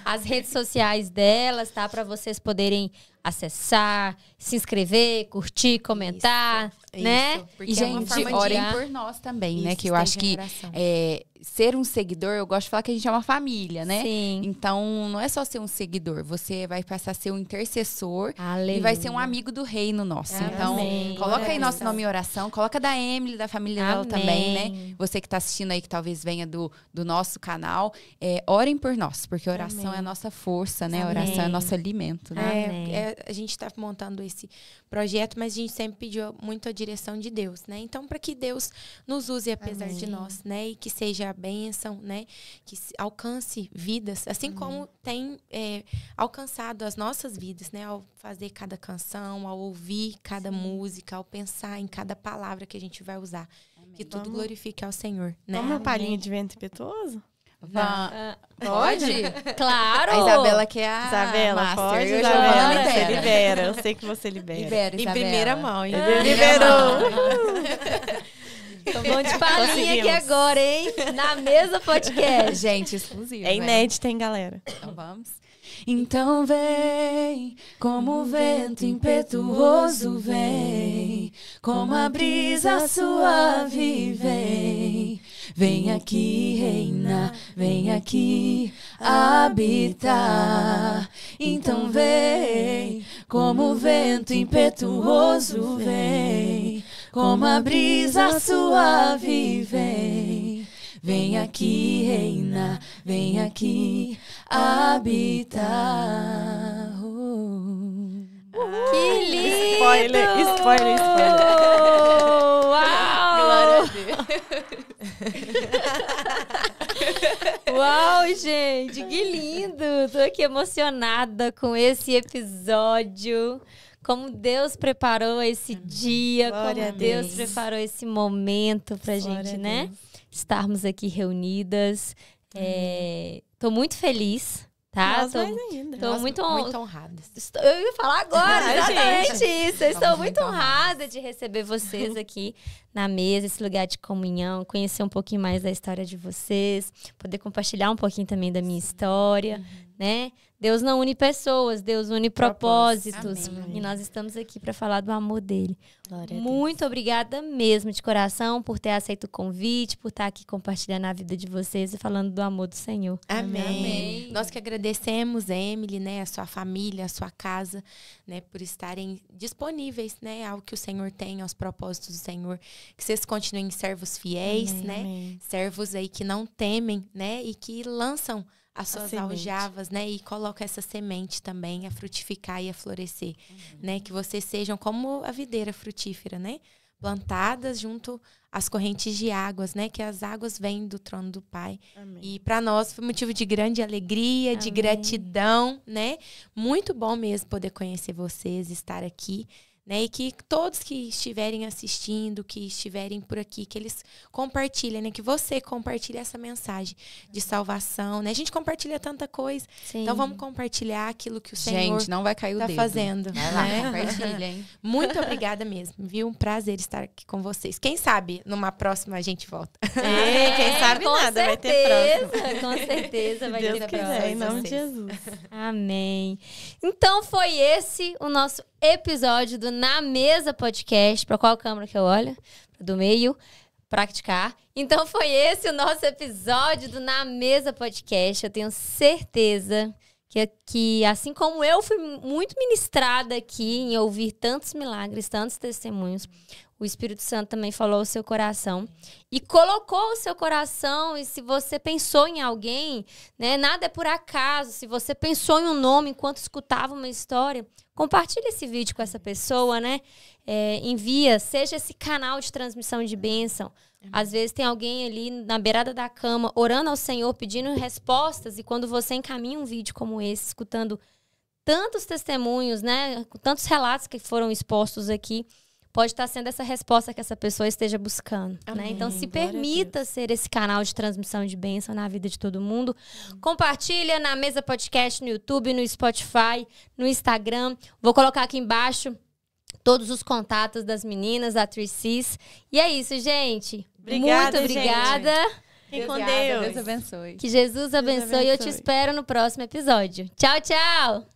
As redes sociais delas, tá? Para vocês poderem acessar, se inscrever, curtir, comentar, né?
Isso, porque
E,
é uma
gente,
forma de
orem
guiar.
por nós também, né?
Isso,
Que eu acho que
esteja em oração.
ser um seguidor, eu gosto de falar que a gente é uma família, né?
Sim.
Então, não é só ser um seguidor, você vai passar a ser um intercessor
Aleluia.
e vai ser um amigo do reino nosso.
Amém.
Então,
Amém.
coloca aí
Glória a
nosso
Deus.
nome em oração, coloca da Emily, da família dela
Amém.
também, né? Você que tá assistindo aí, que talvez venha do nosso canal, orem por nós, porque oração
Amém.
é a nossa força, né?
Amém.
Oração é nosso alimento, né?
Amém.
A gente está montando esse projeto, mas a gente sempre pediu muito a direção de Deus, né? Então, para que Deus nos use apesar de nós, né? E que seja a bênção, né? Que alcance vidas, assim como tem alcançado as nossas vidas, né? Ao fazer cada canção, ao ouvir cada música, ao pensar em cada palavra que a gente vai usar. Que tudo
Vamos-
glorifique ao Senhor, né?
Vamos uma palhinha de vento impetuoso?
Pode?
Claro!
A Isabela que é a
Isabela,
master.
pode?
Eu
Isabela,
já
libera.
você libera. Eu sei que você libera.
Libera,
Em
Isabela.
primeira mão, hein?
Liberou.
Tô bom de palhinha aqui
Conseguimos.
agora, hein? Na mesa podcast.
Gente, exclusivo.
É inédito, hein, galera?
Então vamos. Então vem, como o vento impetuoso vem, como a brisa suave vem. Vem aqui reinar, vem aqui habitar. Então vem, como o vento impetuoso vem, como a brisa suave vem. Vem aqui reinar, vem aqui habitar.
Que lindo!
Spoiler.
Uau! Uau, gente, que lindo! Tô aqui emocionada com esse episódio. como Deus preparou esse dia,
Glória
como
a
Deus
Deus.
preparou esse momento pra
Glória
gente,
a
né?
Deus.
Estarmos aqui reunidas. Tô muito feliz, tá?
Nós mais ainda.
Tô
Nós
muito
honradas.
Eu ia falar agora,
Ai,
exatamente isso. Eu estou
Estamos
muito
muito
honrada de receber vocês aqui na mesa, esse lugar de comunhão, conhecer um pouquinho mais da história de vocês, poder compartilhar um pouquinho também da minha história, né? Deus não une pessoas, Deus une propósitos.
Amém.
E nós estamos aqui para falar do amor dele.
Glória a Deus.
Muito obrigada mesmo, de coração, por ter aceito o convite, por estar aqui compartilhando a vida de vocês e falando do amor do Senhor.
Amém.
Amém.
Nós que agradecemos, Emily, né, a sua família, a sua casa, né, por estarem disponíveis, né, ao que o Senhor tem, aos propósitos do Senhor. Que vocês continuem servos fiéis,
Amém,
né,
amém.
servos aí que não temem, né, e que lançam as suas
semente.
aljavas, né, e colocam essa semente também a frutificar e a florescer, né, que vocês sejam como a videira frutífera, né, plantadas junto às correntes de águas, né, que as águas vêm do trono do Pai.
Amém.
E para nós foi motivo de grande alegria, de
Amém.
gratidão, né? Muito bom mesmo poder conhecer vocês, estar aqui, né? E que todos que estiverem assistindo, que estiverem por aqui, que eles compartilhem, né? Que você compartilhe essa mensagem de salvação, né? A gente compartilha tanta coisa,
Sim.
então vamos compartilhar aquilo que o Senhor
Gente, não vai cair o
tá
dedo.
fazendo,
Vai lá,
né?
compartilha, hein?
Muito obrigada mesmo, viu? Um prazer estar aqui com vocês. Quem sabe numa próxima a gente volta.
Ei, quem sabe
com
nada, vai ter
certeza,
próximo.
Com certeza vai
Deus
ter
quiser,
próximo.
em nome de
vocês.
Jesus.
Amém. Então foi esse o nosso episódio do Na Mesa Podcast. Para qual câmera que eu olho? Do meio, praticar. Então foi esse o nosso episódio do Na Mesa Podcast. Eu tenho certeza que assim como eu fui muito ministrada aqui em ouvir tantos milagres, tantos testemunhos, o Espírito Santo também falou ao seu coração e colocou o seu coração. E se você pensou em alguém, né, nada é por acaso. Se você pensou em um nome enquanto escutava uma história, compartilhe esse vídeo com essa pessoa, né? Envia, seja esse canal de transmissão de bênção. Às vezes tem alguém ali na beirada da cama orando ao Senhor, pedindo respostas, e quando você encaminha um vídeo como esse, escutando tantos testemunhos, né, tantos relatos que foram expostos aqui, pode estar sendo essa resposta que essa pessoa esteja buscando, né?
Amém.
Então se
Glória a
permita ser esse canal de transmissão de bênção na vida de todo mundo. Compartilha Na Mesa Podcast no YouTube, no Spotify, no Instagram. Vou colocar aqui embaixo todos os contatos das meninas, da Tricis. E é isso, gente.
Obrigada,
Muito obrigada.
Fique com
Obrigada,
Deus.
Deus abençoe.
Que Jesus abençoe. E eu te
abençoe.
espero no próximo episódio. Tchau, tchau.